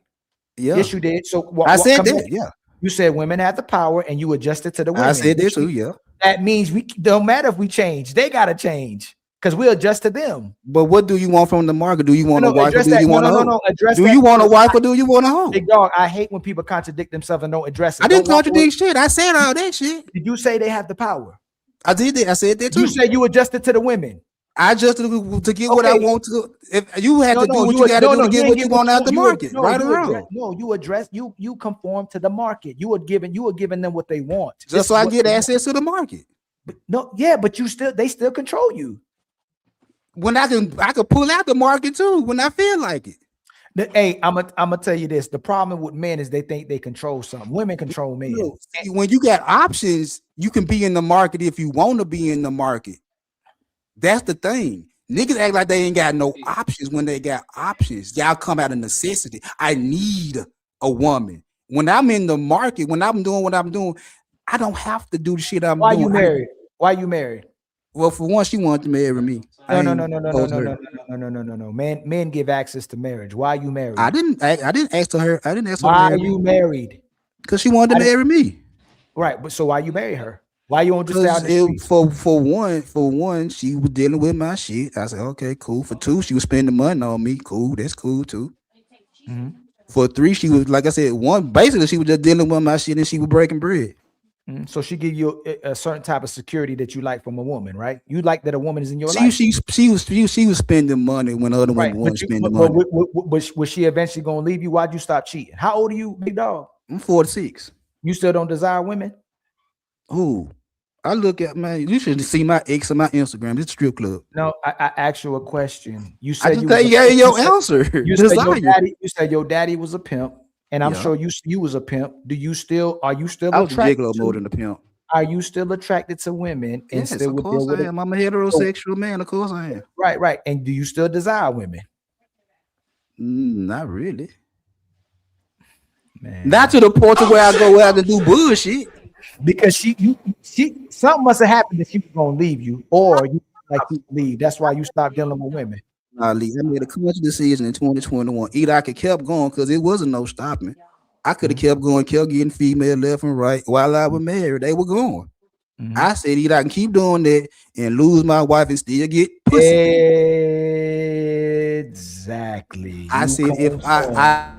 Yeah. Yes, you did. So I said that, yeah. You said women had the power and you adjusted to the women. I said that too, yeah. That means we don't matter if we change. They got to change. Because we adjust to them. But what do you want from the market? Do you want a wife or do you want a hoe? Do you want a wife or do you want a hoe? Big Dog, I hate when people contradict themselves and don't address it. I didn't contradict shit. I said all that shit. Did you say they have the power? I did that. I said that too. You said you adjusted to the women. I adjusted to get what I want to. If you had to do what you got to do to get what you want out the market, right or wrong? No, you conform to the market. You are giving them what they want. Just so I get access to the market. But but they still control you. When I can pull out the market too when I feel like it. Hey, I'm gonna tell you this. The problem with men is they think they control something. Women control men. When you got options, you can be in the market if you want to be in the market. That's the thing. Niggas act like they ain't got no options when they got options. Y'all come out of necessity. I need a woman. When I'm in the market, when I'm doing what I'm doing, I don't have to do the shit I'm doing. Why you married? Well, for one, she wanted to marry me. No. Men give access to marriage. Why are you married? I didn't ask her. I didn't ask her. Why are you married? Because she wanted to marry me. Right, but so why you marry her? Why you don't just stay out the street? For one, she was dealing with my shit. I said, okay, cool. For two, she was spending money on me. Cool, that's cool too. Mm-hmm. For three, she was, like I said, basically she was just dealing with my shit and she was breaking bread. Mm-hmm. So she give you a certain type of security that you like from a woman, right? You like that a woman is in your life. She was spending money when other women weren't spending money. Was she eventually gonna leave you? Why'd you stop cheating? How old are you, Big Dog? I'm 46. You still don't desire women? Who? I look at you should see my ex on my Instagram. It's a strip club. No, I asked you a question. You said your answer. You said your daddy was a pimp, and I'm sure you was a pimp. Are you still I was attracted gigolo more than a pimp. Are you still attracted to women? Yes, of course I am. I'm a heterosexual man. Of course I am. Right. And do you still desire women? Not really. Man. Not to the point to where I go out and do bullshit. Because she something must have happened that she was gonna leave you, or you leave. That's why you stopped dealing with women. I made a conscious decision in 2021. Either I could kept going because it wasn't no stopping. I could have kept going, kept getting female left and right while I was married. They were going. Mm-hmm. I said either I can keep doing that and lose my wife and still get pussy. Exactly. I said if I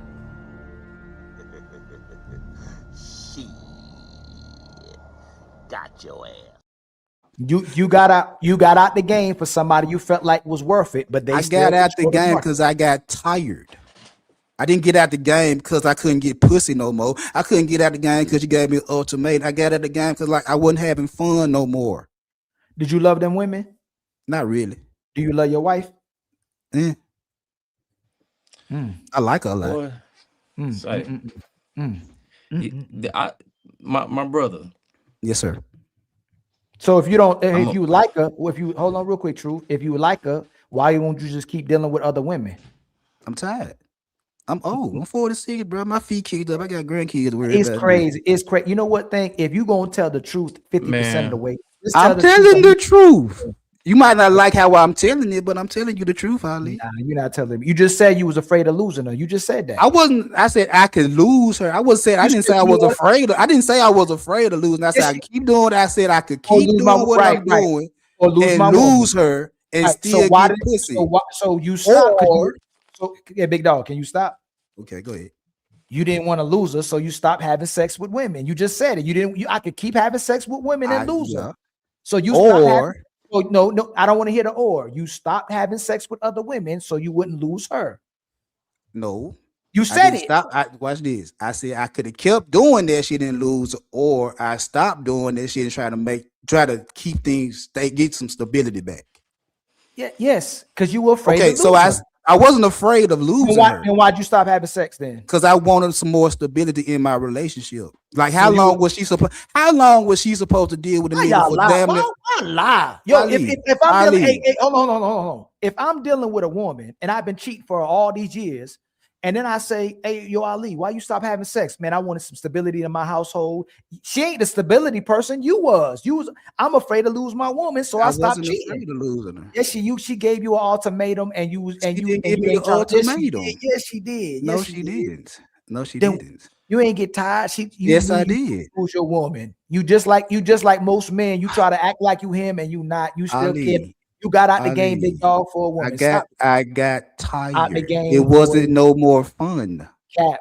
got your ass. You got out the game for somebody you felt like was worth it, but I got out the game because I got tired. I didn't get out the game because I couldn't get pussy no more. I couldn't get out the game because you gave me an ultimatum. I got out the game because like I wasn't having fun no more. Did you love them women? Not really. Do you love your wife? I like her a lot. Boy, my brother. Yes, sir. So if you don't, if you like her, if you hold on real quick, Truth. If you like her, why won't you just keep dealing with other women? I'm tired. I'm old. I'm 46, bro. My feet kicked up. I got grandkids to worry It's about. crazy. It's crazy. You know what thing? If you gonna tell the truth 50% of the way, I'm telling the truth. You might not like how I'm telling it, but I'm telling you the truth, Ali. Nah, you're not telling me. You just said you was afraid of losing her. You just said that. I wasn't. I said I could lose her. I didn't say I was afraid. I didn't say I was afraid of losing. I said I could keep doing it. I said I could keep doing what I'm doing or lose her and still get pussy. So you stop. Yeah, big dog. Can you stop? Okay, go ahead. You didn't want to lose her, so you stopped having sex with women. You just said it. You didn't. I could keep having sex with women and lose her. So you stopped. No, I don't want to hear the or. You stopped having sex with other women, so you wouldn't lose her. No, you said it. Watch this. I said I could have kept doing that shit and lose, or I stopped doing that shit and try to keep things, get some stability back. Yeah, yes, because you were afraid. Okay, so I wasn't afraid of losing her. And why'd you stop having sex then? Because I wanted some more stability in my relationship. Like how long was she supposed to deal with the nigga for damn near? Lie. Yo, if I'm dealing, hold on. If I'm dealing with a woman and I've been cheating for all these years, and then I say, hey, yo, Ali, why you stop having sex? Man, I wanted some stability in my household. She ain't the stability person. You was. I'm afraid to lose my woman, so I stopped cheating. Afraid of losing her. Yes, she gave you an ultimatum, and you didn't give me an ultimatum. Yes, she did. No, she didn't. No, she didn't. You ain't get tired. Yes, I did. Who's your woman? You just like most men. You try to act like you him, and you not. You still kid. You got out the game, big dog, for a woman. I got tired. Out the game. It wasn't no more fun. Cap.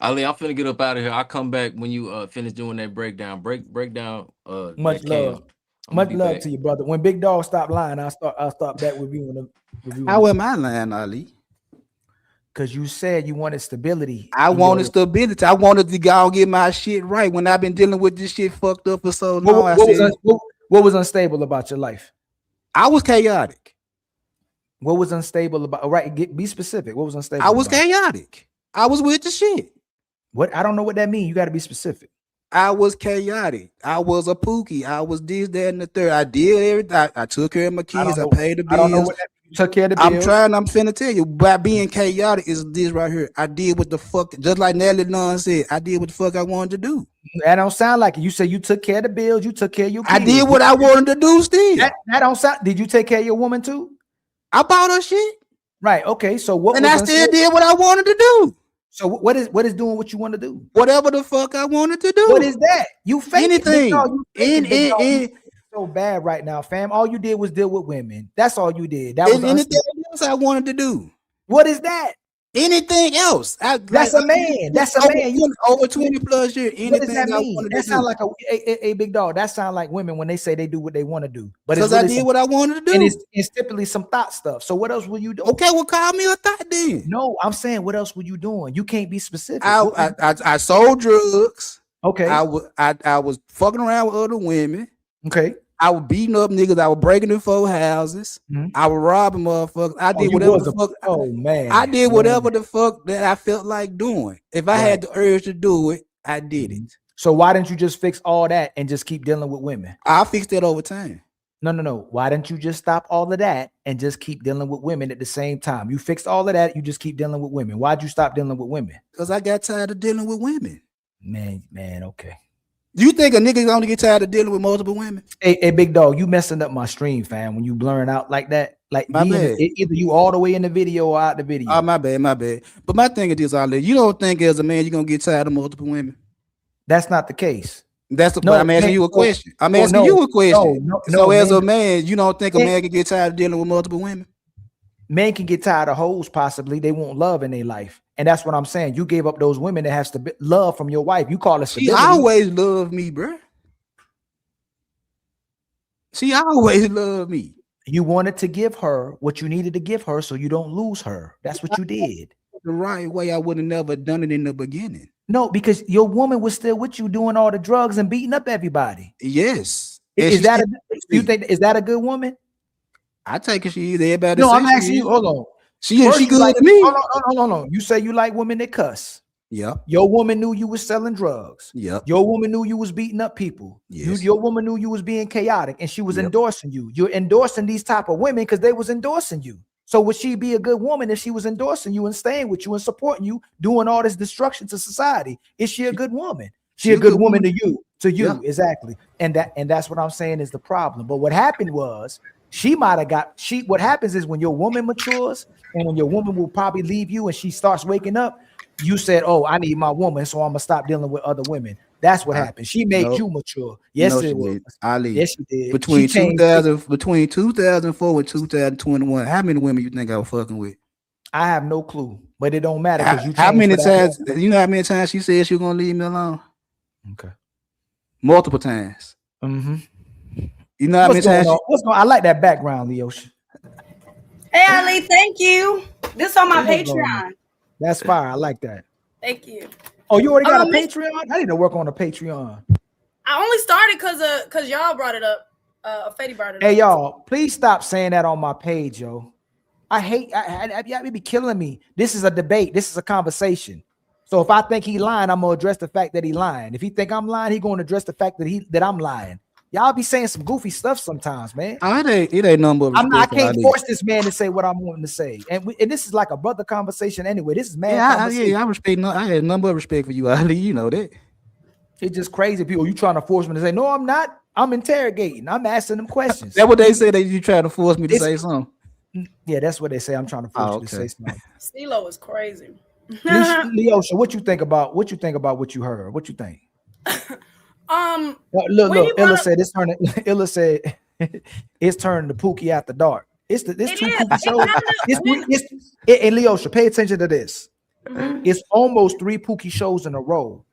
Ali, I'm finna get up out of here. I'll come back when you finish doing that breakdown. Breakdown. Much love. Much love to you, brother. When Big Dog stop lying, I'll start back reviewing them. How am I lying, Ali? Because you said you wanted stability. I wanted stability. I wanted to go get my shit right. When I've been dealing with this shit fucked up for so long, what was unstable about your life? I was chaotic. What was unstable about? Right, be specific. What was unstable? I was chaotic. I was with the shit. What? I don't know what that means. You got to be specific. I was chaotic. I was a pookie. I was this, that, and the third. I did everything. I took care of my kids. I paid the bills. I don't know what that means. You took care of the bills. I'm finna tell you. By being chaotic is this right here. I did what the fuck, just like NATALIE said, I did what the fuck I wanted to do. That don't sound like it. You said you took care of the bills. You took care of your kids. I did what I wanted to do still. That don't sound. Did you take care of your woman too? I bought her shit. Right. Okay. So what? And I still did what I wanted to do. So what is doing what you want to do? Whatever the fuck I wanted to do. What is that? You fake anything. So bad right now, fam. All you did was deal with women. That's all you did. That was anything else I wanted to do. What is that? Anything else? That's a man. That's a man. You over 20 plus years. What does that mean? That sounds like a big dog. That sounds like women when they say they do what they want to do. But because I did what I wanted to do. And it's typically some thought stuff. So what else will you do? Okay, well, call me a thought then. No, I'm saying what else were you doing? You can't be specific. I sold drugs. Okay. I was fucking around with other women. Okay. I was beating up niggas. I was breaking in 4 houses. Mm-hmm. I was robbing motherfuckers. I did whatever the fuck. Oh man. I did whatever the fuck that I felt like doing. If I had the urge to do it, I did it. So why didn't you just fix all that and just keep dealing with women? I'll fix that over time. No. Why didn't you just stop all of that and just keep dealing with women at the same time? You fixed all of that. You just keep dealing with women. Why'd you stop dealing with women? Because I got tired of dealing with women. Man. Okay. You think a nigga gonna get tired of dealing with multiple women? Hey, big dog, you messing up my stream, fam. When you blurring out like that, like my bad. Either you all the way in the video or out the video. Oh, my bad. But my thing is this, Ali. You don't think as a man you're gonna get tired of multiple women? That's not the case. I'm asking you a question. I'm asking you a question. So as a man, you don't think a man can get tired of dealing with multiple women? Men can get tired of hoes, possibly. They want love in their life. And that's what I'm saying. You gave up those women that have love from your wife. You call it stability. She always loved me, bro. She always loved me. You wanted to give her what you needed to give her so you don't lose her. That's what you did. The right way, I would have never done it in the beginning. No, because your woman was still with you doing all the drugs and beating up everybody. Yes. Is that you think is that a good woman? I take it she everybody. No, I'm asking you. Hold on. She good like, to me. Hold on. You say you like women that cuss. Yep. Your woman knew you was selling drugs. Yep. Your woman knew you was beating up people. Yes. Your woman knew you was being chaotic, and she was endorsing you. You're endorsing these type of women because they was endorsing you. So would she be a good woman if she was endorsing you and staying with you and supporting you, doing all this destruction to society? Is she a good woman? She a good woman to you, exactly. And that's what I'm saying is the problem. But what happened was she might have got what happens is when your woman matures and when your woman will probably leave you and she starts waking up, you said, "Oh, I need my woman, so I'm gonna stop dealing with other women." That's what happened. She made you mature. Yes, it was. Ali, yes, she did. Between 2004 and 2021, how many women you think I was fucking with? I have no clue, but it don't matter because you. How many times? You know how many times she said she was gonna leave me alone? Okay. Multiple times. Mm-hmm. You know how many times? I like that background, Leosha. Hey, Ali, thank you. This on my Patreon. That's fire. I like that. Thank you. Oh, you already got a Patreon? I need to work on a Patreon. I only started because y'all brought it up. Fetty brought it up. Hey, y'all, please stop saying that on my page, yo. I hate. Y'all be killing me. This is a debate. This is a conversation. So if I think he lying, I'm gonna address the fact that he lying. If he think I'm lying, he gonna address the fact that I'm lying. Y'all be saying some goofy stuff sometimes, man. It ain't number. I can't force this man to say what I'm wanting to say, and this is like a brother conversation anyway. This is mad. I respect. I had a number of respect for you, Ali. You know that. It's just crazy. People, you trying to force me to say no? I'm not. I'm interrogating. I'm asking them questions. That's what they say. That you trying to force me to say something. Yeah, that's what they say. I'm trying to force you to say something. CeeLo is crazy. Leosha, what you think about what you heard? What you think? Look, Illa said it's turning. Illa said it's turning to Pookie After Dark. It's two Pookie shows. And Leosha, pay attention to this. Mm-hmm. It's almost 3 Pookie shows in a row,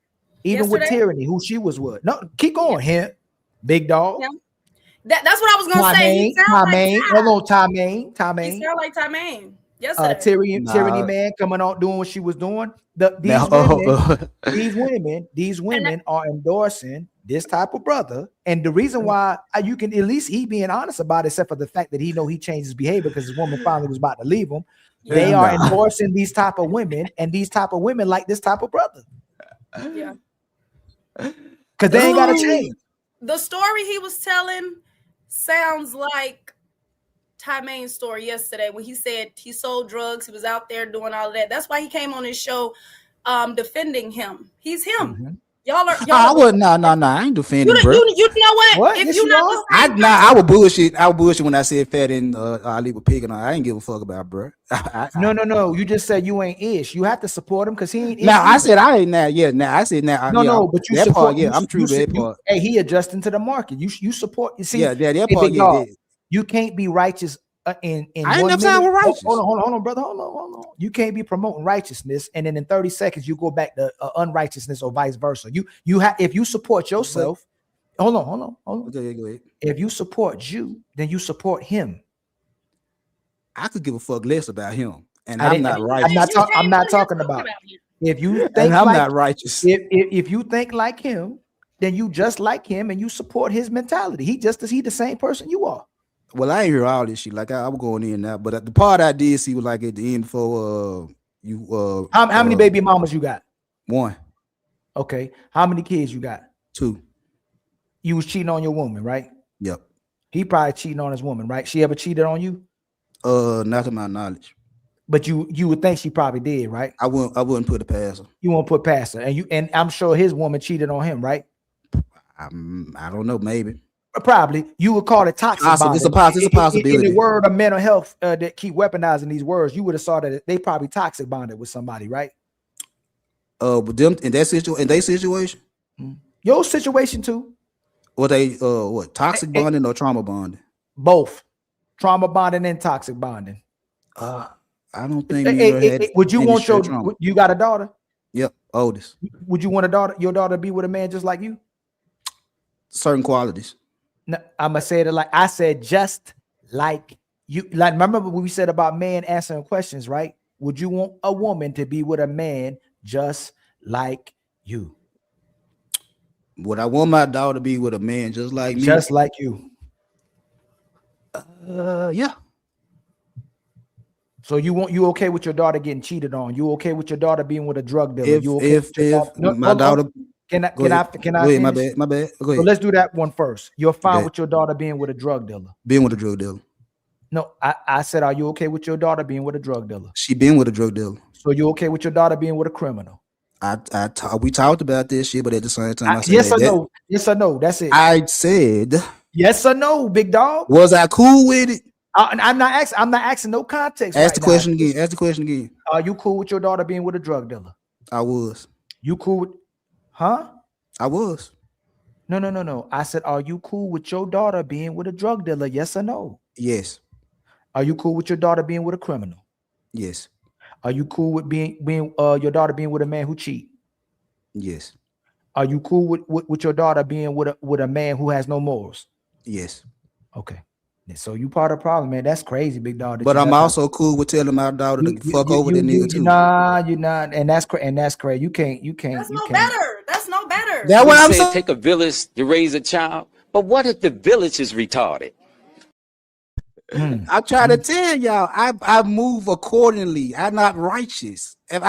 even with Tyranny, who she was with. No, keep going here, Big Dog. Yeah. That's what I was gonna say. Ty-Maine. Hello, Ty-Maine. He sound like Ty-Maine. Yesterday. Tyranny man coming out doing what she was doing. These women are endorsing this type of brother, and the reason why you can at least he being honest about it, except for the fact that he know he changed his behavior because his woman finally was about to leave him. They are endorsing these type of women, and these type of women like this type of brother. Yeah, because they ain't got to change. The story he was telling sounds like Ty-Maine's story yesterday when he said he sold drugs, he was out there doing all of that. That's why he came on his show defending him. He's him. Mm-hmm. Y'all are I would no, I ain't defending, bro. You know what? If you not the same I would bullshit. I would bullshit when I said Fat and Ali were picking on. I ain't give a fuck about, bro. No. You just said you ain't ish. You have to support him because he ain't. Now I said I ain't now. Yeah, now I said now. No, but you that support. Part, yeah, I'm true that part. Hey, he adjusting to the market. You support. You see, that part. Yeah, you can't be righteous. In I ain't never time with righteous. Hold on, brother. Hold on. You can't be promoting righteousness, and then in 30 seconds you go back to unrighteousness or vice versa. You have if you support yourself. Hold on. Okay, go ahead. If you support you, then you support him. I could give a fuck less about him, and I'm not righteous. I'm not talking about if you think and I'm not righteous. If you think like him, then you just like him, and you support his mentality. He the same person you are. Well, I ain't hear all this shit. Like I was going in now, but the part I did see was like at the end for you. How many baby mamas you got? 1. Okay. How many kids you got? 2. You was cheating on your woman, right? Yep. He probably cheating on his woman, right? She ever cheated on you? Not to my knowledge. But you would think she probably did, right? I wouldn't put it past her. You won't put past her, and I'm sure his woman cheated on him, right? I don't know, maybe. Probably. You would call it toxic bonding. It's a possibility. In the word of mental health that keep weaponizing these words, you would have saw that they probably toxic bonded with somebody, right? With them in their situation, your situation too. What they toxic bonding or trauma bonding? Both, trauma bonding and toxic bonding. I don't think. Would you want you got a daughter? Yep, oldest. Would you want your daughter to be with a man just like you? Certain qualities. No, I'm gonna say it like I said, just like you. Like, remember what we said about men answering questions, right? Would you want a woman to be with a man just like you? Would I want my daughter to be with a man just like me? Just like you. Yeah. So you okay with your daughter getting cheated on? You okay with your daughter being with a drug dealer? If my daughter, can I my finish? bad. Go ahead. So let's do that one first. You're fine with your daughter being with a drug dealer? Being with a drug dealer. No, I said, are you okay with your daughter being with a drug dealer? She been with a drug dealer. So you okay with your daughter being with a criminal? We talked about this shit, but at the same time, I said yes or no? Yes or no? That's it. I said yes or no, big dog. Was I cool with it? I'm not asking no context. Ask the question again. Ask the question again. Are you cool with your daughter being with a drug dealer? I was. You cool with? Huh? I was. No. I said, are you cool with your daughter being with a drug dealer? Yes or no? Yes. Are you cool with your daughter being with a criminal? Yes. Are you cool with being your daughter being with a man who cheat? Yes. Are you cool with your daughter being with a man who has no morals? Yes. Okay. So you part of the problem, man. That's crazy, big dog. But I'm also cool with telling my daughter to fuck over the nigga too. Nah, you're not, and that's crazy. You can't. That's no better. That's no better. That's what I'm saying. Take a village to raise a child, but what if the village is retarded? I try to tell y'all, I move accordingly. I'm not righteous. If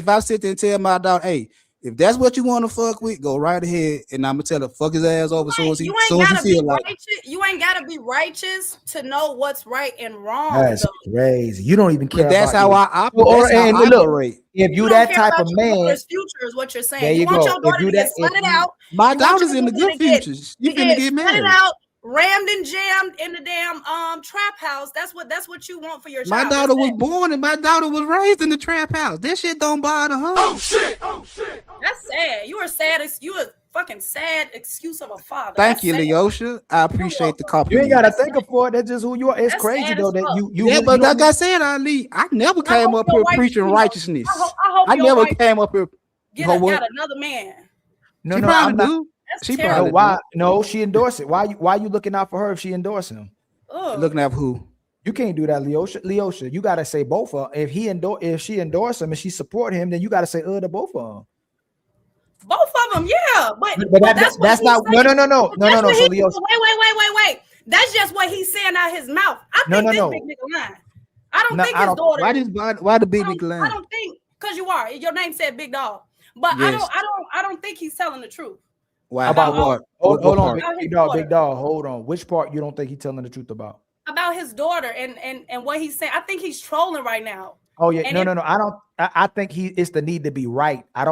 I sit there and tell my daughter, hey, if that's what you want to fuck with, go right ahead, and I'm gonna tell her fuck his ass over soon as he feel like. You ain't gotta be righteous to know what's right and wrong. That's crazy. You don't even care. But that's how I operate. If you that type of man, future is what you're saying. There you want go. your daughter to get slutted out. My daughter's in the good futures. You finna get married. Out, rammed and jammed in the damn trap house. That's what you want for your child. My daughter was born and my daughter was raised in the trap house. This shit don't bother her. Oh shit. That's sad. You a fucking sad excuse of a father. Thank you, Leosha. I appreciate the compliment. You ain't gotta think of for it. That's just who you are. It's crazy though that you. Yeah, but like I said, Ali, I never came up here preaching righteousness. I never came up here. Get another man. No, I'm not. She probably why? No, she endorsed it. Why you looking out for her if she endorsed him? Looking out for who? You can't do that, Leosha. You gotta say both of them. If she endorsed him and she support him, then you gotta say to both of them. Both of them, yeah. But that's not no. So Leosha, wait. That's just what he's saying out his mouth. I think this big nigga lying. I don't think his daughter. Why the big nigga lying? I don't think because you are. Your name said Big Dog, but yes. I don't think he's telling the truth. Why? About what? Hold on, big dog. Hold on. Which part you don't think he's telling the truth about? About his daughter and what he's saying. I think he's trolling right now. Oh yeah, no. I think it's the need to be right. I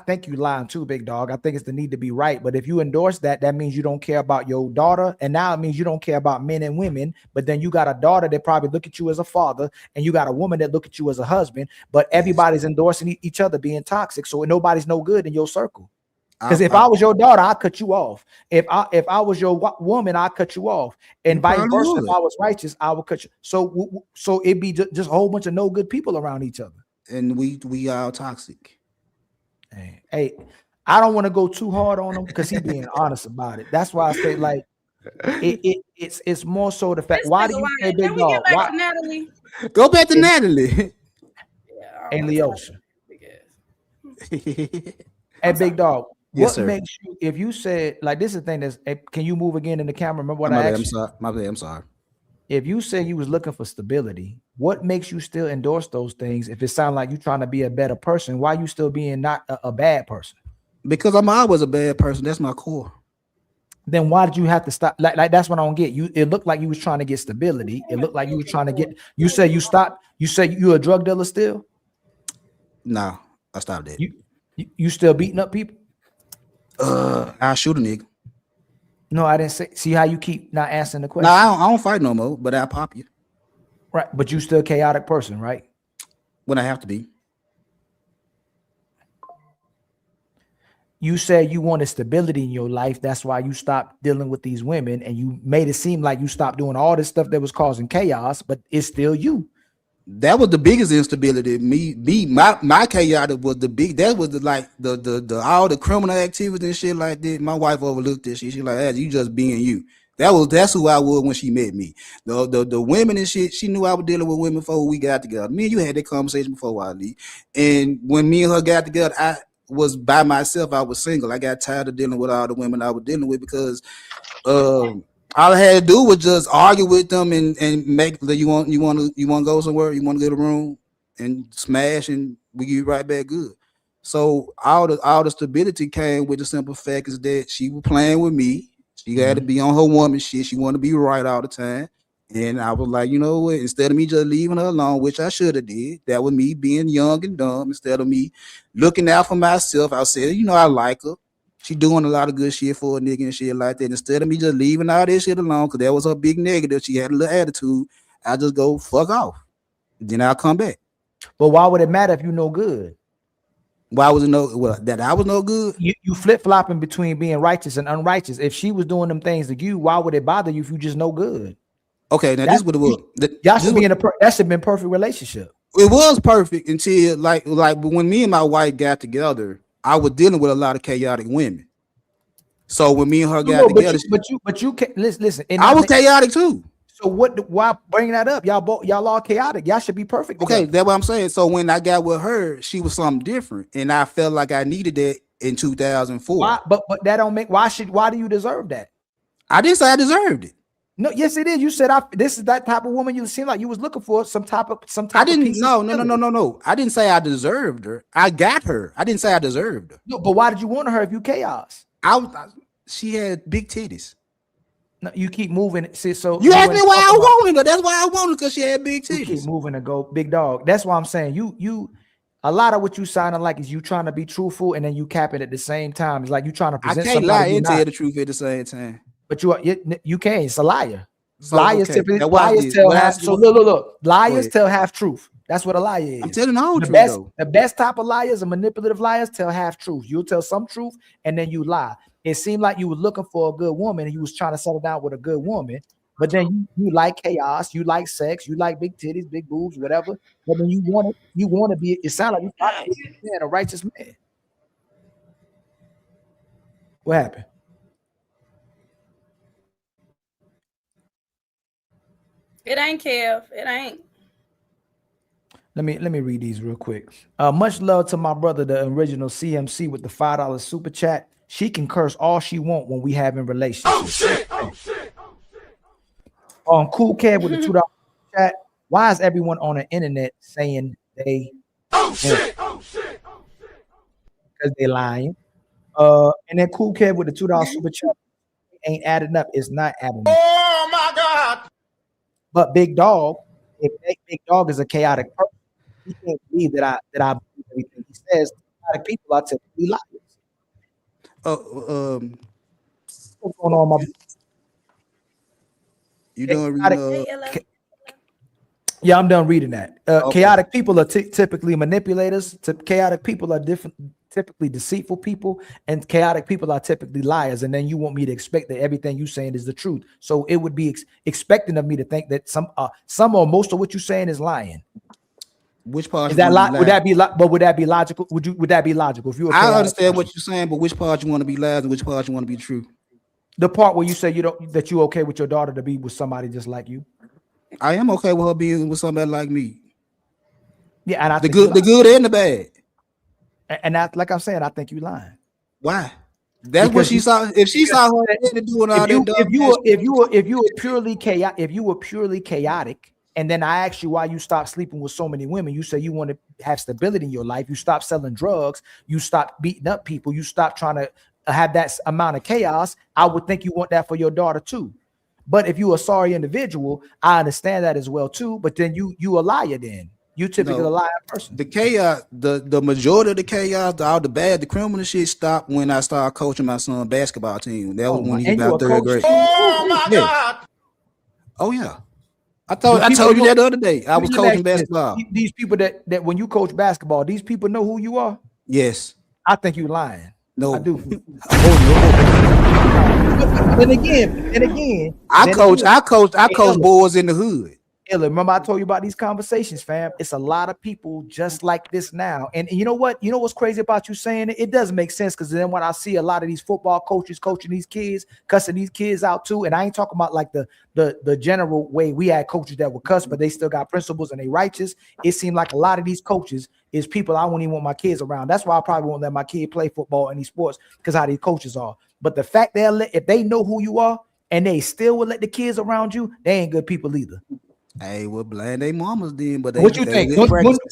think you lying too, big dog. I think it's the need to be right. But if you endorse that means you don't care about your daughter, and now it means you don't care about men and women. But then you got a daughter that probably look at you as a father, and you got a woman that look at you as a husband. But everybody's endorsing each other being toxic, so nobody's no good in your circle. Because if I was your daughter, I'd cut you off. If I was your woman, I'd cut you off. And vice versa, if I was righteous, I would cut you. So it'd be just a whole bunch of no good people around each other. And we are toxic. Hey, I don't want to go too hard on him because he's being honest about it. That's why I say like it's more so the fact. Why do you say big dog? Back to Natalie? Go back to Natalie. And Leosha. Hey, big dog. Yes, what makes you, if you said, like, this is the thing that's, can you move again in the camera? Remember what I asked you? I'm sorry. If you say you was looking for stability, what makes you still endorse those things? If it sounds like you're trying to be a better person, why you still being not a bad person? Because I'm always a bad person. That's my core. Then why did you have to stop? Like that's what I don't get. It looked like you was trying to get stability. It looked like you were trying to get, you said you stopped. You said you a drug dealer still? No, I stopped that. You still beating up people? I'll shoot a nigga. No, I didn't say. See how you keep not answering the question? No, I don't fight no more, but I'll pop you. Right, but you still a chaotic person, right? When I have to be. You said you wanted stability in your life. That's why you stopped dealing with these women, and you made it seem like you stopped doing all this stuff that was causing chaos, but it's still you. That was the biggest instability. My chaotic was the big. That was the all the criminal activity and shit like that. My wife overlooked this shit. She like, hey, you just being you. That's who I was when she met me. The women and shit, she knew I was dealing with women before we got together. Me and you had that conversation before, Ali. And when me and her got together, I was by myself. I was single. I got tired of dealing with all the women I was dealing with because all I had to do was just argue with them and make that you want to go somewhere, you want to get a room and smash, and we get right back good. So all the stability came with the simple fact is that she was playing with me. She had to be on her woman shit. She wanted to be right all the time. And I was like, you know what? Instead of me just leaving her alone, which I should have did, that was me being young and dumb. Instead of me looking out for myself, I said, you know, I like her. She doing a lot of good shit for a nigga and shit like that. Instead of me just leaving all this shit alone, because that was her big negative. She had a little attitude. I just go fuck off. Then I'll come back. But why would it matter if you no good? Why was it that I was no good? You flip-flopping between being righteous and unrighteous. If she was doing them things to you, why would it bother you if you just no good? Okay, now this is what it was. That should have been perfect relationship. It was perfect until like when me and my wife got together, I was dealing with a lot of chaotic women. So when me and her got together, but you can't listen. I was chaotic too. So why bringing that up? Y'all all chaotic. Y'all should be perfect. Okay, that's what I'm saying. So when I got with her, she was something different, and I felt like I needed that in 2004. Why? But that don't make. Why do you deserve that? I didn't say I deserved it. No, yes, it is. You said this is that type of woman you seem like you was looking for. Some type of. I didn't. No. I didn't say I deserved her. I got her. I didn't say I deserved her. No, but why did you want her if you chaos? She had big titties. No, you keep moving. See, so you asked me why I wanted her. That's why I wanted her, because she had big titties. You keep moving to go big dog. That's why I'm saying you. A lot of what you sounding like is you trying to be truthful and then you cap it at the same time. It's like you trying to present. I can't lie and tell the truth at the same time. But you can't. It's a liar. So, liars typically liars tell half. So look. Liars tell half truth. That's what a liar is. I'm telling the whole truth. Though. The best type of liars and manipulative liars tell half truth. You'll tell some truth and then you lie. It seemed like you were looking for a good woman and you was trying to settle down with a good woman, but then you like chaos, you like sex, you like big titties, big boobs, whatever. But then you want to be. It sounds like you thought you were a righteous man. What happened? It ain't Kev. It ain't. Let me read these real quick. Much love to my brother, the original CMC with the $5 super chat. She can curse all she want when we having relationships. Oh shit! Cool Kev with the $2 chat. Why is everyone on the internet saying they? Oh shit! Because they lying. And then Cool Kev with the $2 super chat ain't adding up. It's not adding up. Oh my God! But Big Dog, if Big Dog is a chaotic person, he can't believe that I believe everything he says. Chaotic people are typically liars. What's going on, my? You done reading? Yeah, I'm done reading that. Okay. Chaotic people are typically manipulators. Chaotic people are typically deceitful people, and chaotic people are typically liars. And then you want me to expect that everything you're saying is the truth. So it would be expecting of me to think that some or most of what you're saying is lying. Which part is that? Would that be? But would that be logical? Would that be logical? If you, I understand what you're saying, but which part you want to be lies and which part you want to be true? The part where you say that you okay with your daughter to be with somebody just like you. I am okay with her being with somebody like me. Yeah, and the good and the bad. And that, like I'm saying, I think you lying. Why? That's because what she saw. If she saw her doing all that, if you were purely chaotic, and then I asked you why you stopped sleeping with so many women, you say you want to have stability in your life. You stop selling drugs. You stop beating up people. You stop trying to have that amount of chaos. I would think you want that for your daughter too. But if you're a sorry individual, I understand that as well too. But then you a liar. Then you typically a liar person. The chaos, the majority of the chaos, all the bad, the criminal shit stopped when I started coaching my son's basketball team. That was when he was about third grade. Oh my God! Oh yeah. I told you that the other day. I was coaching basketball. These people that when you coach basketball, these people know who you are. Yes. I think you're lying. No, I do. And again, I coach boys in the hood. Illa, remember I told you about these conversations, fam. It's a lot of people just like this now. And you know what? You know what's crazy about you saying it? It does make sense because then when I see a lot of these football coaches coaching these kids, cussing these kids out too, and I ain't talking about like the general way we had coaches that were cuss, but they still got principles and they righteous. It seemed like a lot of these coaches is people I wouldn't even want my kids around. That's why I probably won't let my kid play football and these sports because how these coaches are. But the fact if they know who you are and they still will let the kids around you, they ain't good people either. Hey, well, blame they mamas then, but they, what you think?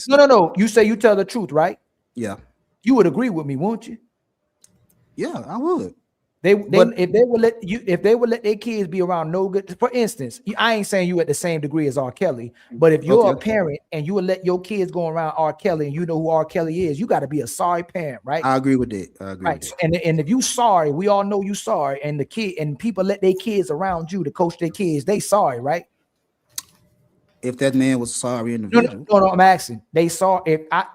No. You say you tell the truth, right? Yeah. You would agree with me, won't you? Yeah, I would. If they would let their kids be around no good. For instance, I ain't saying you at the same degree as R. Kelly, but if you're a parent and you would let your kids go around R. Kelly and you know who R. Kelly is, you got to be a sorry parent, right? I agree with that. I agree with that. And if you sorry, we all know you sorry, and the kid and people let their kids around you to coach their kids, they sorry, right? If that man was a sorry individual. No, I'm asking. They saw if I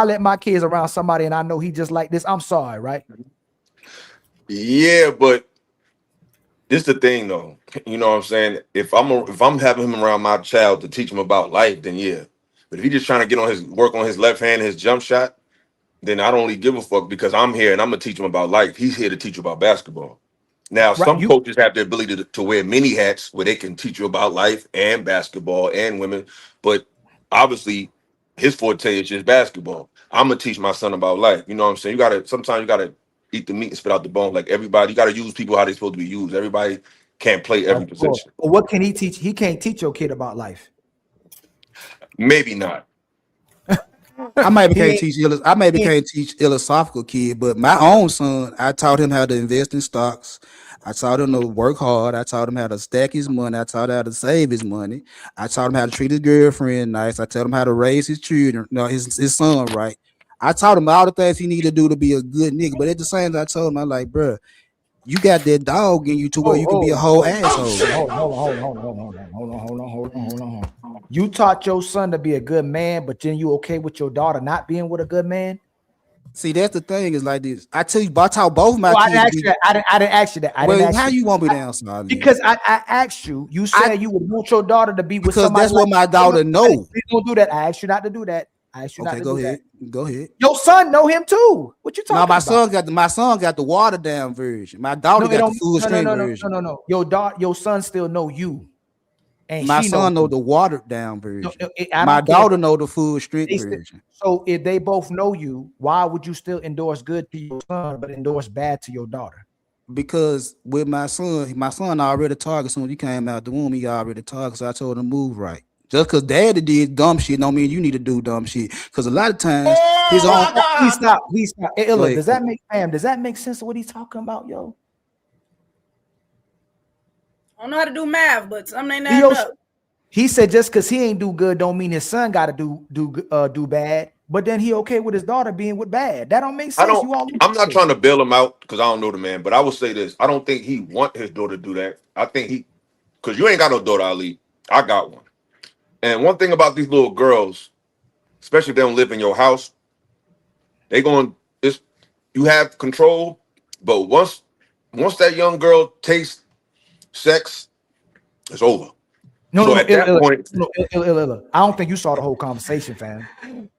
let my kids around somebody and I know he just like this, I'm sorry, right? Yeah, but this is the thing though. You know what I'm saying? If I'm having him around my child to teach him about life, then yeah. But if he's just trying to work on his left hand, his jump shot, then I don't really give a fuck because I'm here and I'm gonna teach him about life. He's here to teach you about basketball. Now, some coaches have the ability to wear many hats where they can teach you about life and basketball and women. But obviously, his forte is just basketball. I'm going to teach my son about life. You know what I'm saying? Sometimes you got to eat the meat and spit out the bone. Like everybody, you got to use people how they're supposed to be used. Everybody can't play every position. But what can he teach? He can't teach your kid about life. Maybe not. I maybe can't teach philosophical kid, but my own son, I taught him how to invest in stocks. I taught him to work hard. I taught him how to stack his money. I taught him how to save his money. I taught him how to treat his girlfriend nice. I taught him how to raise his children, his son right. I taught him all the things he need to do to be a good nigga. But at the same time, I told him, I'm like, bro, you got that dog in you to where you can be a whole asshole. Hold on. You taught your son to be a good man, but then you okay with your daughter not being with a good man? See, that's the thing is like this. I tell you, I taught both my kids. I didn't ask you that. How you want me to answer? Because I asked you. You said you would want your daughter to be with somebody. Because that's what my daughter knows. Please don't do that. I asked you not to do that. Go ahead. Your son know him too. What you talking about? My son got the watered down version. My daughter got the full strength version. No. Your son still know you. And my son know the watered down version. My daughter know the full strength version. So if they both know you, why would you still endorse good to your son but endorse bad to your daughter? Because with my son already targeted. Soon as he came out the womb, he already targeted. So I told him to move right. Just because daddy did dumb shit don't mean you need to do dumb shit. Because a lot of times his own. He stop. Hey, Illa, does that make sense of what he's talking about, yo? I don't know how to do math, but something ain't adding up. He said just because he ain't do good don't mean his son got to do bad. But then he okay with his daughter being with bad. That don't make sense. I'm not trying to bail him out because I don't know the man, but I will say this: I don't think he want his daughter to do that. I think because you ain't got no daughter, Ali. I got one. And one thing about these little girls, especially if they don't live in your house, you have control. But once that young girl tastes sex, it's over. At that point, I don't think you saw the whole conversation, fam.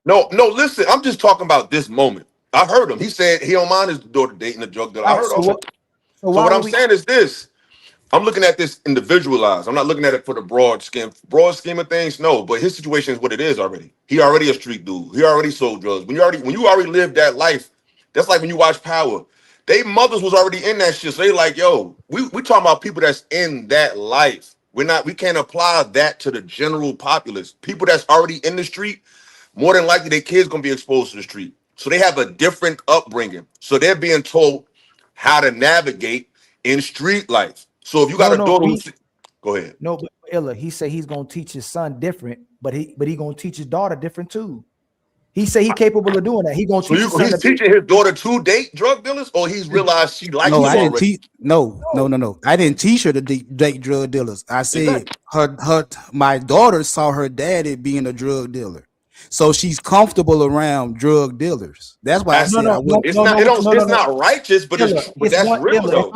No, listen, I'm just talking about this moment. I heard him. He said he don't mind his daughter dating a drug dealer. I heard all that. So what I'm saying is this. I'm looking at this individualized. I'm not looking at it for the broad scheme of things. No, but his situation is what it is already. He already a street dude. He already sold drugs. When you already lived that life, that's like when you watch Power. They mothers was already in that shit. So they like, yo, we talking about people that's in that life. We can't apply that to the general populace. People that's already in the street, more than likely their kids gonna be exposed to the street. So they have a different upbringing. So they're being told how to navigate in street life. So if you got a daughter, go ahead. No, but Illa, he said he's gonna teach his son different, but he gonna teach his daughter different too. He said he's capable of doing that. He gonna teach. So he's teaching his daughter to date drug dealers, or he's realized she likes. No, I didn't teach. No. I didn't teach her to date drug dealers. I said my daughter saw her daddy being a drug dealer, so she's comfortable around drug dealers. That's why I said it's not righteous, but that's real though.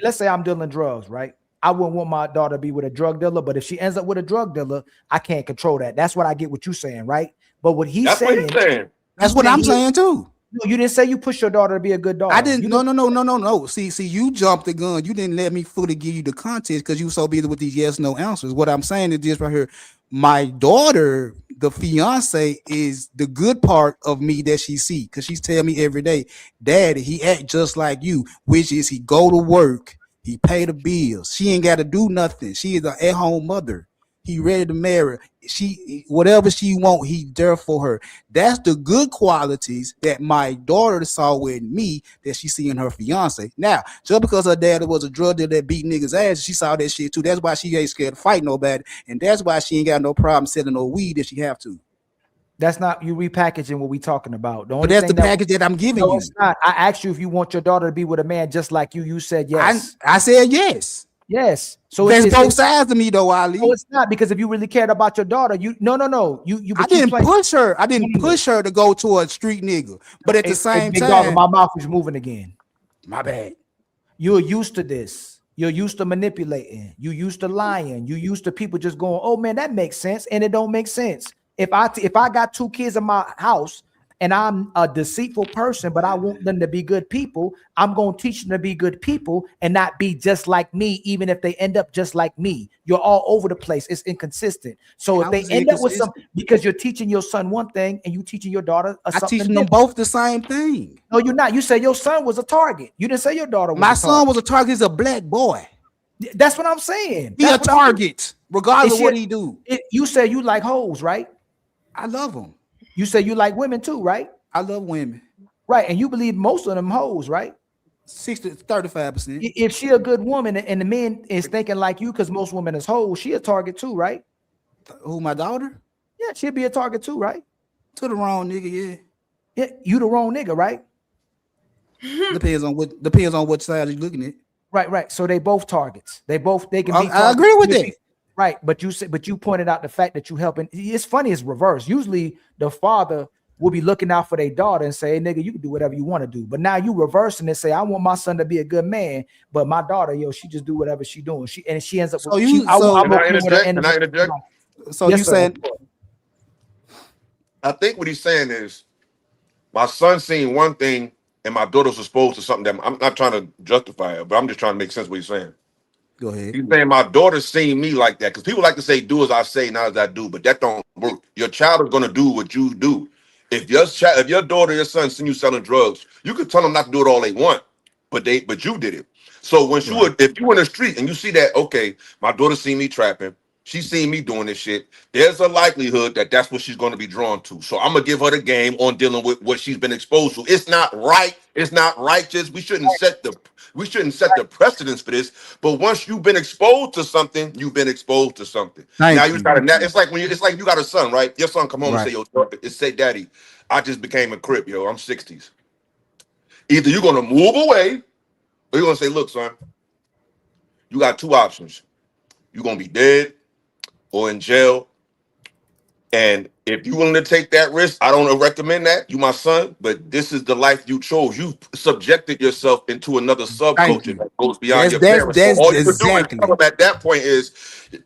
Let's say I'm dealing drugs, right? I wouldn't want my daughter to be with a drug dealer, but if she ends up with a drug dealer, I can't control that. That's what I get what you're saying, right? But what he's saying, that's what I'm saying too. No, you didn't say you push your daughter to be a good daughter. I didn't. No. See, you jumped the gun. You didn't let me fully give you the context because you were so busy with these yes/no answers. What I'm saying is this right here. My daughter, the fiance, is the good part of me that she see because she's telling me every day, Daddy, he act just like you, which is he go to work, he pay the bills. She ain't got to do nothing. She is an at-home mother. He ready to marry. She whatever she want, he there for her. That's the good qualities that my daughter saw with me that she see in her fiance. Now, just because her dad was a drug dealer that beat niggas ass, she saw that shit too. That's why she ain't scared to fight nobody, and that's why she ain't got no problem selling no weed if she have to. That's not you repackaging what we talking about. But that's the package that I'm giving you. It's not. I asked you if you want your daughter to be with a man just like you. You said yes. I said yes. Yes. So there's both sides of me though, Ali. No, it's not, because if you really cared about your daughter, you no. You I didn't push her. I didn't push her to go to a street nigga. But at the same time, dog, my mouth is moving again. My bad. You're used to this. You're used to manipulating. You used to lying. You used to people just going, oh man, that makes sense, and it don't make sense. If I got 2 kids in my house and I'm a deceitful person, but I want them to be good people, I'm going to teach them to be good people and not be just like me, even if they end up just like me. You're all over the place. It's inconsistent. So if they end up with something, because you're teaching your son one thing and you teaching your daughter something I'm teaching them both the same thing. No, you're not. You said your son was a target. You didn't say your daughter was My a target. son was a target. He's a black boy. That's what I'm saying. Be a target, regardless of what he do. You say you like hoes, right? I love them. You say you like women too, right? I love women. Right, and you believe most of them hoes, right? 35%. If she a good woman and the man is thinking like you, because most women is hoes, she a target too, right? Who, my daughter? Yeah, she'll be a target too, right? To the wrong nigga, yeah. Yeah, you the wrong nigga, right? Depends on what side you're looking at. Right. So they both targets. They can be. I agree with that. Right, but you pointed out the fact that you helping. It's funny, it's reverse. Usually the father will be looking out for their daughter and say, hey, nigga, you can do whatever you want to do. But now you reversing and say, I want my son to be a good man, but my daughter, she just do whatever she doing. She ends up. Can I interject? So you saying? I think what he's saying is, my son seen one thing and my daughter's exposed to something that I'm not trying to justify it, but I'm just trying to make sense of what he's saying. Go ahead. He's saying my daughter's seen me like that, because people like to say, do as I say, not as I do, but that don't work. Your child is going to do what you do. If your daughter, your son seen you selling drugs, you could tell them not to do it all they want, but you did it. So if you in the street and you see that, okay, my daughter seen me trapping, she seen me doing this shit, there's a likelihood that that's what she's going to be drawn to. So I'm going to give her the game on dealing with what she's been exposed to. It's not right. It's not righteous. We shouldn't set the precedence for this. But once you've been exposed to something, you've been exposed to something. It's like you got a son, right? Your son come home and say, yo, Daddy, I just became a Crip, yo. I'm 60s. Either you're going to move away or you're going to say, look, son, you got 2 options. You're going to be dead or in jail. And if you're willing to take that risk, I don't recommend that. You my son, but this is the life you chose. You subjected yourself into another subculture that goes beyond your parents. So all you can do at that point is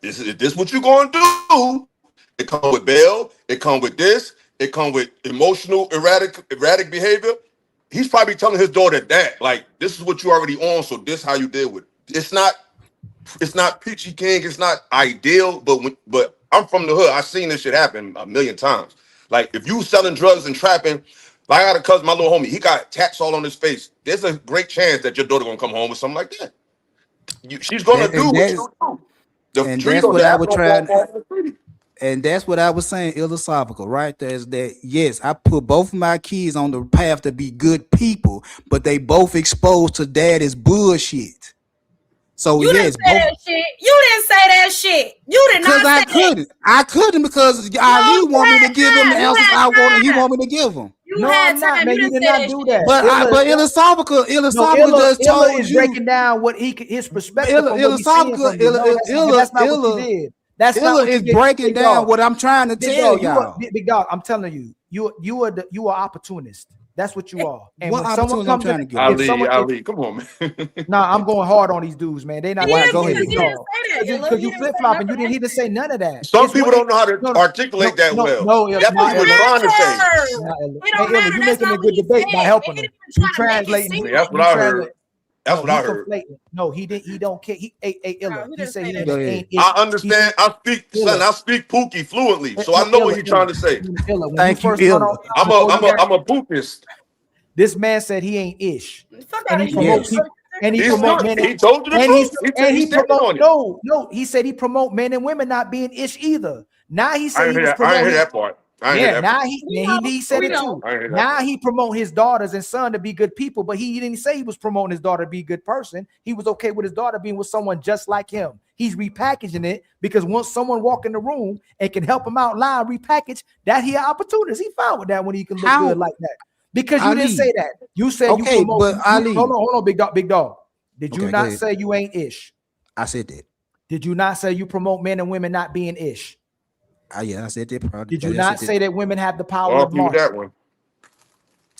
this what you're going to do? It comes with bail. It comes with this. It comes with emotional erratic behavior. He's probably telling his daughter that, like, this is what you already on, so this how you deal with it. It's not peachy king. It's not ideal, but I'm from the hood. I've seen this shit happen a million times. Like, if you selling drugs and trapping, like, I got a cousin, my little homie, he got tats all on his face. There's a great chance that your daughter gonna come home with something like that. She's gonna do what you do. And that's what I would try. And that's what I was saying, philosophical, right? There's that, yes, I put both of my kids on the path to be good people, but they both exposed to daddy's bullshit. So you didn't say that shit. You didn't say that shit. You did not say that. I couldn't because Ali wanted me to give him the answers I wanted. He wanted me to give him. You had time. You did not do that. But philosophical just told is you breaking down what his perspective. Philosophical, that's not what you did. That's not is breaking down what I'm trying to tell y'all. Big dog, I'm telling you, you are opportunist. That's what you are. And What when someone opportunities I'm comes trying in, to get? Ali, come on, man. nah, I'm going hard on these dudes, man. They not Why? gonna Go be ahead. big dog. Because you flip flopping, you didn't he didn't say none of that. Some It's people women. don't know how to articulate that well. No, That's what not he was Ella. trying to say. Not Ella. It don't Hey, Ella, matter. you That's making a not what good he debate by said. helping They him. didn't You try to make it translating. I seem mean, that's like what I heard. That's No, what he I heard. conflating. No, he didn't. He don't care. Hey, Illa. he He didn't said say he that. Go ahead. ain't. I He said, understand. I speak, son. Illa. I speak Pookie fluently, so I No, know what Illa, he's Illa. trying to say. Illa. When you Thank you, first got on, Illa. before you got, I'm a Pookist. this man said he ain't ish, Fuck and out he of promote here. Yes. people, and he He's promote good. men, He told you the and truth. He he said it promote on it. no. He said he promote men and women not being ish either. Now he I said didn't he hear was that. I didn't promoting. hear that part. I didn't Yeah, hear that now part. he said We it know. too. I didn't hear that Now part. he promote his daughters and son to be good people, but he didn't say he was promoting his daughter to be a good person. He was okay with his daughter being with someone just like him. He's repackaging it because once someone walk in the room and can help him out live, repackage that he opportunities. He found with that when he can look good like that. Because you didn't say Ali. that. You said you Okay, promote. but Ali. Hold on, big dog. Did you Okay, go not ahead. say you ain't ish? I said that. Did you not say you promote men and women not being ish? Yeah, I said that. Probably. Did you not say that women have the power Well, of I'll you market? that one.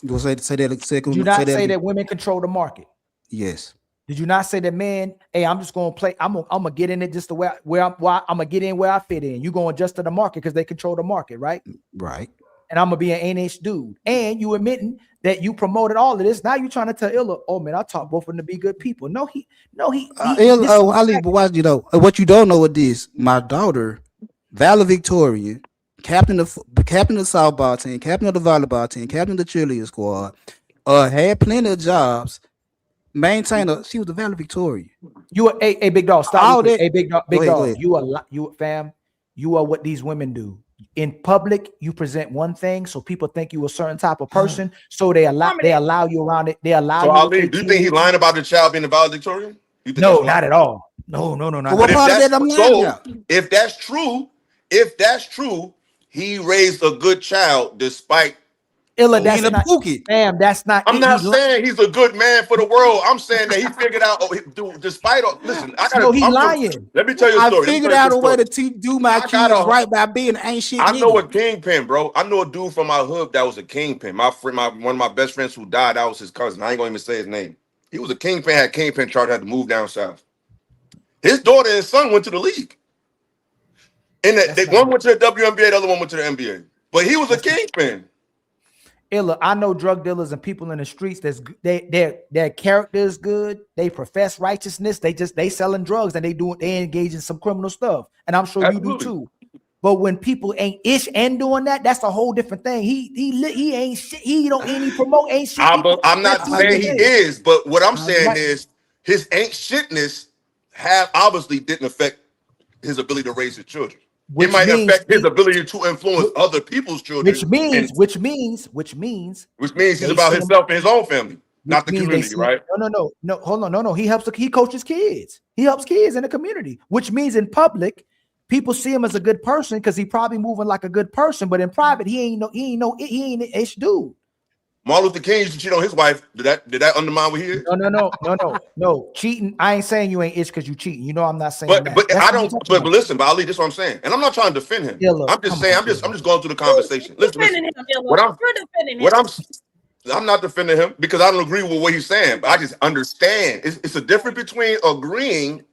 You gonna say that second? Did you not say that women control the market? Yes. Did you not say that, man? Hey, I'm just gonna play. I'm gonna get in it just the way I'm gonna get in where I fit in. You gonna adjust to the market because they control the market, right? Right. And I'm gonna be an NH dude. And you admitting that you promoted all of this. Now you trying to tell Illa, oh man, I taught both of them to be good people. Ali, but watch, what you don't know with this. My daughter, valedictorian, captain of the softball team, captain of the volleyball team, captain of the cheerleader squad, had plenty of jobs. She was the valedictorian. You are a big dog. Stop. All that. Hey, big dog. Go ahead. You are what these women do. In public, you present one thing, so people think you a certain type of person. So they allow you around it. They allow So you. Ali, do you think he's lying about the child being the valedictorian? No, not at all. No, not But at all. if that's true, he raised a good child despite. Illa, that's not. Damn, that's not. I'm not saying he's a good man for the world. I'm saying that he figured out. Despite all, listen, I got. No, he lying. Let me tell you a story. I figured out a way to do my kids right by being an ain't shit. I know a kingpin, bro. I know a dude from my hood that was a kingpin. My friend, one of my best friends who died, that was his cousin. I ain't gonna even say his name. He was a kingpin, had kingpin charge, had to move down south. His daughter and son went to the league. And one went to the WNBA, the other one went to the NBA. But he was a kingpin. Illa, I know drug dealers and people in the streets. Their character is good. They profess righteousness. They selling drugs and they engage in some criminal stuff. And I'm sure you do too. But when people ain't ish and doing that, that's a whole different thing. He ain't shit. He don't any promote ain't shit. I'm not saying he is, but what I'm saying is his ain't shitness obviously didn't affect his ability to raise his children. It might affect his ability to influence other people's children. Which means he's about himself and his own family, not the community, right? No. Hold on. No. He coaches kids. He helps kids in the community, which means in public, people see him as a good person because he probably moving like a good person, but in private, he ain't an ish dude. Martin Luther King used to cheat on his wife. Did that undermine what he is? No. Cheating. I ain't saying you ain't itch because you cheating. You know I'm not saying that. But I don't. But listen, but Ali, this is what I'm saying, and I'm not trying to defend him. I'm just saying. I'm just going through the conversation. Listen. I'm not defending him because I don't agree with what he's saying, but I just understand. It's a difference between agreeing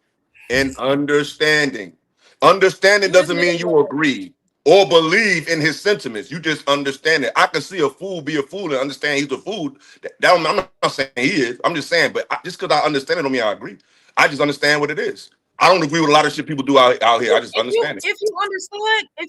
and understanding. Understanding doesn't mean you agree or believe in his sentiments. You just understand it. I can see a fool be a fool and understand he's a fool. I'm not saying he is. I'm just saying, but just because I understand it don't mean I agree. I just understand what it is. I don't agree with a lot of shit people do out here. I just understand it. If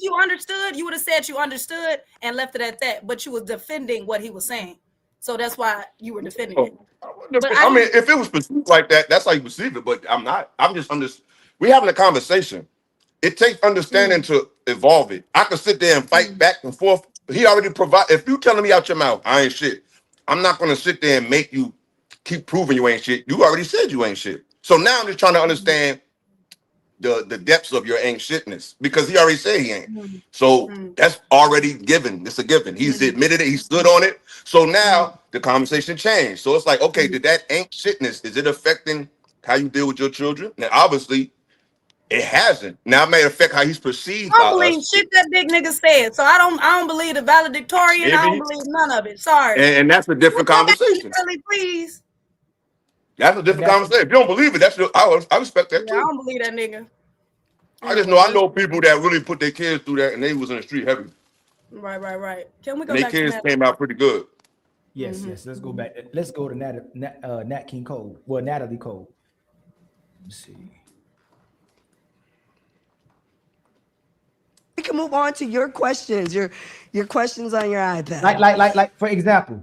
you understood, you would have said you understood and left it at that. But you was defending what he was saying, so that's why you were defending it. I mean, if it was perceived like that, that's how you perceive it. But I'm not. I'm just we're having a conversation. It takes understanding to evolve it. I can sit there and fight back and forth. He already provided. If you telling me out your mouth, I ain't shit, I'm not going to sit there and make you keep proving you ain't shit. You already said you ain't shit. So now I'm just trying to understand the depths of your ain't shitness because he already said he ain't. So that's already given. It's a given. He's admitted it. He stood on it. So now the conversation changed. So it's like, okay, did that ain't shitness, is it affecting how you deal with your children? Now, obviously, It hasn't. Now it may affect how he's perceived I by don't believe us. shit that big nigga said. So I don't believe the valedictorian. I don't Maybe. believe none of it. Sorry. And that's a different conversation. Natalie, please. That's a different conversation. If you don't believe it, that's I respect that too. Yeah, I don't believe that nigga. I just know I know people that really put their kids through that, and they was in the street heavy. Right. Can we go And their back to kids Natalie? came out pretty good. Yes. Let's go back. Let's go to Nat King Cole. Well, Natalie Cole. Let's see. We can move on to your questions. Your questions on your iPad. Like for example,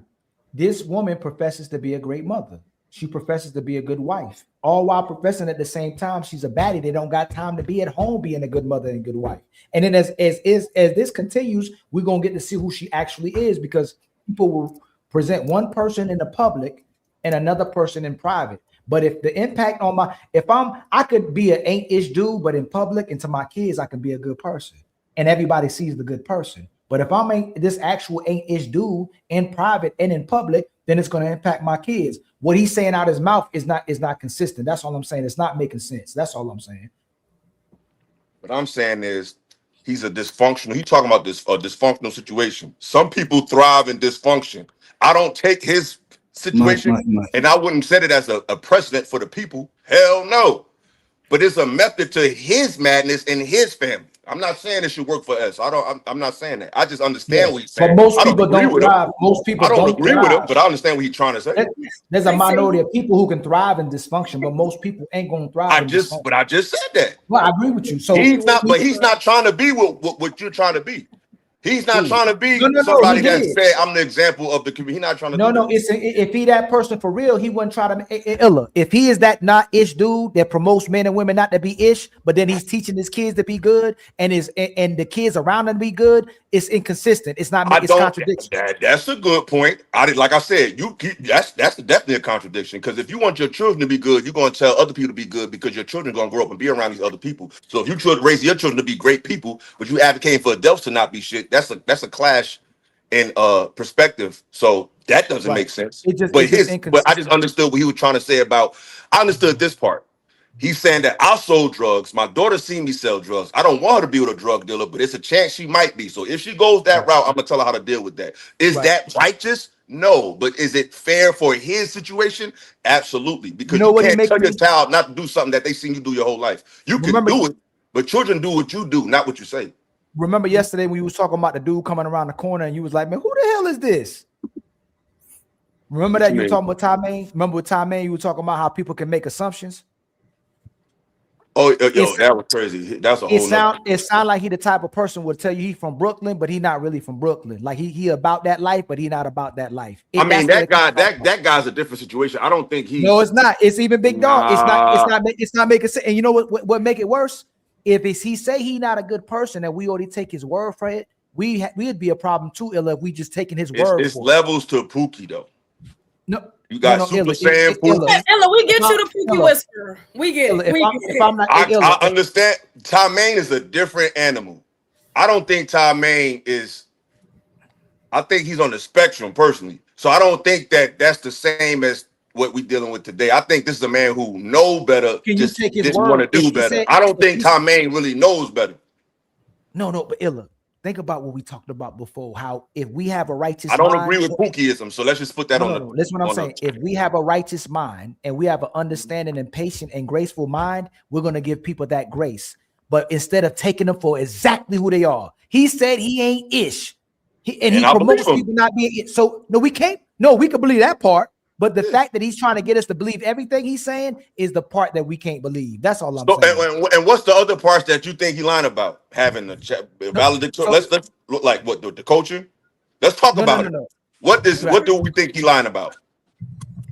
this woman professes to be a great mother. She professes to be a good wife, all while professing at the same time she's a baddie. They don't got time to be at home being a good mother and good wife. And then as this continues, we're gonna get to see who she actually is, because people will present one person in the public and another person in private. But if the impact on I could be an ain't-ish dude, but in public and to my kids, I can be a good person. And everybody sees the good person. But if I'm this actual ain't-ish dude in private and in public, then it's going to impact my kids. What he's saying out his mouth is not consistent. That's all I'm saying. It's not making sense. That's all I'm saying. What I'm saying is he's a dysfunctional. He's talking about this a dysfunctional situation. Some people thrive in dysfunction. I don't take his situation, and I wouldn't set it as a precedent for the people. Hell no. But it's a method to his madness in his family. I'm not saying it should work for us. I'm not saying that. I just understand what he's saying. But most people don't thrive. Most people don't agree with him, but I understand what he's trying to say. There's a minority of people who can thrive in dysfunction, but most people ain't gonna thrive. I just said that. Well, I agree with you. So he's not trying to be what you're trying to be. He's not trying to be somebody that said I'm the example of the community. He's not trying to do that. If he that person for real, he wouldn't try to if he is that not ish dude that promotes men and women not to be ish, but then he's teaching his kids to be good and the kids around him to be good, it's inconsistent. It's not it's contradiction. That's a good point. Like I said, that's definitely a contradiction, because if you want your children to be good, you're going to tell other people to be good, because your children are going to grow up and be around these other people. So if you raise your children to be great people, but you advocating for adults to not be shit, that's a clash in perspective. So that doesn't make sense. But I just understood what he was trying to say about. I understood this part. He's saying that I sold drugs. My daughter seen me sell drugs. I don't want her to be with a drug dealer, but it's a chance she might be. So if she goes that route, I'm gonna tell her how to deal with that. Is that righteous? No. But is it fair for his situation? Absolutely. Because you can't tell your child not to do something that they seen you do your whole life. You can do it, but children do what you do, not what you say. Remember yesterday when you was talking about the dude coming around the corner and you was like, man, who the hell is this? Remember that you were talking about Ty-Main? Remember with Ty-Main, you were talking about how people can make assumptions? Oh, that was crazy. That's a whole it sound like he the type of person would tell you he from Brooklyn, but he not really from Brooklyn. Like he about that life, but he not about that life. That guy's a different situation. I don't think he. No, it's not. It's even Big Dog. It's not making sense. And you know what make it worse? If he say he not a good person and we already take his word for it, we'd be a problem too, Illa, if we just taking his word. It's levels to Pookie though. No, you got Super Saiyan Pookie. Illa, we get you the Pookie Whisperer. We get it. If I'm not, I understand. Ty-Main is a different animal. I don't think Ty-Main is. I think he's on the spectrum personally. So I don't think that's the same as what we're dealing with today. I think this is a man who know better. Just want to do better. I don't think Ty-Main really knows better. No, but Illa, think about what we talked about before. How if we have a righteous, I don't agree with Pookieism. So let's just put that on the. That's what I'm saying. If we have a righteous mind and we have an understanding and patient and graceful mind, we're gonna give people that grace. But instead of taking them for exactly who they are, he said he ain't ish, he promotes people not being ish. So no, we can't. No, we can believe that part. But the fact that he's trying to get us to believe everything he's saying is the part that we can't believe. That's all I'm saying. And what's the other parts that you think he lying about? Having the valedictorian. Let's look like what the coaching. Let's talk about it. What do we think he lying about?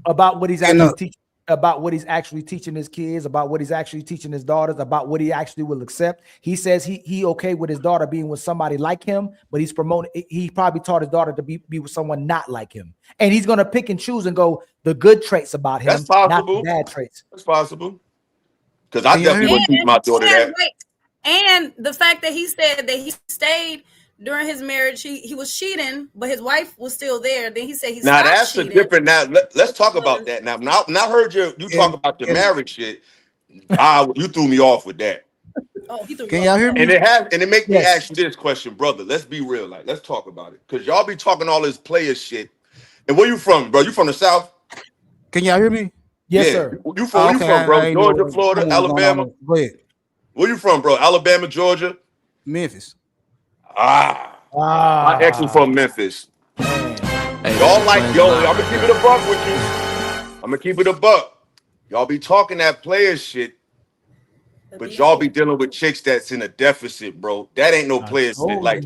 About what he's actually teaching. About what he's actually teaching his kids, about what he's actually teaching his daughters, about what he actually will accept. He says he okay with his daughter being with somebody like him, but he's promoting. He probably taught his daughter to be with someone not like him, and he's gonna pick and choose and go the good traits about him, That's possible. not the bad traits. That's possible. Because I definitely would teach my daughter that. And the fact that he said that he stayed during his marriage, he was cheating, but his wife was still there. Then he said he stopped that's cheating. A different. Now let's talk about that. Now heard you talk about the marriage shit. You threw me off with that. Oh, he threw Can you y'all off. hear me? And it make me Yes. ask you this question, brother. Let's be real. Like, let's talk about it. Because y'all be talking all this player shit. And where you from, bro? You from the South? Can y'all hear me? Yes, Yeah. sir. You from where you Okay, from, I bro? ain't know Georgia, Florida, something was going on Alabama? there. Go ahead. Where you from, bro? Alabama, Georgia? Memphis. My ex is from Memphis. Hey, Y'all that like, explains a yo, lot I'm gonna right keep it there. a buck with you. I'm gonna keep it a buck. Y'all be talking that player shit, but y'all be dealing with chicks that's in a deficit, bro. That ain't no player shit. Like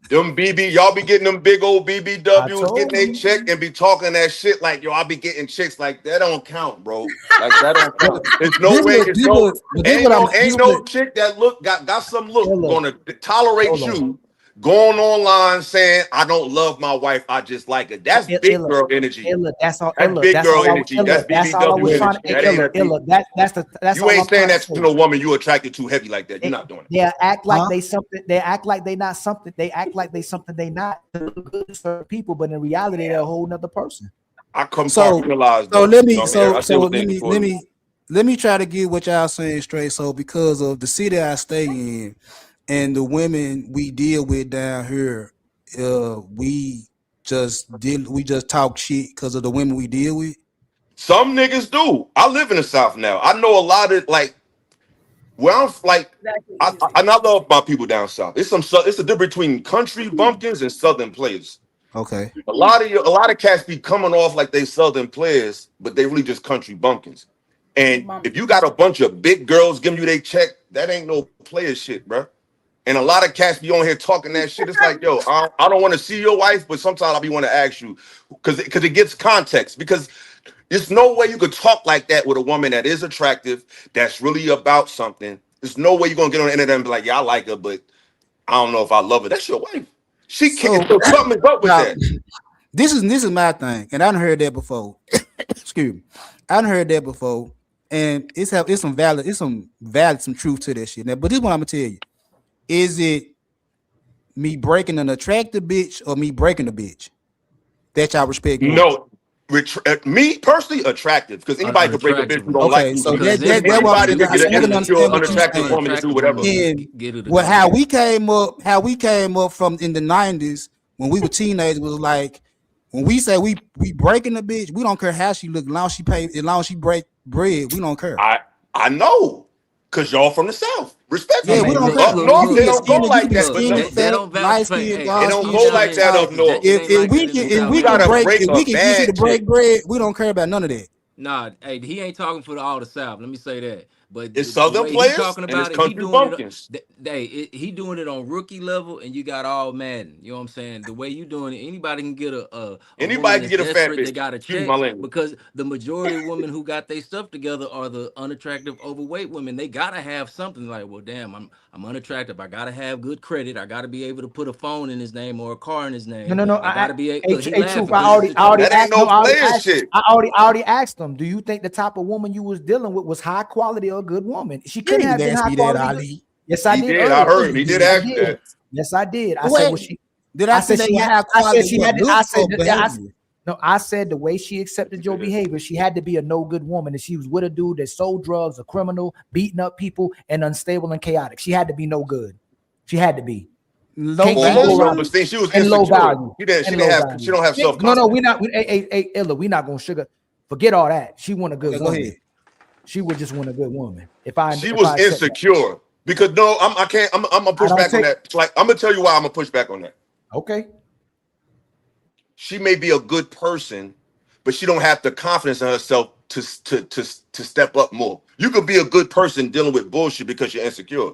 them BB, y'all be getting them big old BBWs, getting a check and be talking that shit like, yo, I be getting chicks like that don't count, bro. Like that don't count. There's no way. Ain't no chick that got some look gonna tolerate you going online saying I don't love my wife, I just like it. That's big girl energy. That's all. That's big That's girl all. energy. That's That's all I was BBW trying energy. to. That's You all ain't I'm saying trying to that say. to no woman you attracted to heavy like that. You're not doing it. They act like they something. They act like they not something. They act like they something they not. They look good for people, but in reality, they're a whole nother person. I compartmentalize So though. let me You know what I mean? I deal with let things for you. me try to get what y'all saying straight. So because of the city I stay in and the women we deal with down here, we just talk shit because of the women we deal with. Some niggas do. I live in the South now. I know a lot of like where I'm like and I love my people down south. It's a difference between country bumpkins and southern players. Okay. A lot of cats be coming off like they southern players, but they really just country bumpkins. And if you got a bunch of big girls giving you their check, that ain't no player shit, bro. And a lot of cats be on here talking that shit. It's like, yo, I don't want to see your wife, but sometimes I be want to ask you because it gets context. Because there's no way you could talk like that with a woman that is attractive, that's really about something. There's no way you're gonna get on the internet and be like, yeah, I like her, but I don't know if I love her. That's your wife. She can't. So something's up with that. This is my thing, and I done heard that before. Excuse me, I done heard that before, and it's some truth to that shit. Now, but this is what I'm gonna tell you: is it me breaking an attractive bitch or me breaking a bitch that y'all respect more? No, me personally attractive because anybody could break a bitch who don't like you. So anybody could get an insecure, unattractive woman to do whatever. Well, how we came up from in the 90s when we were teenagers was like when we say we breaking a bitch, we don't care how she look, as long as she break bread, we don't care. I know, cause y'all from the South. Respectfully. Yeah, we don't care. Up north, they don't go like that. Skinny, fat, light skin, they don't go like that up north. If we can get you to break bread, we don't care about none of that. Nah, hey, he ain't talking for all the South. Let me say that. But it's Southern players talking and about it's it, country bumpkins. He doing it on rookie level, and you got all Madden. You know what I'm saying? The way you doing it, anybody can get anybody can get a fat bitch. They got a check because the majority of women who got their stuff together are the unattractive, overweight women. They gotta have something like, well, damn, I'm unattractive. I gotta have good credit. I gotta be able to put a phone in his name or a car in his name. No. I gotta be able. I already asked them. Do you think the type of woman you was dealing with was high quality or a good woman? She couldn't have been high quality. Yes, I did. I heard him. He did ask you that. Yes, I did. I said, well, she did. I said she had quality. I said the way she accepted your behavior, she had to be a no good woman. And she was with a dude that sold drugs, a criminal, beating up people, and unstable and chaotic. She had to be no good. She had to be. She was insecure. She don't have self-confidence. No, we're not. Hey, Illa, we're not gonna sugar. Forget all that. She want a good woman. Go ahead. She would just want a good woman. She was insecure because I'm gonna push back on that. Like I'm gonna tell you why I'm gonna push back on that. Okay. She may be a good person, but she don't have the confidence in herself to step up more. You could be a good person dealing with bullshit because you're insecure.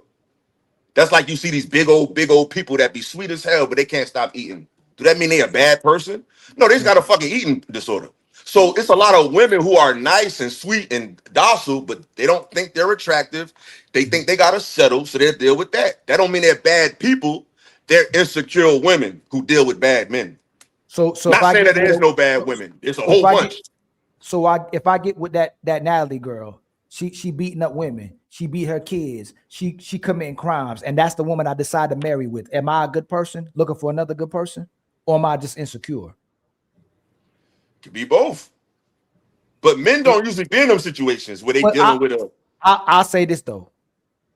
That's like you see these big old people that be sweet as hell, but they can't stop eating. Do that mean they a bad person? No, they just got a fucking eating disorder. So it's a lot of women who are nice and sweet and docile, but they don't think they're attractive. They think they gotta settle, so they'll deal with that. That don't mean they're bad people. They're insecure women who deal with bad men. So not saying that there is no bad women. It's a whole bunch. If I get with that NATALIE girl, she beating up women, she beat her kids, she committing crimes, and that's the woman I decide to marry with. Am I a good person looking for another good person, or am I just insecure? Could be both. But men don't usually be in them situations where they dealing with a. I'll say this though.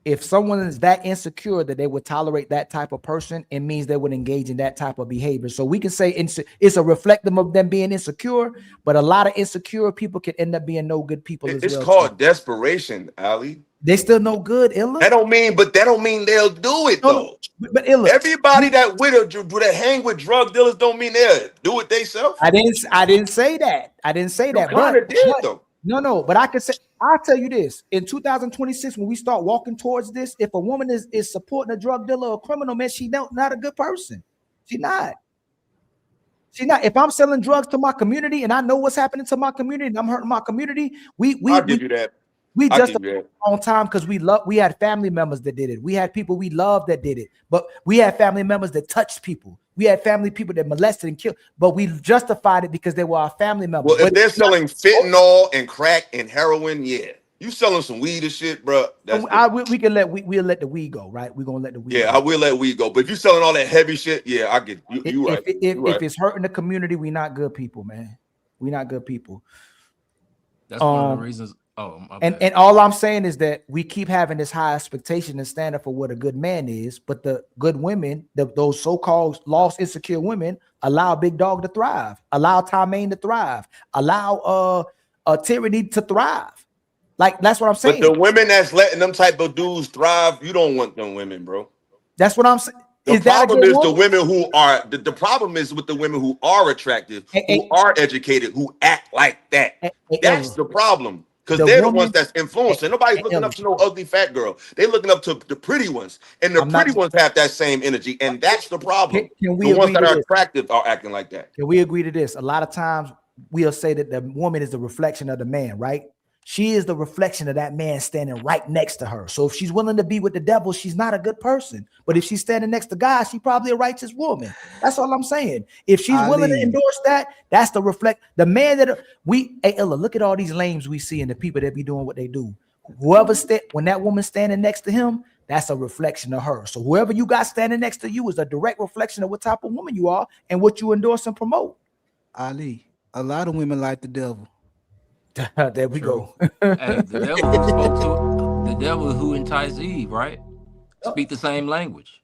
if someone is that insecure that they would tolerate that type of person, it means they would engage in that type of behavior. So we can say it's a reflective of them being insecure, but a lot of insecure people can end up being no good people as well. It's called desperation, Ali. They still no good, Illa. That don't mean they'll do it though. But Illa, everybody that hang with drug dealers don't mean they'll do it themselves. I didn't say that. I didn't say that. But though. No, but I could say, I'll tell you this. In 2026, when we start walking towards this, if a woman is supporting a drug dealer or a criminal, man, she not a good person. She not. If I'm selling drugs to my community and I know what's happening to my community and I'm hurting my community, I'll give you that. We just on time because we had family members that did it. We had people we loved that did it, but we had family members that touched people. We had family people that molested and killed, but we justified it because they were our family members. Well, if they're selling fentanyl and crack and heroin, yeah. You selling some weed and shit, bro. We'll let the weed go, right? We're gonna let the weed go. I will let weed go. But if you selling all that heavy shit, yeah, I get you. You right. If it's hurting the community, we not good people, man. We not good people. That's one of the reasons. And all I'm saying is that we keep having this high expectation and standard for what a good man is, but the good women, those so-called lost, insecure women, allow Big Dog to thrive, allow Tomane to thrive, allow Tyranny to thrive. Like that's what I'm saying. But the women that's letting them type of dudes thrive, you don't want them women, bro. That's what I'm saying. The problem is the women who are the problem is with the women who are attractive, who are educated, who act like that. That's the problem. Because they're the ones that's influencing. Nobody's looking up to no ugly fat girl. They're looking up to the pretty ones. And the pretty ones have that same energy. And that's the problem. The ones that are attractive are acting like that. Can we agree to this? A lot of times we'll say that the woman is the reflection of the man, right? She is the reflection of that man standing right next to her. So if she's willing to be with the devil, she's not a good person. But if she's standing next to God, she's probably a righteous woman. That's all I'm saying. If she's willing to endorse that, that's the the man that hey Illa, look at all these lames we see and the people that be doing what they do. When that woman's standing next to him, that's a reflection of her. So whoever you got standing next to you is a direct reflection of what type of woman you are and what you endorse and promote. Ali, a lot of women like the devil. There we go. Hey, the devil who enticed Eve, right? Speak the same language.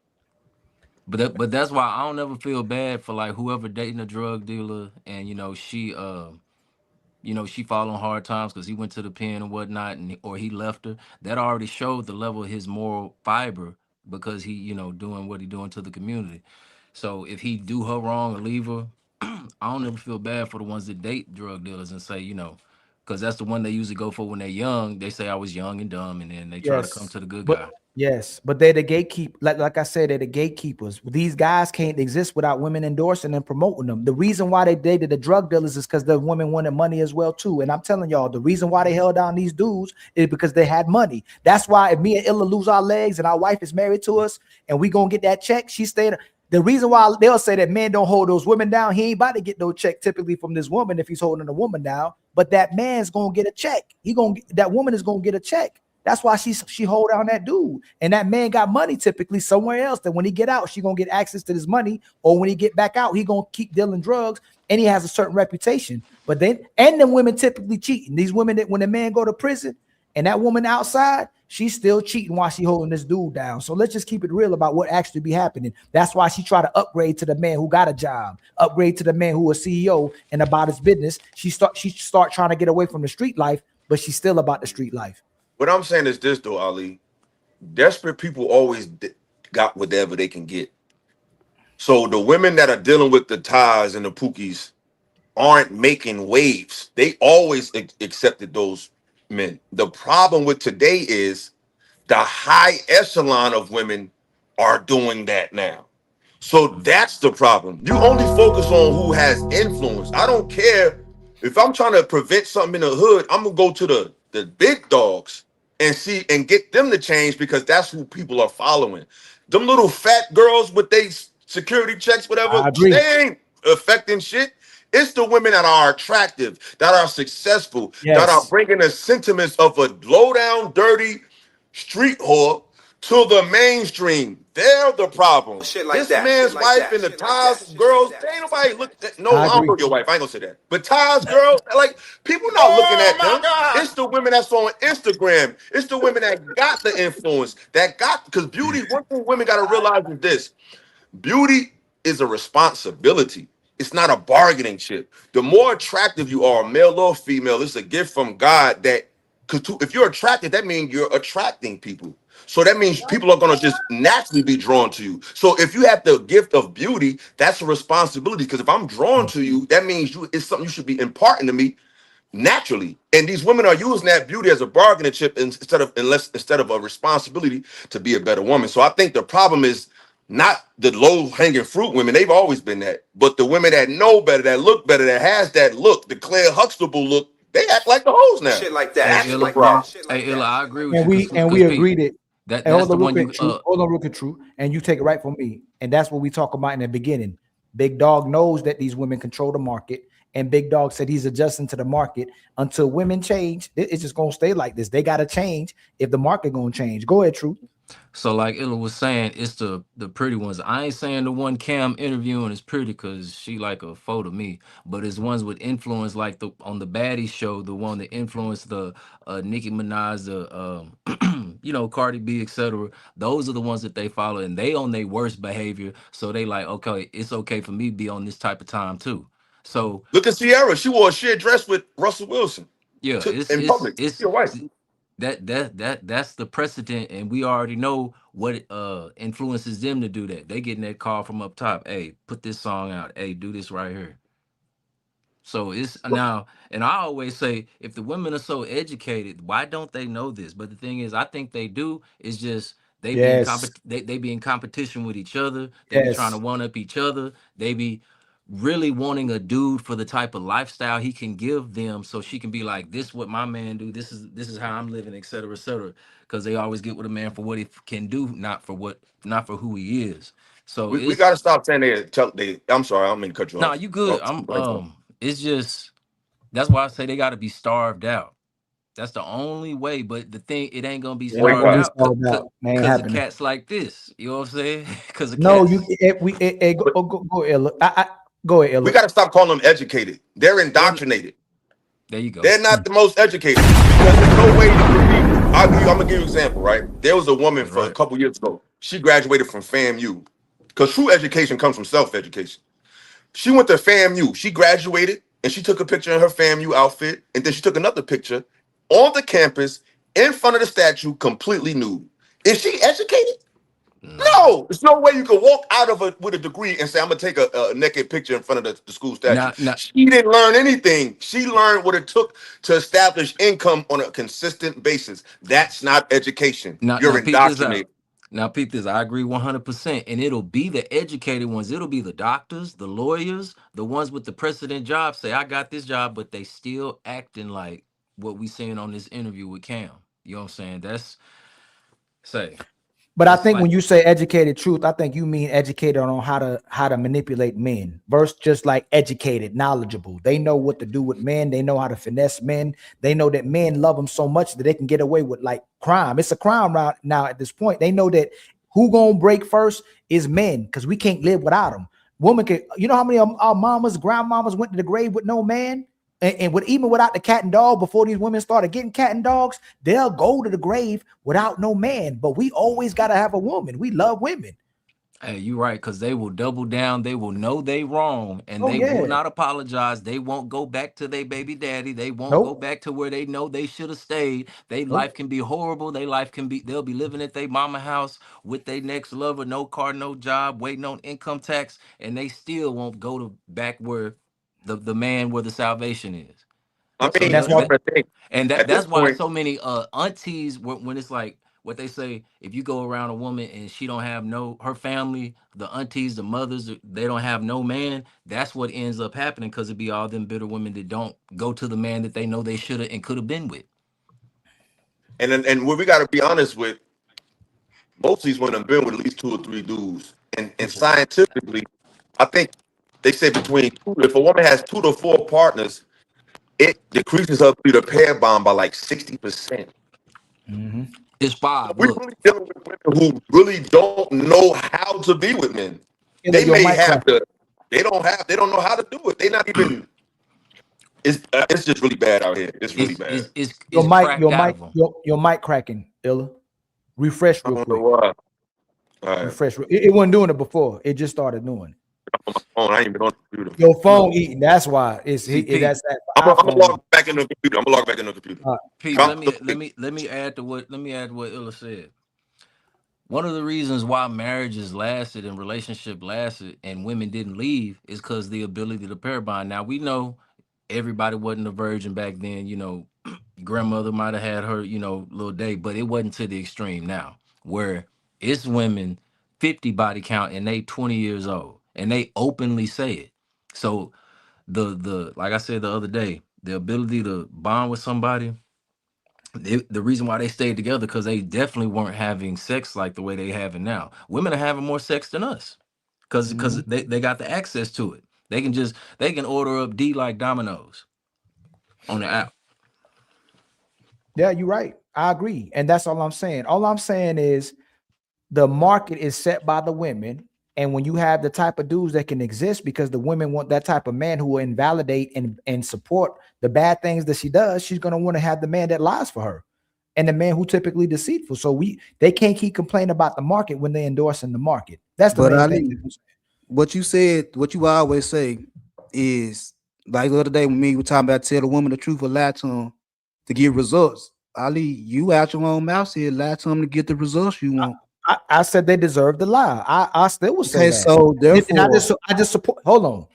But that's why I don't ever feel bad for like whoever dating a drug dealer and she following hard times because he went to the pen and whatnot or he left her. That already showed the level of his moral fiber because he doing what he doing to the community. So if he do her wrong or leave her, I don't ever feel bad for the ones that date drug dealers and say because that's the one they usually go for when they're young. They say I was young and dumb, and then they try to come to the good guy. Yes, but they're the gatekeeper. Like I said, they're the gatekeepers. These guys can't exist without women endorsing and promoting them. The reason why they dated the drug dealers is because the women wanted money as well too. And I'm telling y'all, the reason why they held down these dudes is because they had money. That's why if me and Illa lose our legs and our wife is married to us and we gonna get that check, she stayed. The reason why they'll say that men don't hold those women down, he ain't about to get no check typically from this woman if he's holding a woman down. But that man's gonna get a check. That woman is gonna get a check. That's why she hold down that dude. And that man got money typically somewhere else that when he get out, she gonna get access to this money. Or when he get back out, he gonna keep dealing drugs and he has a certain reputation. But then, and the women typically cheating. These women that when the man go to prison and that woman outside, she's still cheating while she holding this dude down. So let's just keep it real about what actually be happening. That's why she try to upgrade to the man who got a job, upgrade to the man who a CEO and about his business. She start trying to get away from the street life, but she's still about the street life. What I'm saying is this though, Ali. Desperate people always got whatever they can get. So the women that are dealing with the ties and the pookies aren't making waves. They always accepted those men. The problem with today is the high echelon of women are doing that now. So that's the problem. You only focus on who has influence. I don't care if I'm trying to prevent something in the hood. I'm gonna go to the big dogs and see and get them to change because that's who people are following. Them little fat girls with they security checks, whatever, they ain't affecting shit. It's the women that are attractive, that are successful, that are bringing the sentiments of a low down, dirty street whore to the mainstream. They're the problem. Shit like This that. man's Shit like wife that. and the Shit like Ty's girls, they ain't nobody look at. No, I I don't agree. know your wife. I ain't gonna say that. But Ty's girls, like, people not looking Oh at my them. God. It's the women that's on Instagram. It's the women that got the influence. Because beauty, one thing women gotta realize is this: beauty is a responsibility. It's not a bargaining chip. The more attractive you are, male or female, it's a gift from God that, because if you're attracted, that means you're attracting people. So that means people are going to just naturally be drawn to you. So if you have the gift of beauty, that's a responsibility. Because if I'm drawn to you, that means it's something you should be imparting to me naturally. And these women are using that beauty as a bargaining chip instead of a responsibility to be a better woman. So I think the problem is not the low-hanging fruit women. They've always been that. But the women that know better, that look better, that has that look, the Claire Huxtable look, they act like the hoes now. Shit like that. Hey, Shit Illa, like that. Shit hey, like Illa, that. I agree with And you we because Pete, agreed it. Hey, that's hold the on real one quick, you True. Hold on real quick, True. And you take it right from me. And that's what we talk about in the beginning. Big Dog knows that these women control the market. And Big Dog said he's adjusting to the market until women change. It's just gonna stay like this. They gotta change if the market gonna change. Go ahead, True. So like Illa was saying, it's the pretty ones. I ain't saying the one Cam interviewing is pretty because she like a foe to me, but it's ones with influence like the on the Baddie show, the one that influenced the Nicki Minaj, the you know, Cardi B, etc. Those are the ones that they follow, and they on their worst behavior. So they like, okay, it's okay for me to be on this type of time too. So Look at Sierra. She wore a sheer dress with Russell Wilson yeah, in public. it's Your wife. that's the precedent, and we already know what influences them to do that. They getting that call from up top. Hey, put this song out. Hey, do this right here. So it's now, and I always say, if the women are so educated, why don't they know this? But the thing is, I think they do. It's just Yes. they be in competition with each other. They be trying to Yes. one up each other. They be really wanting a dude for the type of lifestyle he can give them, so she can be like, "This what my man do. This is how I'm living, etc., etc." Because they always get with a man for what he can do, not for who he is. So We it's got to stop saying I'm sorry, I don't mean to cut you nah, off. you good. Oh, I'm It's just that's why I say they got to be starved out. That's the only way. But the thing, it ain't gonna be It ain't starved gonna be out solved out. It ain't because of happening. cats like this. You know what I'm saying? Because of No, cats. you go Ella. Go ahead, We Ella. got to stop calling them educated. They're They're indoctrinated. there. You go. They're not the most educated because there's no way you can be. I'm gonna give you an example, right? There was a woman That's for a right. couple years ago. She graduated from FAMU because true education comes from self-education. She went to FAMU. She graduated and she took a picture in her FAMU outfit, and then she took another picture on the campus in front of the statue, completely nude. Is she educated? Nah. No, there's no way you can walk out of it with a degree and say, I'm gonna take a naked picture in front of the school statue. Not She didn't learn anything. She learned what it took to establish income on a consistent basis. That's not education. now You're peep this out. indoctrinated. Now peep this. I agree 100%. And it'll be the educated ones. It'll be the doctors, the lawyers, the ones with the precedent jobs. Say I got this job, but they still acting like what we seeing on this interview with Cam. You know what I'm saying? Say But I that's think like when you say educated truth, I think you mean educated on how to manipulate men versus just like educated, knowledgeable. They know what to do with men. They know how to finesse men. They know that men love them so much that they can get away with like crime. It's a crime round now at this point. They know that who gonna break first is men because we can't live without them. Woman can, you know how many of our mamas, grandmamas went to the grave with no man? And even without the cat and dog, before these women started getting cat and dogs, they'll go to the grave without no man. But we always got to have a woman. We love women. hey, you right, because they will double down. They will know they wrong, and Oh, they will yeah. not apologize. They won't go back to their baby daddy. They won't go Nope. back to where they know they should have stayed. Their Nope. life can be horrible. Their life can be. They'll be living at their mama house with their next lover, no car, no job, waiting on income tax, and they still won't go to back where the man where the salvation is. I So mean, And that's you why. gotta think and at this that's why point, so many aunties when it's like what they say, if you go around a woman and she don't have her family, the aunties, the mothers, they don't have no man, that's what ends up happening because it be all them bitter women that don't go to the man that they know they should have and could have been with. and what we gotta be honest with, most of these women have been with at least 2 or 3 dudes. And scientifically, I think they say between two, if a woman has 2 to 4 partners, it decreases her through the pair bond by like 60%. Mhm. It's 5. We're really dealing with women who really don't know how to be with men. They may have to. They don't know how to do it. They not even. It's just really bad out here. It's really bad. It's your mic cracking, Illa. Refresh real quick. Why. Right. Refresh. It wasn't doing it before. It just started doing it. On my phone. I ain't been on the computer. Your phone eating. That's why. That's that. I'm gonna log back in the computer. I'm gonna log back in the computer. Pete, let me add to what Illa said. One of the reasons why marriages lasted and relationship lasted and women didn't leave is because the ability to pair bond. Now we know everybody wasn't a virgin back then. You know, grandmother might have had her, little day, but it wasn't to the extreme now, where it's women 50 body count and they 20 years old and they openly say it. So the like I said the other day, the ability to bond with somebody. The reason why they stayed together because they definitely weren't having sex like the way they have it now. Women are having more sex than us because they got the access to it. They can order up D like Domino's on the app. Yeah, you're right. I agree, and that's all I'm saying. All I'm saying is the market is set by the women, and when you have the type of dudes that can exist because the women want that type of man who will invalidate and support the bad things that she does, she's going to want to have the man that lies for her and the man who typically deceitful. So they can't keep complaining about the market when they're endorsing the market. That's the main thing. What you said, what you always say is, like the other day when we were talking about tell the woman the truth or lie to them to get results. Ali, you out your own mouth said lie to them to get the results you want. I said they deserve the lie. I still will say that. So therefore, I just support. Hold on.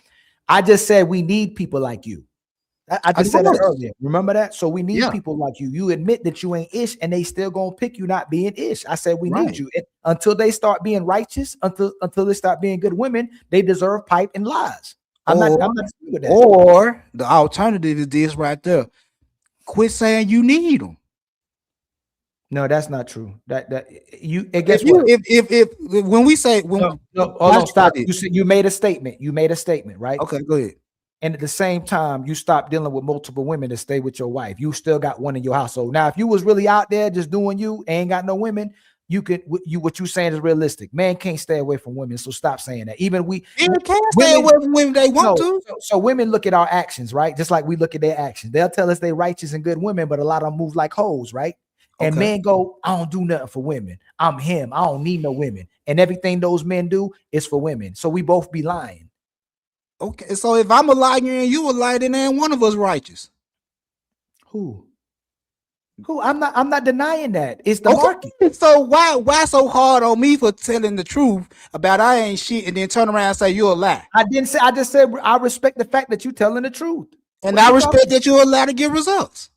I just said we need people like you. I just said that earlier. Remember that? So we need people like you. You admit that you ain't ish, and they still gonna pick you not being ish. I said we need you until they start being righteous. Until they start being good women, they deserve pipe and lies. I'm not with that. Or the alternative is this right there. Quit saying you need them. No, that's not true. Guess what? If when we say hold on, stop. You made a statement. You made a statement, right? Okay, go ahead. And at the same time, you stop dealing with multiple women to stay with your wife. You still got one in your household. Now, if you was really out there just doing you, ain't got no women, what you saying is realistic. Man can't stay away from women, so stop saying that. Even can't stay away from women they want to. So women look at our actions, right? Just like we look at their actions. They'll tell us they righteous and good women, but a lot of them move like hoes, right? And men go, I don't do nothing for women. I'm him. I don't need no women. And everything those men do is for women. So we both be lying. Okay, so if I'm a liar and you a liar, then ain't one of us righteous. Who? I'm not denying that. It's the market. So why so hard on me for telling the truth about I ain't shit and then turn around and say you're a lie? I didn't say. I just said I respect the fact that you telling the truth, and I respect that you're allowed to get results.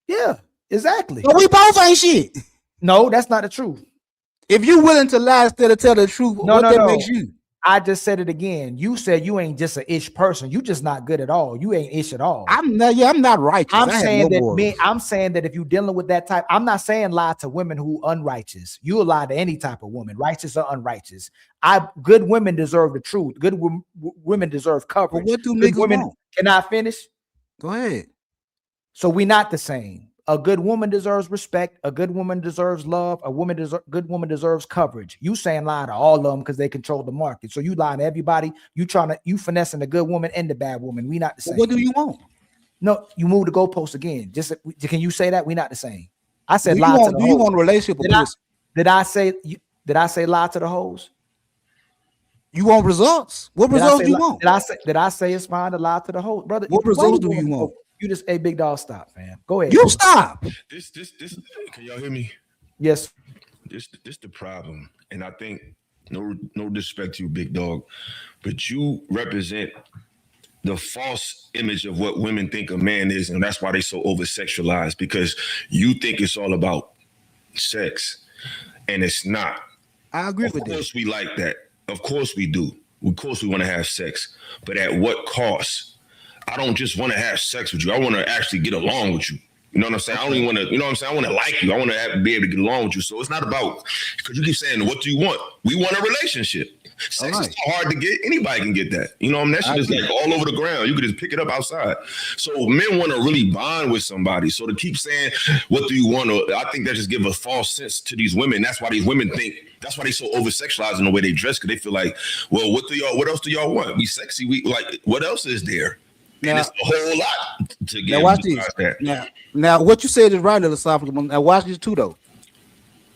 Yeah, exactly. But we both ain't shit. No, that's not the truth. If you're willing to lie instead of tell the truth, what makes you? I just said it again. You said you ain't just an ish person. You just not good at all. You ain't ish at all. I'm not righteous. I'm saying that if you dealing with that type, I'm not saying lie to women who unrighteous. You lie to any type of woman, righteous or unrighteous. Good women deserve the truth. Good women deserve coverage. But what do niggas want? Can I finish? Go ahead. So we not the same. A good woman deserves respect. A good woman deserves love. Good woman deserves coverage. You saying lie to all of them because they control the market. So you lying to everybody. You finessing the good woman and the bad woman. We not the same. What do you want? No, you move the goalpost again. Can you say that we not the same? I said do lie you to the Do you want a relationship with this? Did I say lie to the hoes? You want results? What results do you want? Did I say it's fine to lie to the hoes, brother? What results do you want? You just, hey, big dog, stop, fam. Go ahead. You stop. This. Can y'all hear me? Yes. This the problem, and I think no disrespect to you, big dog, but you represent the false image of what women think a man is, and that's why they so over sexualized, because you think it's all about sex, and it's not. I agree with that. Of course, we like that. Of course, we do. Of course, we want to have sex, but at what cost? I don't just want to have sex with you. I want to actually get along with you. You know what I'm saying? I don't even want to, you know what I'm saying? I want to like you. I want to be able to get along with you. So it's not about, because you keep saying, what do you want? We want a relationship. Sex is so hard to get. Anybody can get that. You know, I mean, that shit is like all over the ground. You can just pick it up outside. So men want to really bond with somebody. So to keep saying, what do you want? I think that just give a false sense to these women. That's why these women think, that's why they so over-sexualized in the way they dress, because they feel like, well, what else do y'all want? We sexy. We like, what else is there? And it's a whole lot to get. Now watch this. Now what you said is right, philosophical. Now watch this too, though.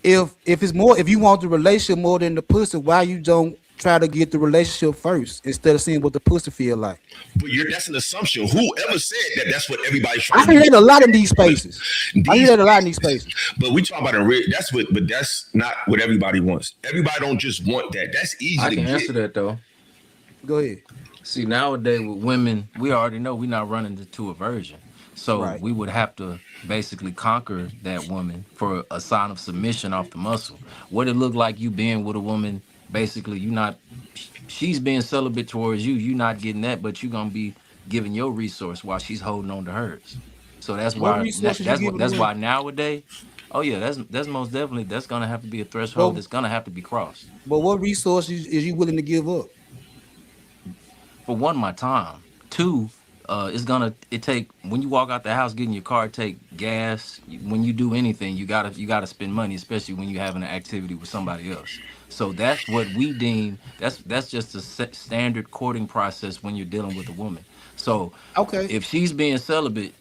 If it's more, if you want the relationship more than the pussy, why you don't try to get the relationship first instead of seeing what the pussy feel like? But that's an assumption. Whoever said that, that's what everybody's trying to do. I hear that a lot in these spaces. But we talk about it. But that's not what everybody wants. Everybody don't just want that. That's easy to get. I can answer that though. Go ahead. See, nowadays with women, we already know we're not running to a virgin. So we would have to basically conquer that woman for a sign of submission off the muscle. What it look like you being with a woman, basically she's being celibate towards you, you not getting that, but you're gonna be giving your resource while she's holding on to hers. So that's why that's why nowadays, oh yeah, that's most definitely, that's gonna have to be a threshold that's gonna have to be crossed. But what resources is you willing to give up? For one, my time. Two, it take, when you walk out the house, get in your car, take gas. When you do anything, you gotta spend money, especially when you're having an activity with somebody else. So that's what we deem, that's just a standard courting process when you're dealing with a woman. So if she's being celibate,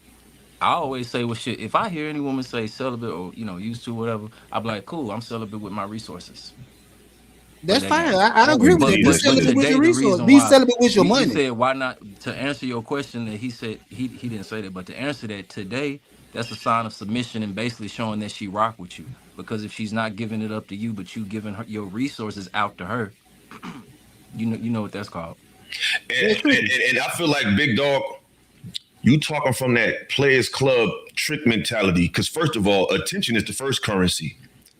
I always say, well, shit, if I hear any woman say celibate or, used to whatever, I'll be like, cool, I'm celibate with my resources. That's fine. I agree with it. Be celibate with your resources. Be celibate with your money. He said, why not? To answer your question, that he said he didn't say that, but to answer that today, that's a sign of submission and basically showing that she rock with you. Because if she's not giving it up to you, but you giving her your resources out to her, you know what that's called. And I feel like, Big Dog, you talking from that Players Club trick mentality. Because first of all, attention is the first currency.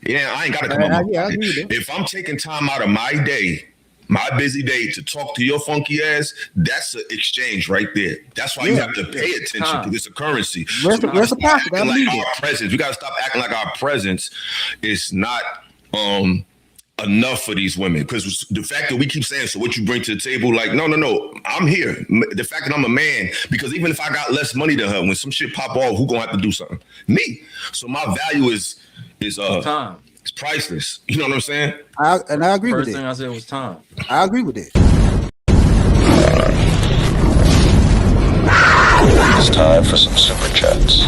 Yeah, I ain't got to come up. If I'm taking time out of my day, my busy day, to talk to your funky ass, that's an exchange right there. That's why you have to pay attention, because it's a currency. Like our presence, we got to stop acting like our presence is not enough for these women. Because the fact that we keep saying, so what you bring to the table, like, no, I'm here. The fact that I'm a man, because even if I got less money than her, when some shit pop off, who gonna have to do something? Me. So my value is time. It's priceless. You know what I'm saying? I agree with it. First thing I said was time. I agree with it. It's time for some super chats.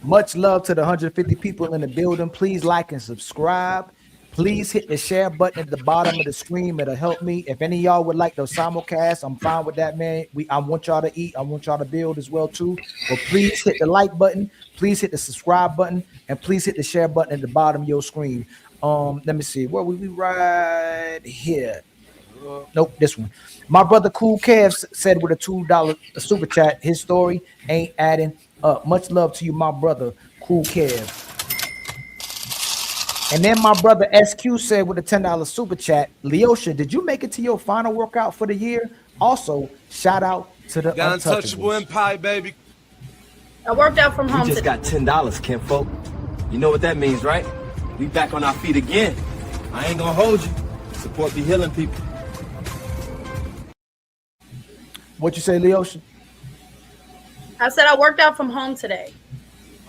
Much love to the 150 people in the building. Please like and subscribe. Please hit the share button at the bottom of the screen. It'll help me. If any of y'all would like the simulcast, I'm fine with that, man. I want y'all to eat. I want y'all to build as well, too. But please hit the like button. Please hit the subscribe button. And please hit the share button at the bottom of your screen. Let me see. Where we right here? Nope, this one. My brother Cool Kev said with a $2 super chat, his story ain't adding up. Much love to you, my brother Cool Kev. And then my brother SQ said with a $10 super chat, Leosha, did you make it to your final workout for the year? Also, shout out to the Untouchable Empire, baby. I worked out from home. We just got $10, kinfolk. You know what that means, right? We back on our feet again. I ain't gonna hold you. Support be healing people. What you say, Leosha? I said I worked out from home today.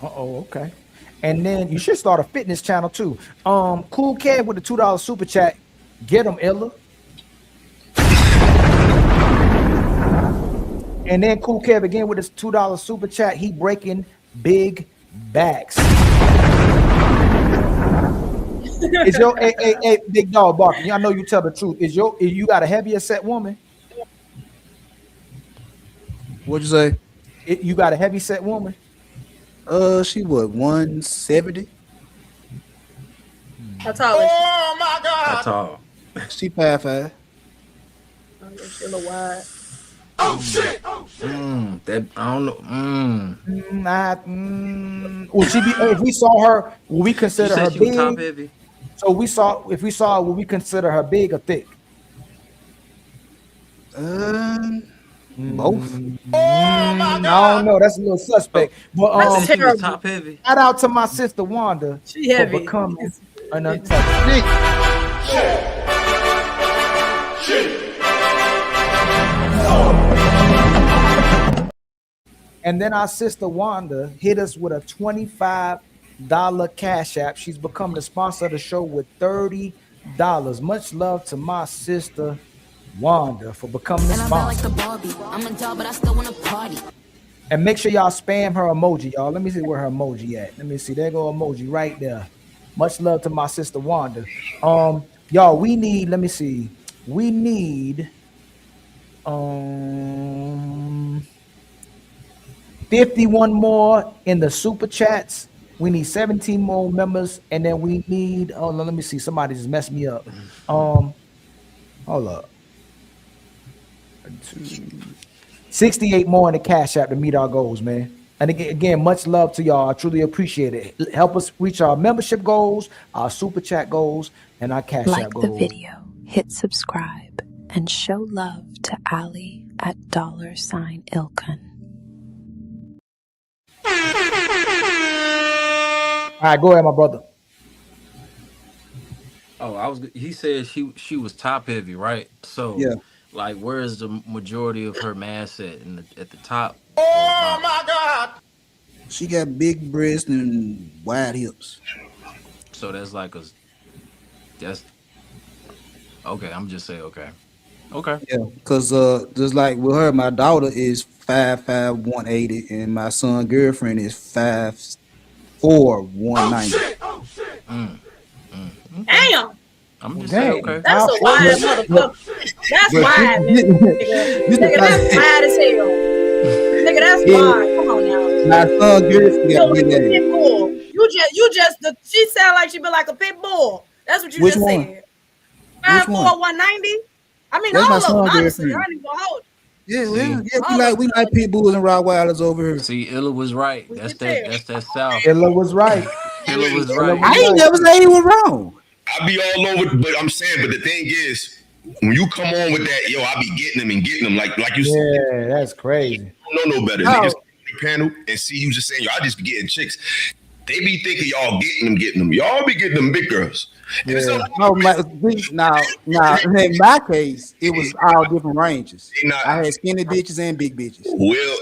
Okay. And then you should start a fitness channel too. Cool Kev with a $2 super chat. Get him, Illa. And then Cool Kev again with his $2 super chat. He breaking big backs. Is your hey, Big Dog barking? I know you tell the truth. Is you got a heavier set woman? What'd you say? You got a heavy set woman? She what, 170? How tall is she? Oh my God! How tall? She 5'5". Oh, she's a little wide. Oh shit! That I don't know. Would she be? If we saw her, would we consider her she was top big? heavy? So if we saw her, would we consider her big or thick? Both. Oh, I don't know. That's a little suspect. But That's She was terrible. top heavy. shout out to my sister Wanda She for heavy. becoming an untouchable. And then our sister Wanda hit us with a $25 cash app. She's become the sponsor of the show with $30. Much love to my sister Wanda for becoming the sponsor. I'm a dog, but I still wanna party. And make sure y'all spam her emoji, y'all. Let me see where her emoji at. Let me see. There go emoji right there. Much love to my sister Wanda. Y'all, we need, let me see. We need 51 more in the super chats. We need 17 more members, and then we need, oh, let me see. Somebody just messed me up. Hold up. 68 more in the cash app to meet our goals, man. And again, much love to y'all. I truly appreciate it. Help us reach our membership goals, our super chat goals, and our cash app goals. Like the video, hit subscribe, and show love to Ali at $Ilkan. All right, go ahead, my brother. Oh, he said she was top heavy, right? So Yeah. like, where is the majority of her mass at? At the top? Oh my God! She got big breasts and wide hips. So that's that's okay. I'm just saying okay. Okay. Yeah, because just like with her, my daughter is 5'5", 180, and my son girlfriend is 5'4", 190. Damn. I'm just saying okay. That's a wide motherfucker. That's wide, nigga. That's wide as hell. Nigga, that's wide. Come on now. My son girlfriend got big ass. Pit bull. She sound like she been like a pit bull. That's what you Which just one? said. 5'4", one? 190. I mean, That's all my of them, son honestly. I girlfriend. ain't even gonna hold you. Yeah, we like pit bulls and Rottweilers over here. See, Illa was right. That's that South. Illa was right. Illa was right. I ain't never say he was wrong. I be all over, but I'm saying, but the thing is, when you come on with that, yo, I be getting them, like you said. Yeah, that's crazy. You don't know no better. No. Niggas come on the panel and see you just saying, yo, I just be getting chicks. They be thinking y'all getting them. Y'all be getting them big girls. Yeah. No, now, in my case, it was all different ranges. I had skinny bitches and big bitches. Well,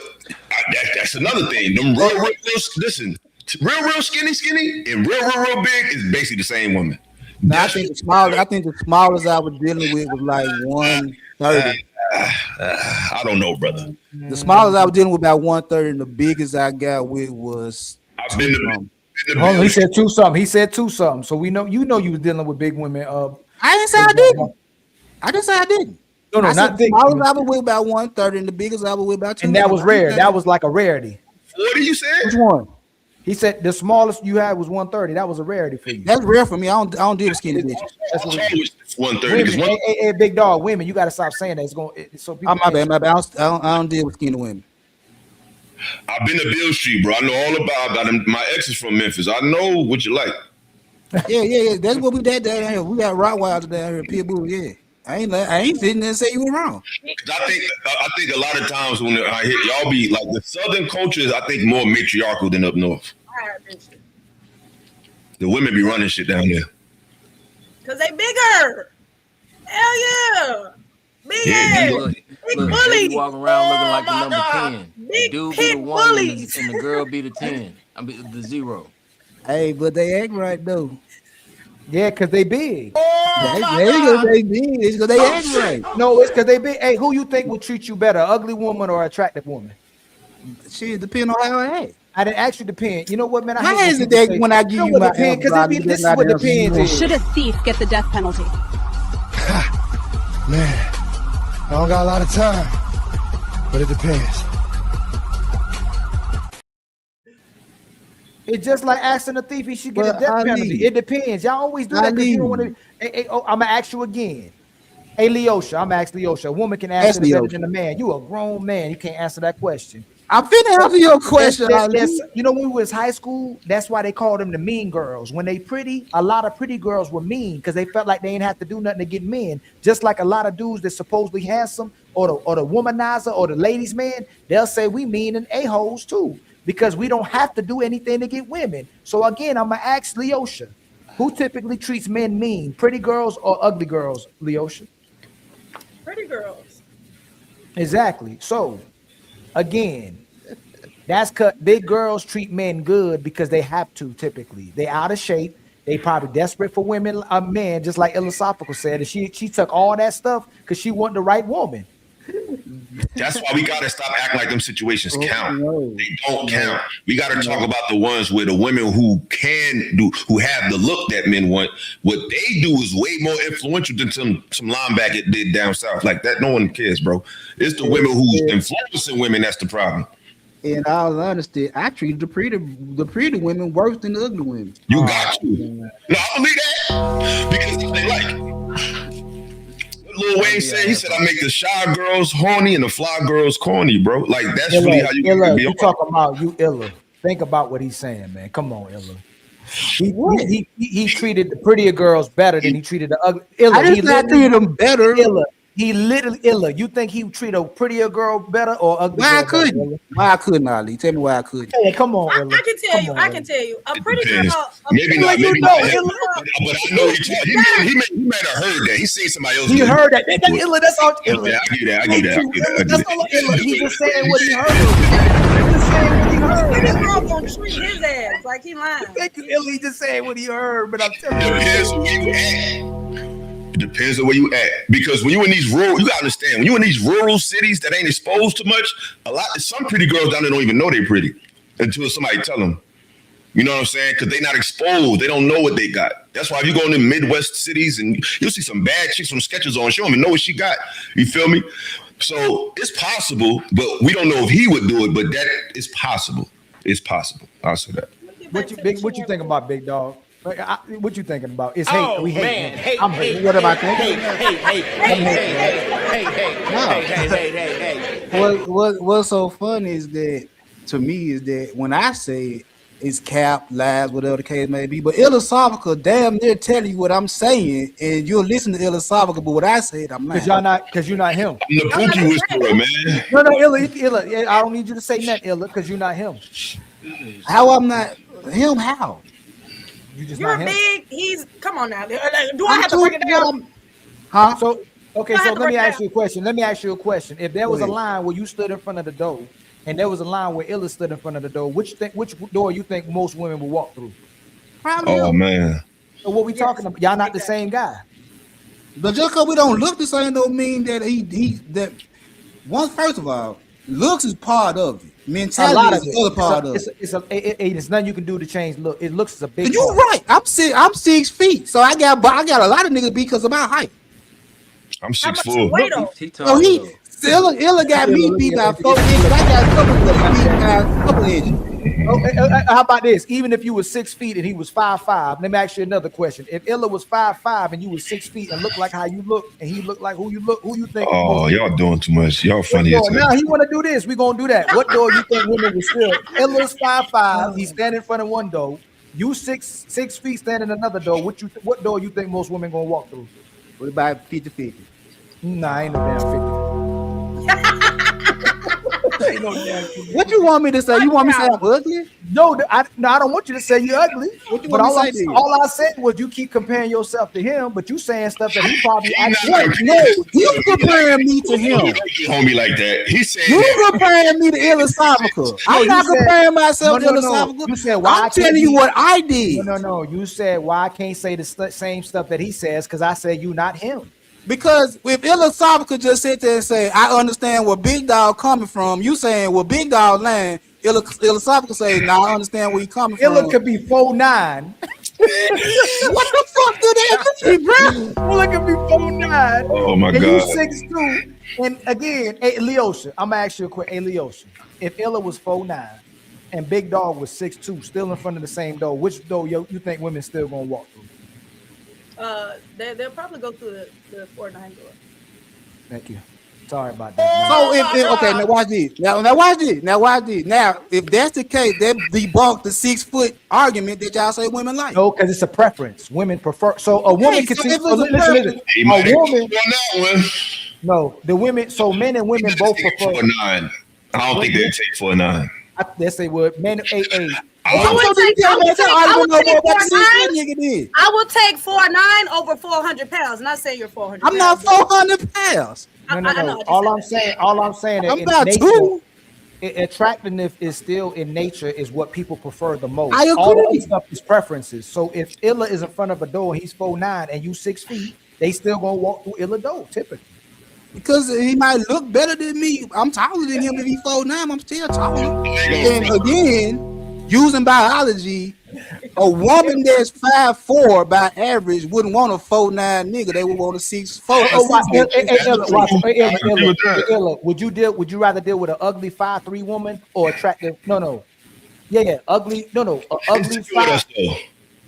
that's another thing. Them real listen, real skinny and real big is basically the same woman. Now, I think the smallest I was dealing with was like 130. I don't know, brother. The smallest I was dealing with about 130, and the biggest I got with was I've been to Hold on, he said two something. So we know you was dealing with big women. I didn't say I didn't. I just said I didn't. No, I not said big. the smallest I was with about 130, and the biggest I was with about 200. And that was rare. That was like a rarity. What did you say? Which one? He said the smallest you had was 130. That was a rarity for you. That's rare for me. I don't deal with skinny bitches. That's what it is. 130. Women, hey, big dog, women, you gotta stop saying that. It's going. So people. My bad. I don't deal with skinny women. I've been to Bill Street, bro. I know all about them. My ex is from Memphis. I know what you like. Yeah. That's what we did down here. We got Rottweilers down here, pit bull. Yeah, I ain't sitting there and say you were wrong. I think a lot of times when I hit y'all be like the Southern culture is I think more matriarchal than up north. The women be running shit down there. Cause they bigger. Hell yeah. Big ass. Big Look, bully. they walking around looking like the number 10. The Big dude be pit the 1 bullies. and the girl be the 10. I mean the 0. Hey, but they act right though. Yeah, cause they big. They big. It's cause they act right. No, it's cause they big. Hey, who you think would treat you better, ugly woman or attractive woman? Shit, depend on how I act. I didn't actually depend. You know what, man? I hesitate when I give you my depend because this is what depends is. Should a thief get the death penalty? Man, I don't got a lot of time, but it depends. It's just like asking a thief he should get a death penalty. It depends. Y'all always do that because you don't want to. Hey, I'm gonna ask you again. Hey, Leosha, I'm gonna ask Leosha. A woman can answer it better than a man. You a grown man. You can't answer that question. I'm finna answer your question. You know, when we was high school, that's why they called them the mean girls. When they pretty, a lot of pretty girls were mean because they felt like they didn't have to do nothing to get men. Just like a lot of dudes that supposedly handsome or the womanizer or the ladies' man, they'll say we mean and a-holes too, because we don't have to do anything to get women. So again, I'm gonna ask Leosha, who typically treats men mean, pretty girls or ugly girls, Leosha? Pretty girls. Exactly. So again, that's because big girls treat men good because they have to. Typically, they out of shape. They probably desperate for women, men, just like Ilosophical said. And she took all that stuff because she wanted the right woman. That's why we gotta stop acting like them situations count. They don't count. We gotta talk about the ones where the women who have the look that men want. What they do is way more influential than some linebacker did down south. Like that, no one cares, bro. It's the women who's influencing women that's the problem. In all honesty, I treated the pretty women worse than the ugly women. You got to. No, I believe that because they like. Lil Wayne said, he said, I make the shy girls horny and the fly girls corny, bro. Like, that's really how you Illa, you talking about you, Illa. Think about what he's saying, man. Come on, Illa. He treated the prettier girls better than he treated the ugly. Illa, I just not treated them better. He literally, you think he treat a prettier girl better or ugly? Why couldn't? Why I couldn't, Ali? Tell me why I couldn't. Hey, come on, Illa. I can tell you. I can tell you. A pretty girl. Maybe not. Maybe not. But I know he might have heard that. He seen somebody else. He heard that. Illa, that's all. Illa. Yeah, I get that. That's all. Illa. He just saying what he heard. He just saying what he heard. Pretty girl gonna treat his ass like he lying. Thank you, Illa. He just saying what he heard. But I'm telling you. It depends on where you at. Because when you in these rural, you gotta understand, when you in these rural cities that ain't exposed to much, some pretty girls down there don't even know they're pretty until somebody tell them. You know what I'm saying? Because they not exposed. They don't know what they got. That's why if you go in the Midwest cities and you'll see some bad chicks from sketches on, she don't even know what she got. You feel me? So it's possible, but we don't know if he would do it, but that is possible. It's possible. I'll say that. What you think about Big Dog? What you thinking about? It's hate. Oh, We hate. man. Hate, I'm hating. What am I thinking? What's so funny is that to me is that when I say it's cap, lies, whatever the case may be, but Ilosophical damn near tell you what I'm saying, and you'll listen to Ilosophical, but what I said, I'm not. Because you're not him. I'm the Pookie whisperer, man. No, Illa. I don't need you to say nothing, Illa, because you're not him. How I'm not him? How? You're big. Come on now. Do I have to break it down? Huh? So let me ask you a question. If there was a line where you stood in front of the door, and there was a line where Illa stood in front of the door, which door you think most women would walk through? Oh man. So what we talking about? Y'all not the same guy. But just because we don't look the same don't mean that first of all, looks is part of it. Mentality is the other part of it. It's nothing you can do to change look. It looks as a big. You're right. I'm 6 feet, so I got a lot of niggas beat because of my height. I'm 6'4". Illa got me beat by 4 inches. I got a couple of beat by a couple inches. How about this? Even if you were 6 feet and he was 5'5", let me ask you another question. If Illa was 5'5" and you was 6 feet and looked like how you look, and he looked like who you think? Oh, y'all doing too much. Y'all funny. Now he want to do this. We gonna do that. What door you think women will still? Illa's 5'5". He's standing in front of one door. You 6 feet standing in another door. What door you think most women gonna walk through? What about 50-50? Nah, ain't no damn 50. Ain't no damn 50. What you want me to say? You want me to say I'm ugly? No, I don't want you to say you're ugly. But all I said was you keep comparing yourself to him, but you saying stuff that he probably actually. No, you comparing me to him. Homie like that. He said you comparing me to Ilosophical. I'm not comparing myself to Ilosophical. You said I'm telling you what I did. No. You said why I can't say the same stuff that he says because I said you not him. Because if Ilosophical just sit there and say, I understand where Big Dog coming from, you saying, well, Big Dog land, Ilosophical say, now I understand where he coming from. Illa could be 4'9". What the fuck do that mean, bro? Illa could be 4'9". Oh my and God. You 6'2". And again, hey, Leosha, I'm gonna ask you a quick. Hey, Leosha, if Illa was 4'9" and Big Dog was 6'2", still in front of the same door, which door you think women still gonna walk through? They'll probably go through the 4'9" door. Thank you. Sorry about that. So okay, now watch this. Now watch this. Now, if that's the case, that debunk the 6 foot argument that y'all say women like. No, because it's a preference. Women prefer. So a woman can see. Listen. A woman. No, the women. So men and women both prefer 4'9". I don't think they'd take 4'9". They say what men. I will take 4'9" over 400 pounds. Not saying you're 400. I'm not 400 pounds. No. All I'm saying I'm in about nature, 2. attractiveness is still in nature is what people prefer the most. I agree. All the other stuff is preferences. So if Illa is in front of a door and he's 4'9" and you 6 feet, they still gonna walk through Illa door typically. Because he might look better than me. I'm taller than him. If he's 4'9", I'm still taller. And again, using biology, a woman that's 5'4" by average wouldn't want a 4'9" nigga. They would want a 6'4". Illa, would you rather deal with an ugly 5'3" woman or attractive? No. Yeah, ugly. No, ugly 5.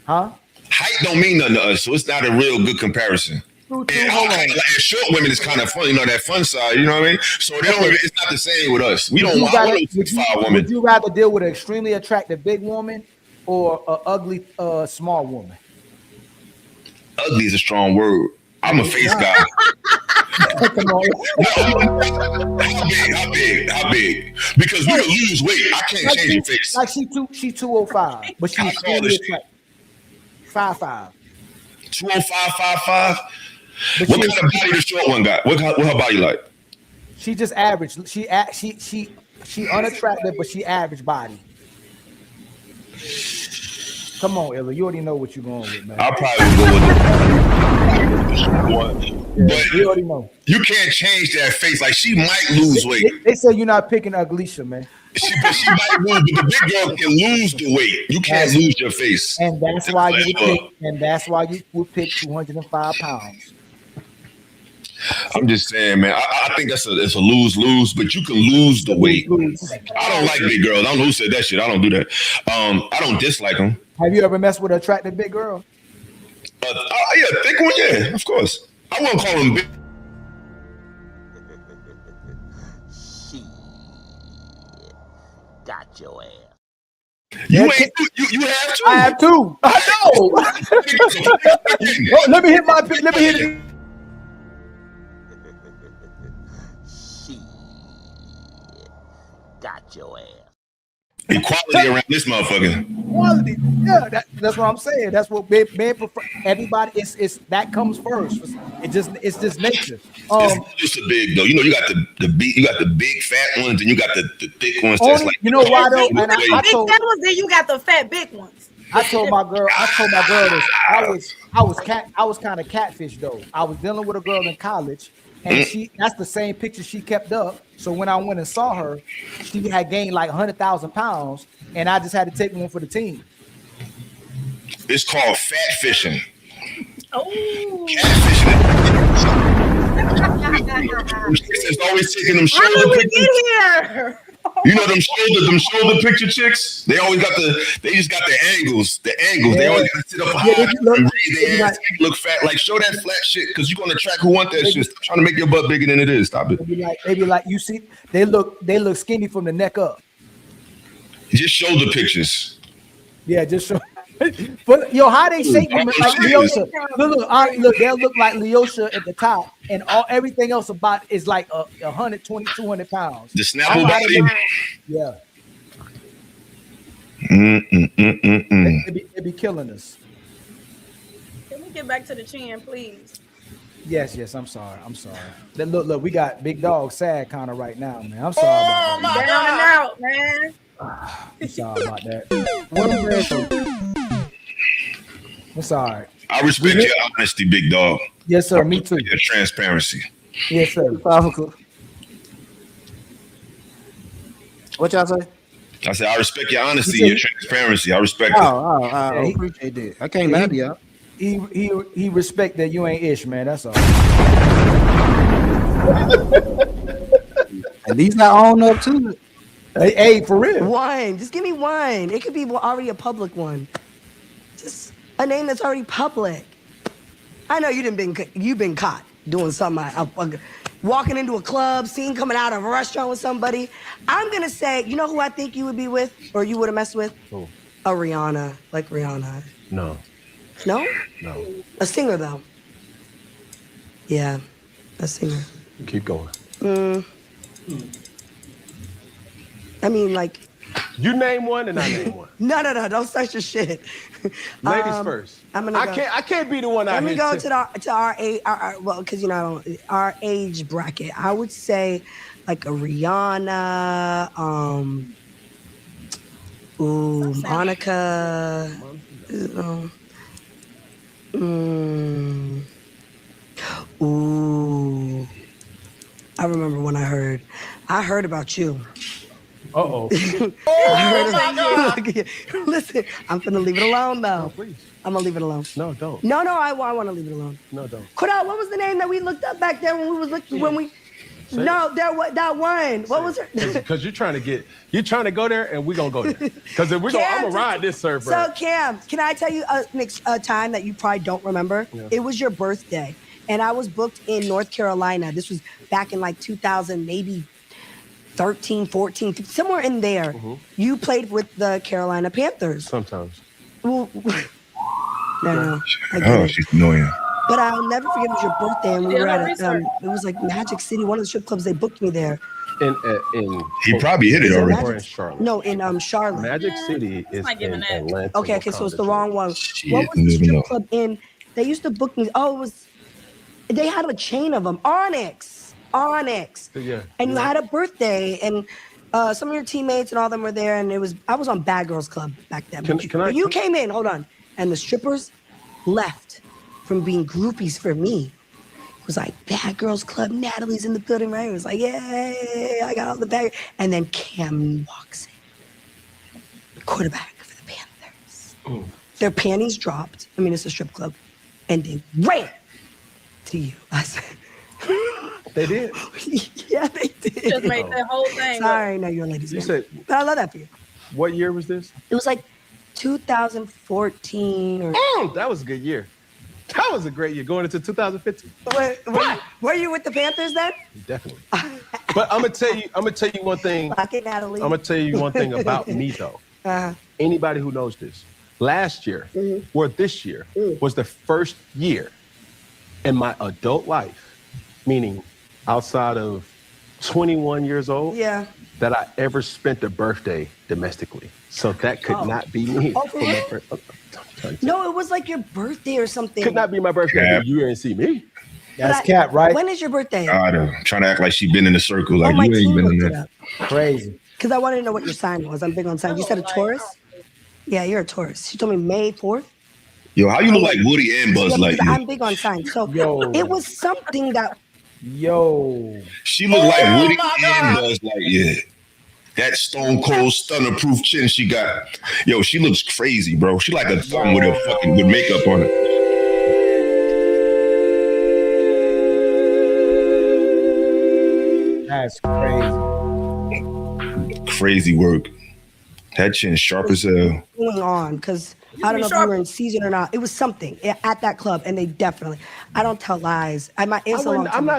Huh? Height don't mean nothing to us, so it's not a real good comparison. And short women is kind of fun, that fun side, you know what I mean? So they don't. It's not the same with us. We don't want a 6'5" woman. Would you rather deal with an extremely attractive big woman or an ugly small woman? Ugly is a strong word. I'm a face guy. Come on. How big? Because we can lose weight. I can't change your face. Like she 205, but she's extremely attractive. 5'5". 205, 5'5". What kind of body the short one got? What her body like? She just average. She unattractive, but she average body. Come on, Illa. You already know what you're going with, man. I'll probably go with the but you already know. You can't change that face. Like she might lose weight. They say you're not picking Uglisha, man. She might lose, but the big girl can lose the weight. You can't lose your face. And that's why you would pick 205 pounds. I'm just saying, man. I think it's a lose-lose, but you can lose the weight. I don't like big girls. I don't know who said that shit. I don't do that. I don't dislike them. Have you ever messed with an attractive big girl? Yeah, thick one. Yeah, of course. I wouldn't call them big. Got your ass. You have two. I have two. I know. Let me hit it. Got your ass. Equality around this motherfucker. Quality, yeah, that's what I'm saying. That's what men prefer. Everybody, it's that comes first. It's just nature. It's a big though. You got the big fat ones, and you got the thick ones. That's like you know why though. And big fat ones, then you got the fat big ones. I told my girl this. I was kind of catfish though. I was dealing with a girl in college. And that's the same picture she kept up. So when I went and saw her, she had gained like 100,000 pounds, and I just had to take one for the team. It's called fat fishing. Oh. It's always taking them shoulder pictures. How did we get here? You know them shoulder picture chicks. They always they just got the angles. The angles. Yeah. They always got to sit up high and raise their ass, look fat. Like show that flat shit because you're gonna attract who want that shit. Stop trying to make your butt bigger than it is. Stop it. They be like you see. They look skinny from the neck up. Just shoulder pictures. Yeah, just show. But how they shape them like Leosha. Look, they'll look like Leosha at the top, and everything else about is like 120, 200 pounds. The snapple body. Yeah. They be killing us. Can we get back to the chin, please? Yes. I'm sorry. Then look, we got Big Dog sad kind of right now, man. I'm sorry about that. Down and out, man. I'm sorry about that. It's all right. I respect your honesty, Big Dog. Yes, sir. Me too. Your transparency. Yes, sir. What y'all say? I said I respect your honesty and your transparency. I respect it. I appreciate that. I can't lie to y'all. He respect that you ain't ish, man. That's all. At least I own up to it. Hey, for real. One. Just give me one. It could be already a public one. Just a name that's already public. I know you've been caught doing something. Walking into a club, seen coming out of a restaurant with somebody. I'm gonna say, you know who I think you would be with, or you would have messed with? Who? A Rihanna, like Rihanna. No. No? No. A singer though. Yeah, a singer. Keep going. I mean, like. You name one and I name one. No, don't start your shit. Ladies first. I can't be the one out here. Let me go to our age, well, because our age bracket. I would say like a Rihanna, Monica. I remember when I heard about you. Uh-oh. Listen, I'm finna leave it alone though. No, please. I'm gonna leave it alone. No, don't. No, I want to leave it alone. No, don't. Cordell, what was the name that we looked up back there when we was looking that one. What was her? Because you're trying to go there, and we're gonna go there. Because I'm gonna ride this server. So Cam, can I tell you a time that you probably don't remember? Yeah. It was your birthday, and I was booked in North Carolina. This was back in like 2000, maybe 13, 14, somewhere in there. Mm-hmm. You played with the Carolina Panthers. Sometimes. Well, no, she's annoying. But I'll never forget, it was your birthday, and we were at it was like Magic City, one of the strip clubs. They booked me there. He probably hit it already. Or in Charlotte. No, in Charlotte. Magic City is in Atlanta. Okay, so it's the wrong one. What was the strip club in? They used to book me. They had a chain of them. Onyx. Yeah. And you had a birthday, and some of your teammates and all them were there, and I was on Bad Girls Club back then. You came in, hold on, and the strippers left from being groupies for me. It was like, Bad Girls Club, Natalie's in the building, right? It was like, yay, I got all the bag. And then Cam walks in, quarterback for the Panthers. Their panties dropped. I mean, it's a strip club. And they ran to you. I said, they did? Yeah, they did. Just made that whole thing. Sorry, no, you're a ladies' man. But I love that for you. What year was this? It was like 2014 or... that was a good year. That was a great year, going into 2015. Were you with the Panthers then? Definitely. But I'm gonna tell you one thing. Rocket Natalie. I'm gonna tell you one thing about me though. Anybody who knows this, last year or this year was the first year in my adult life, meaning outside of 21 years old, that I ever spent a birthday domestically. So that could not be me. For real? No, it was like your birthday or something. Could not be my birthday. You didn't see me. That's Cat, right? When is your birthday? God, trying to act like she been in the circle. Like you ain't been in there. Crazy. Because I wanted to know what your sign was. I'm big on signs. You said a Taurus? Yeah, you're a Taurus. She told me May 4th. Yo, how you look like Woody and Buzz Lightyear? I'm big on signs. So it was something that... She looked like Woody and Buzz Lightyear. That stone cold stunner proof chin she got. Yo, she looks crazy, bro. She like a thumb with makeup on it. That's crazy. Crazy work. That chin sharp as hell. Going on, because I don't know if we were in season or not. It was something at that club, and they definitely. I don't tell lies. I'm not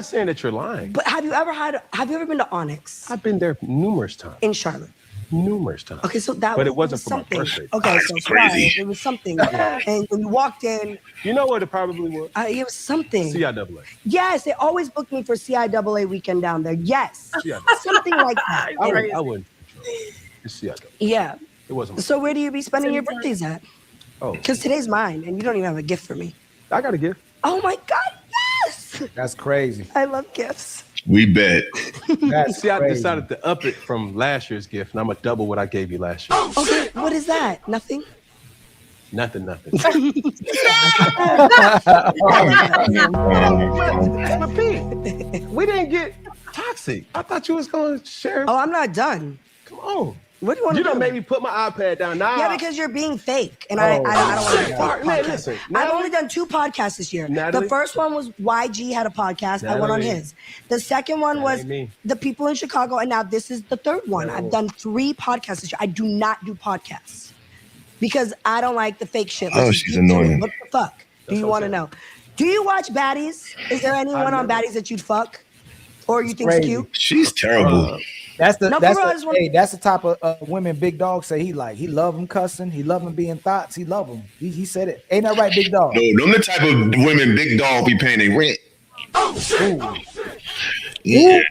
saying that you're lying. But have you ever been to Onyx? I've been there numerous times. In Charlotte. Numerous times. Okay, so but it wasn't for something. my birthday. Okay, so crazy. It was something. And when you walked in, you know what it probably was? It was something. CIAA. Yes, they always booked me for CIAA weekend down there. Yes, something like that. I wouldn't. It's CIAA. Yeah. It wasn't. So where do you be spending your birthdays at? Oh, because today's mine, and you don't even have a gift for me. I got a gift. Oh my God! Yes. That's crazy. I love gifts. We bet. See, I decided to up it from last year's gift, and I'm gonna double what I gave you last year. Okay, what is that? Nothing? Nothing. We didn't get toxic. I thought you was gonna share. Oh, I'm not done. Come on. What do you want to do? You don't make me put my iPad down now. Yeah, because you're being fake, and I don't want to be fake. Man, listen, I've only done 2 podcasts this year. Natalie? The first one was YG had a podcast. I went on his. The second one was the people in Chicago, and now this is the third one. I've done 3 podcasts this year. I do not do podcasts because I don't like the fake shit. She's annoying. What the fuck do you want to know? Do you watch Baddies? Is there anyone on Baddies that you'd fuck or you think's cute? She's terrible. That's the type of women Big Dog say he like. He love them cussing. He love them being thoughts. He love them. He said it. Ain't that right, Big Dog? No, them the type of women Big Dog be paying their rent. Yeah.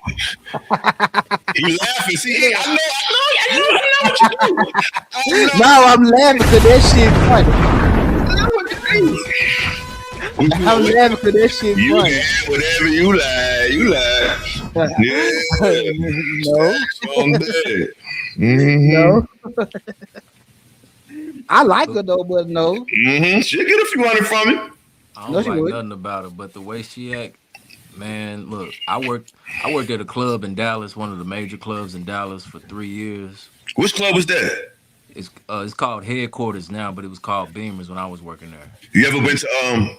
He laughing. See, I know what you do. No, I'm laughing because that shit funny. I'm laughing because that shit funny. Whatever you like, Yeah. No. Strong bed. No. I like her though, but no. She'll get a few hundred from you. I don't like nothing about her, but the way she act, man. Look, I worked at a club in Dallas, one of the major clubs in Dallas, for 3 years. Which club was that? It's called Headquarters now, but it was called Beamers when I was working there. You ever been to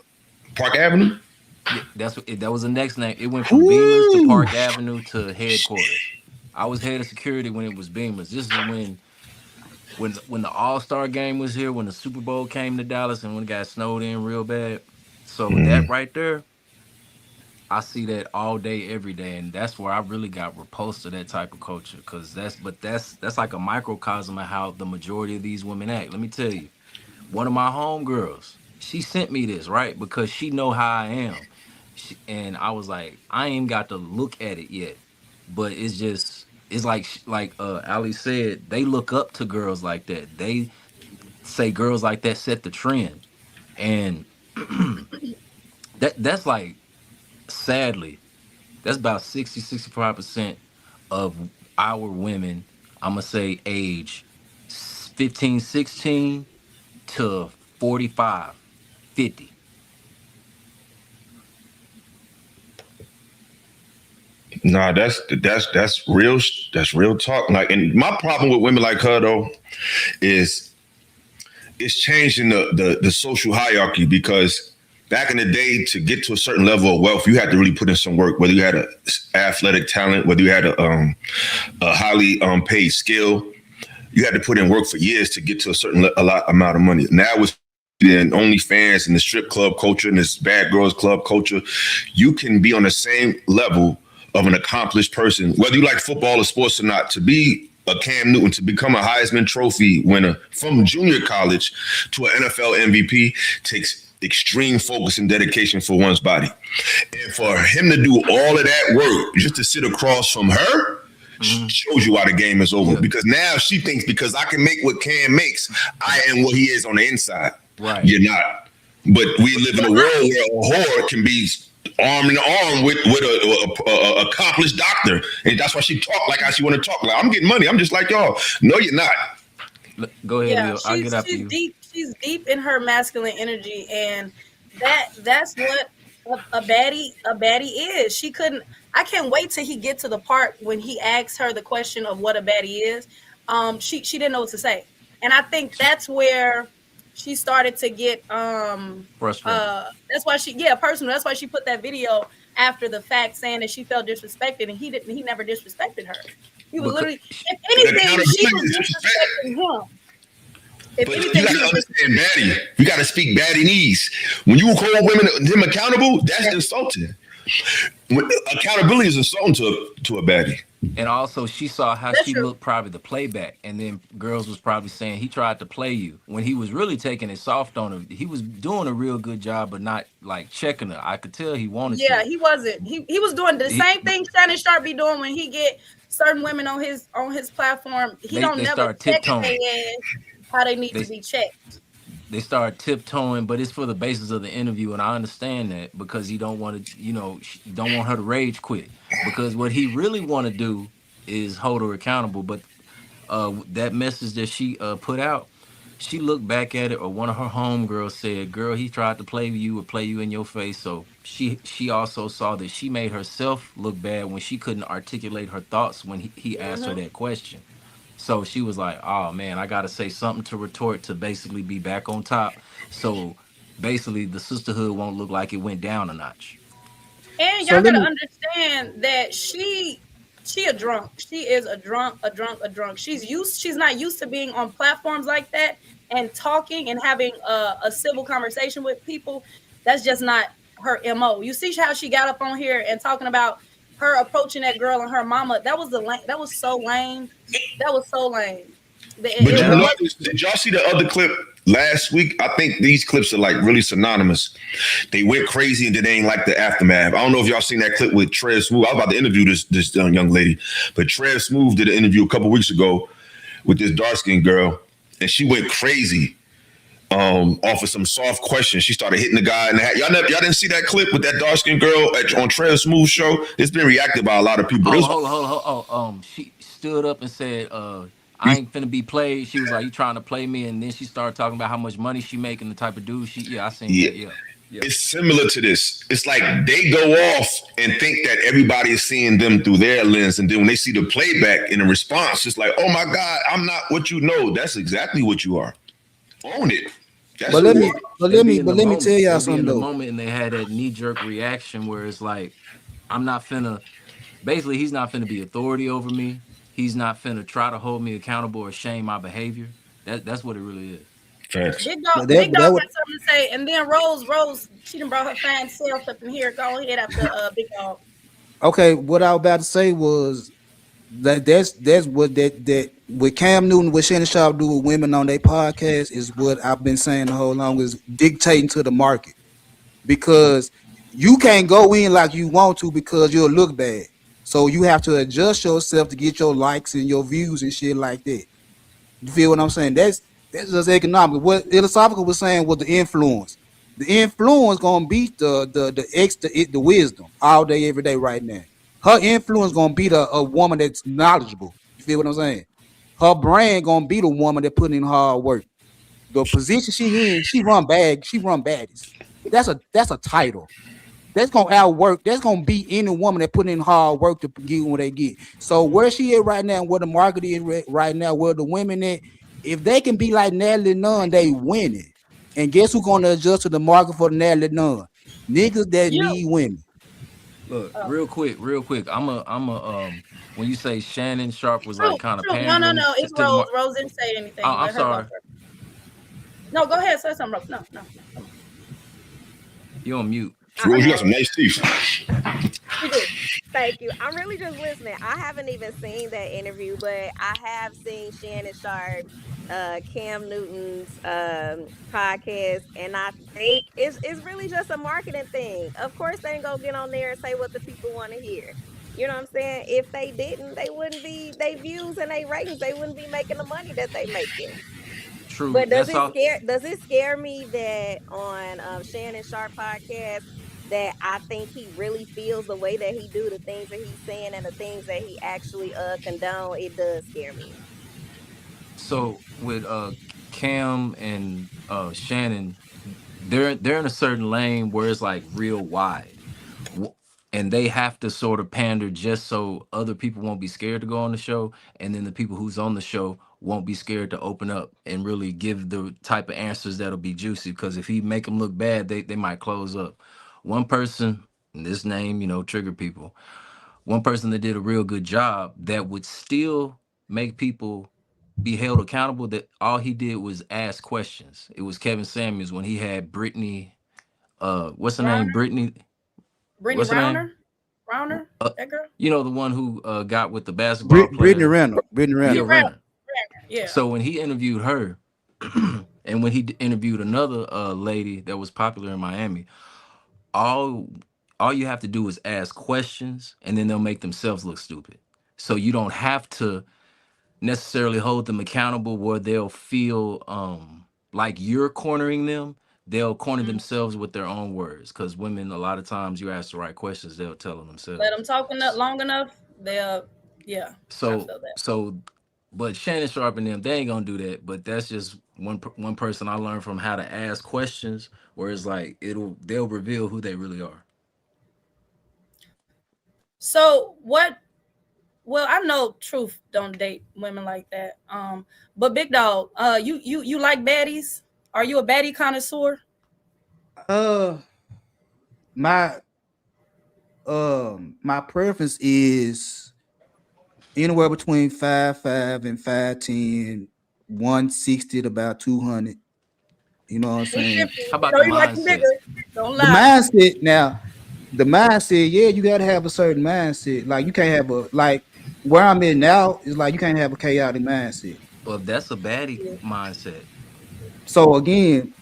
Park Avenue? Yeah, that was the next name. It went from Beamers to Park Avenue to Headquarters. I was head of security when it was Beamers. This is when the All-Star game was here, when the Super Bowl came to Dallas, and when it got snowed in real bad. So that right there, I see that all day, every day, and that's where I really got repulsed to that type of culture. Cause that's like a microcosm of how the majority of these women act. Let me tell you, one of my homegirls, she sent me this, right? Because she know how I am. And I was like, I ain't got to look at it yet. But it's like Ali said, they look up to girls like that. They say girls like that set the trend. And that's like, sadly, that's about 65% of our women, I'm going to say age 15, 16 to 45, 50. Nah, that's real talk. Like, and my problem with women like her though is it's changing the social hierarchy, because back in the day, to get to a certain level of wealth, you had to really put in some work. Whether you had an athletic talent, whether you had a highly paid skill, you had to put in work for years to get to amount of money. Now it's in OnlyFans and the strip club culture and this bad girls club culture, you can be on the same level of an accomplished person, whether you like football or sports or not. To be a Cam Newton, to become a Heisman Trophy winner from junior college to an NFL MVP takes extreme focus and dedication for one's body. And for him to do all of that work just to sit across from her shows you why the game is over. Yeah. Because now she thinks because I can make what Cam makes, I am what he is on the inside. Right. You're not. But we live in a world where a whore can be arm in arm with a accomplished doctor, and that's why she talk like how she want to talk. Like, I'm getting money. I'm just like y'all. No, you're not. Go ahead, Leo. I'll get after you. She's deep in her masculine energy, and that's what a baddie is. She couldn't. I can't wait till he get to the part when he asks her the question of what a baddie is. She didn't know what to say, and I think that's where she started to get frustrated. That's why personal. That's why she put that video after the fact saying that she felt disrespected, and he never disrespected her. He was literally, if anything, she was disrespecting him. But you gotta understand baddie. You gotta speak baddie-nese. When you hold him accountable, that's insulting. Accountability is insulting to a baddie. And also, she saw how she looked probably the playback, and then girls was probably saying he tried to play you when he was really taking it soft on her. He was doing a real good job, but not like checking her. I could tell he wanted to. Yeah, he wasn't. He was doing the same thing Shannon Sharp be doing when he get certain women on his platform. He don't never check their ass how they need to be checked. They start tiptoeing, but it's for the basis of the interview, and I understand that because he don't want to, don't want her to rage quit. Because what he really want to do is hold her accountable. But that message that she put out, she looked back at it, or one of her homegirls said, "Girl, he tried to play you or play you in your face." So she also saw that she made herself look bad when she couldn't articulate her thoughts when he asked her that question. So she was like, oh, man, I got to say something to retort to basically be back on top. So basically the sisterhood won't look like it went down a notch. And y'all got to understand that she a drunk. She is a drunk. She's not used to being on platforms like that and talking and having a civil conversation with people. That's just not her MO. You see how she got up on here and talking about her approaching that girl and her mama. That was so lame. That was so lame. Did y'all see the other clip last week, I think these clips are like really synonymous. They went crazy and then they ain't like the aftermath. I don't know if y'all seen that clip with Trev Smooth. I was about to interview this young lady, but Trev Smooth did an interview a couple weeks ago with this dark-skinned girl, and she went crazy off of some soft questions. She started hitting the guy in the hat. Y'all didn't see that clip with that dark-skinned girl on Trev Smooth show? It's been reacted by a lot of people. Hold on. She stood up and said, I ain't finna be played. She was like, you trying to play me? And then she started talking about how much money she making, the type of dude I seen that. Yeah. It's similar to this. It's like they go off and think that everybody is seeing them through their lens. And then when they see the playback in the response, it's like, oh my God, I'm not what you know. That's exactly what you are. Own it. But let me tell y'all something though. In the moment, and they had that knee-jerk reaction where it's like, I'm not finna. Basically, he's not finna be authority over me. He's not finna try to hold me accountable or shame my behavior. That's what it really is. Big Dog got something to say, and then Rose, she done brought her fine self up in here. Go ahead after Big Dog. Okay, what I was about to say was that's what that what Cam Newton, what Shannon Sharp do with women on their podcast is what I've been saying the whole long, is dictating to the market, because you can't go in like you want to because you'll look bad. So you have to adjust yourself to get your likes and your views and shit like that. You feel what I'm saying? That's just economic. What Philosophical was saying was the influence. The influence gonna beat the wisdom all day, every day right now. Her influence gonna beat a woman that's knowledgeable. You feel what I'm saying? Her brand gonna beat a woman that put in hard work. The position she in, she run baddies. That's a title. That's gonna outwork. That's gonna beat any woman that put in hard work to get what they get. So where she is right now, where the market is right now, where the women at, if they can be like NATALIE NUNN, they win it. And guess who's gonna adjust to the market for the NATALIE NUNN? Niggas that need women. Look, real quick. I'm a when you say Shannon Sharp was like kind of No. It's Rose. Rose didn't say anything. I'm sorry. No, go ahead. Say something, Rose. No. You're on mute. Rose, you got some nice teeth. Thank you. I'm really just listening. I haven't even seen that interview, but I have seen Shannon Sharp, Cam Newton's podcast, and I think it's really just a marketing thing. Of course, they ain't gonna get on there and say what the people want to hear. You know what I'm saying? If they didn't, they wouldn't be, they views and they ratings, they wouldn't be making the money that they making. True. But does it scare me that on Shannon Sharp podcast that I think he really feels the way that he do, the things that he's saying and the things that he actually condone? It does scare me. So with Cam and Shannon, they're in a certain lane where it's like real wide, and they have to sort of pander just so other people won't be scared to go on the show, and then the people who's on the show won't be scared to open up and really give the type of answers that'll be juicy. Because if he make them look bad, they might close up. One person, this name, trigger people. One person that did a real good job that would still make people be held accountable, that all he did was ask questions. It was Kevin Samuels when he had Brittany, what's her name? Brittany Rauner? That girl? The one who got with the basketball player. Brittany Renner. Yeah. So when he interviewed her, and when he interviewed another lady that was popular in Miami, all you have to do is ask questions, and then they'll make themselves look stupid. So you don't have to necessarily hold them accountable where they'll feel like you're cornering them. They'll corner themselves with their own words, because women, a lot of times you ask the right questions, they'll tell them themselves. Let them talk long enough, they'll, yeah. But Shannon Sharp and them, they ain't gonna do that. But that's just one person I learned from how to ask questions, where it's like they'll reveal who they really are. So what? Well, I know Truth don't date women like that. But Big Dog, you like baddies? Are you a baddie connoisseur? My preference is anywhere between 5'5" and 5'10", 160 to about 200. You know what I'm saying? How about the mindset? Don't lie. The mindset, yeah, you gotta have a certain mindset. Like you can't have where I'm in now is like you can't have a chaotic mindset. Well, that's a baddie mindset. So again,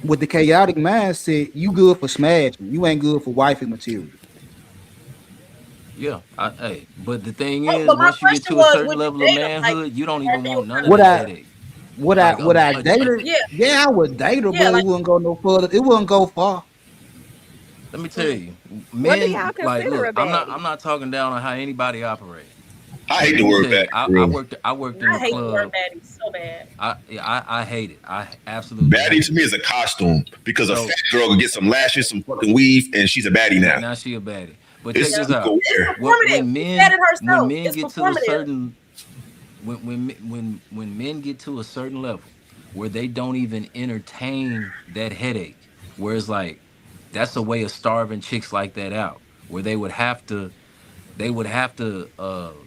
with the chaotic mindset, you good for smashing. You ain't good for wifey material. Yeah, but the thing Oh, is, but my once you get question to a was, certain would you level of date him? Like, manhood, you don't or even be want none of around Would that him? I headache. would I Like would I date her? Yeah, Yeah, I would date her, yeah, but it like, wouldn't go no further. It wouldn't go far. let me tell you, What do y'all men like consider look. a I'm baddie? not talking down on how anybody operate. I But hate the let me word tell you, baddie, for real. I worked in I the hate the word club. baddie so bad. I hate it. I absolutely Baddie hate to it. me is a costume because a fat So girl can get some lashes, some fucking weave, and she's a baddie now. now she a baddie. But check It's Yeah, this super out. it's weird. performative. She said it When herself. men It's get to a performative. certain when men get to a certain level where they don't even entertain that headache, where it's like that's a way of starving chicks like that out, where they would have to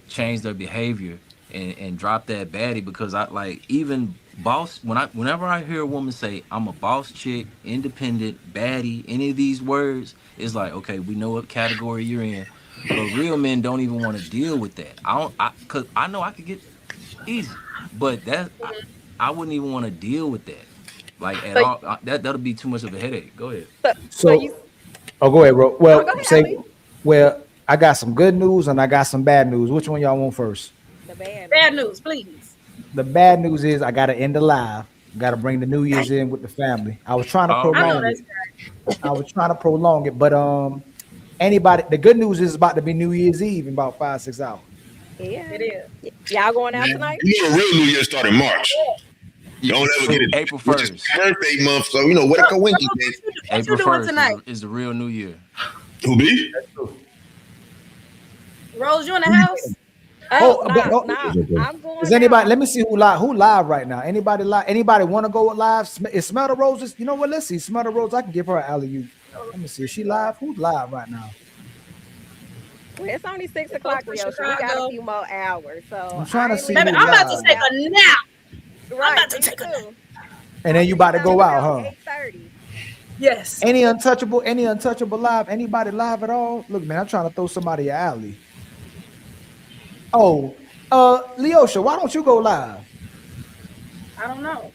change their behavior and drop that baddie because I like even boss whenever I hear a woman say I'm a boss chick, independent, baddie, any of these words, it's like okay, we know what category you're in. But real men don't even want to deal with that. Cause I know I could get easy, but I wouldn't even want to deal with that like at So, all. That'll be too much of a headache. Go ahead. so you. So, oh, go ahead, bro. Oh, go Well, ahead, say, Ali. well, I got some good news and I got some bad news. Which one y'all want first? The bad Bad news. news, please. The bad news is I got to end the live. Got to bring the New Year's Dang, in with the family. I was trying to I know Already. prolong that's it. I was trying to prolong it, but anybody. The good news is it's about to be New Year's Eve in about 5-6 hours. right. Yeah. It is. Y'all going out Yeah. tonight? You know, the real New Year start in March. Don't ever get True. it, April which is 1st. my birthday month. So you know what a Rose, coinky what thing. you April doing 1st tonight? is the real New Year. Who be? Rose, you in the house? Oh, But no, no. I'm is going anybody? out. Let me see who live right now. Anybody live? Anybody want to go live? Is Smell the Roses? You know what? Let's see. Smell the Rose. I can give her an alley oop. Let me see. Is she live? Who's live right now? Well, it's only 6 The folks o'clock, in Leosha. We got a Chicago. few more hours, so I'm trying I to ain't see Baby, leaving who I'm till about we to live. get take out. a nap. I'm Right, about to me take a nap. too. And I then you should be about to done go out, about huh? 8:30. Yes. Any untouchable live? Anybody live at all? Look, man, I'm trying to throw somebody an alley. Oh, Leosha, why don't you go live? I don't know.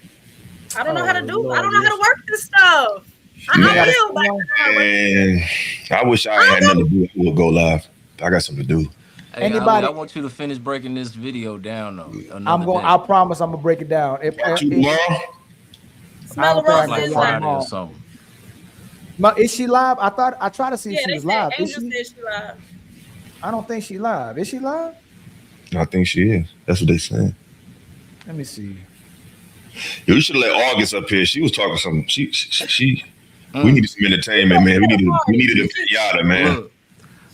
I don't know how to Oh do. I Lord, don't know how to Leosha. work this stuff. You I ain't got to will, stay but I on. don't know how to work it. And I wish I I had don't nothing know. to do. I would go live. I got something to do. Hey Ali, I Anybody? want you to finish breaking this video down though I'm another going. I day. promise I'm gonna break it down. Part two tomorrow. I Smell don't the think I Probably can go like roses live live. Friday or tomorrow. something. Is she live? I tried to see if Yeah, she they was said live. Is Angel she? said she live. I don't think she live. Is she live? I think she is. That's what they saying. Let me see. Yo, you should let August up here. She was talking some. We Mm. needed some entertainment, man. We needed a pinata, man. Look,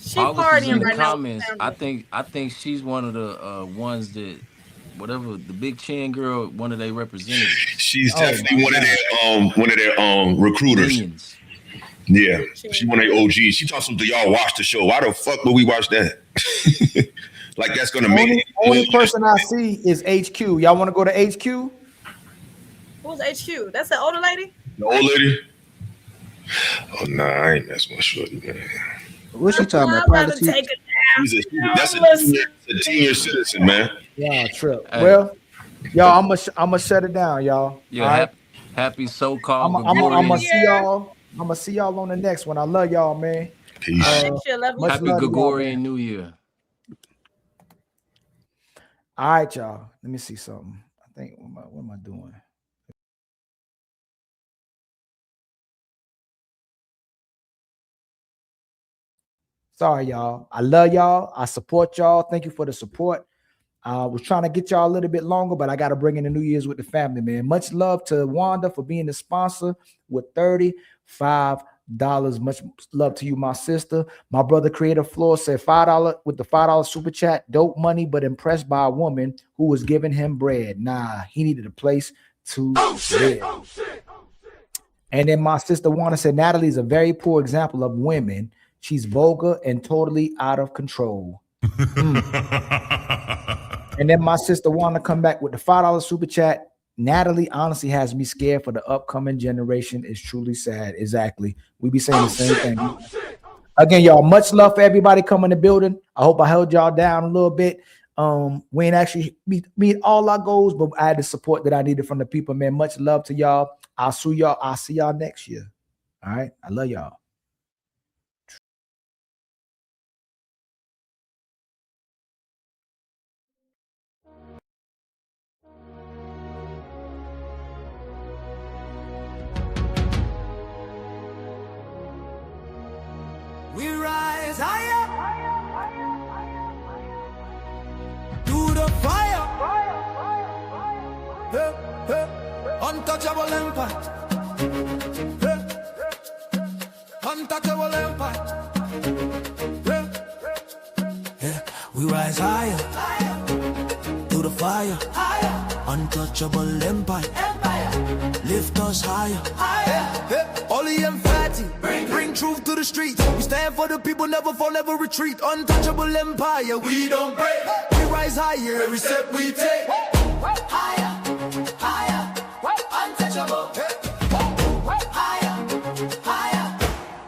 She August is in partying the right now with comments. the family. I think she's one of the ones that whatever the big chin girl, one of their representatives. She's Oh my definitely god. one of their recruiters. Minions. Yeah, she one of their OGs. She talks something. Y'all watch the show. Why the fuck would we watch that? Like that's gonna make Only person I see is HQ. Y'all want to go to HQ? Who's HQ? That's the older lady? the old lady. Oh nah, I ain't messing with shorty, man. What's she talking I'd about? Private rather teacher? take a nap. That's Listen. a senior citizen, man. Y'all trip. Hey, Well, y'all, I'm gonna shut it down, y'all. yeah, All right. happy so-called Happy I'm gonna New Gregorian. see Year. y'all. I'm gonna see y'all on the next one. I love y'all, man. Peace. Next year, love you Much Happy too. love to y'all, man. Gregorian New Year. All right, y'all. Let me see something. I think what am I doing? Sorry, y'all. I love y'all. I support y'all. Thank you for the support. I was trying to get y'all a little bit longer, but I got to bring in the New Year's with the family, man. Much love to Wanda for being the sponsor with $35. Much love to you, my sister. My brother, Creator Floor, said $5 with the $5 super chat. Dope money, but impressed by a woman who was giving him bread. Nah, he needed a place to live. And then my sister Wanda said, Natalie is a very poor example of women. She's vulgar and totally out of control. And then my sister Wanda come back with the $5 super chat. Natalie honestly has me scared for the upcoming generation. It's truly sad. Exactly. We be saying the same thing. Again, y'all, much love for everybody coming to the building. I hope I held y'all down a little bit. We ain't actually meet all our goals, but I had the support that I needed from the people, man. Much love to y'all. I'll see y'all next year. All right. I love y'all. We rise higher through the fire. Hey, hey. Untouchable empire. Hey. Untouchable empire. Hey. Yeah. We rise higher through the fire. Untouchable empire. Lift us higher. Ollie and Fatty, bring truth to the streets. We stand for the people, never fall, never retreat. Untouchable empire, we don't break. We rise higher, every step we take. Higher, higher, untouchable. Higher, higher,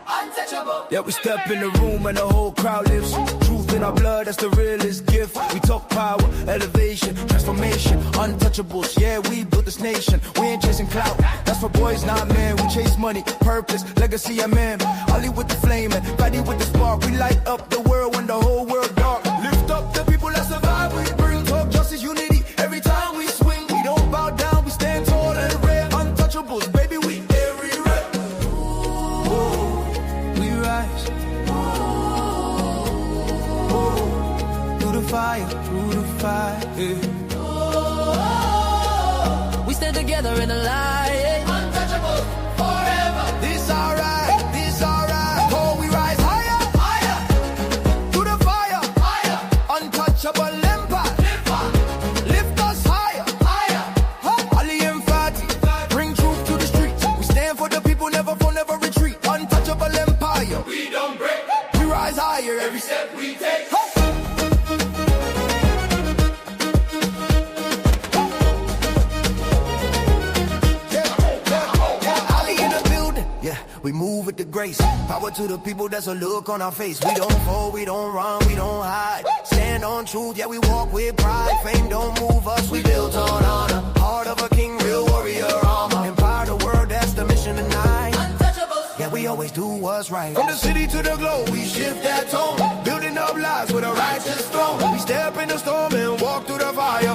untouchable. Yeah, we step in the room and the whole crowd lifts. Truth in our blood, that's the realest gift. We talk power, elevation, transformation, untouchables. Yeah, we built this nation. We ain't chasing clout. That's for boys, not men. We chase money, purpose, legacy, and man. Ollie with the flame and Fatty with the spark. We light up the world when the whole world dark. Lift up the people that survive. We bring talk, justice, unity. Every time we swing, we don't bow down. We stand tall and rare. Untouchables, baby, we everywhere. We rise. Through the fire, through the fire. Yeah. We stand together in the light. Untouchable forever. This alright, this alright. Oh, we rise higher, higher. Through the fire, higher. Untouchable empire. Lift us higher, higher. Ali and Fatty, bring truth to the streets. We stand for the people, never fall, never retreat. Untouchable empire. We don't break. We rise higher every step we take. We move with the grace. Power to the people, that's a look on our face. We don't fall, we don't run, we don't hide. Stand on truth, yeah, we walk with pride. Fame don't move us, we built on honor. Heart of a king, real warrior armor. Empower the world, that's the mission tonight. Untouchables. Yeah, we always do what's right. From the city to the globe, we shift that tone. Building up lives with a righteous throne. We step in the storm and walk through the fire.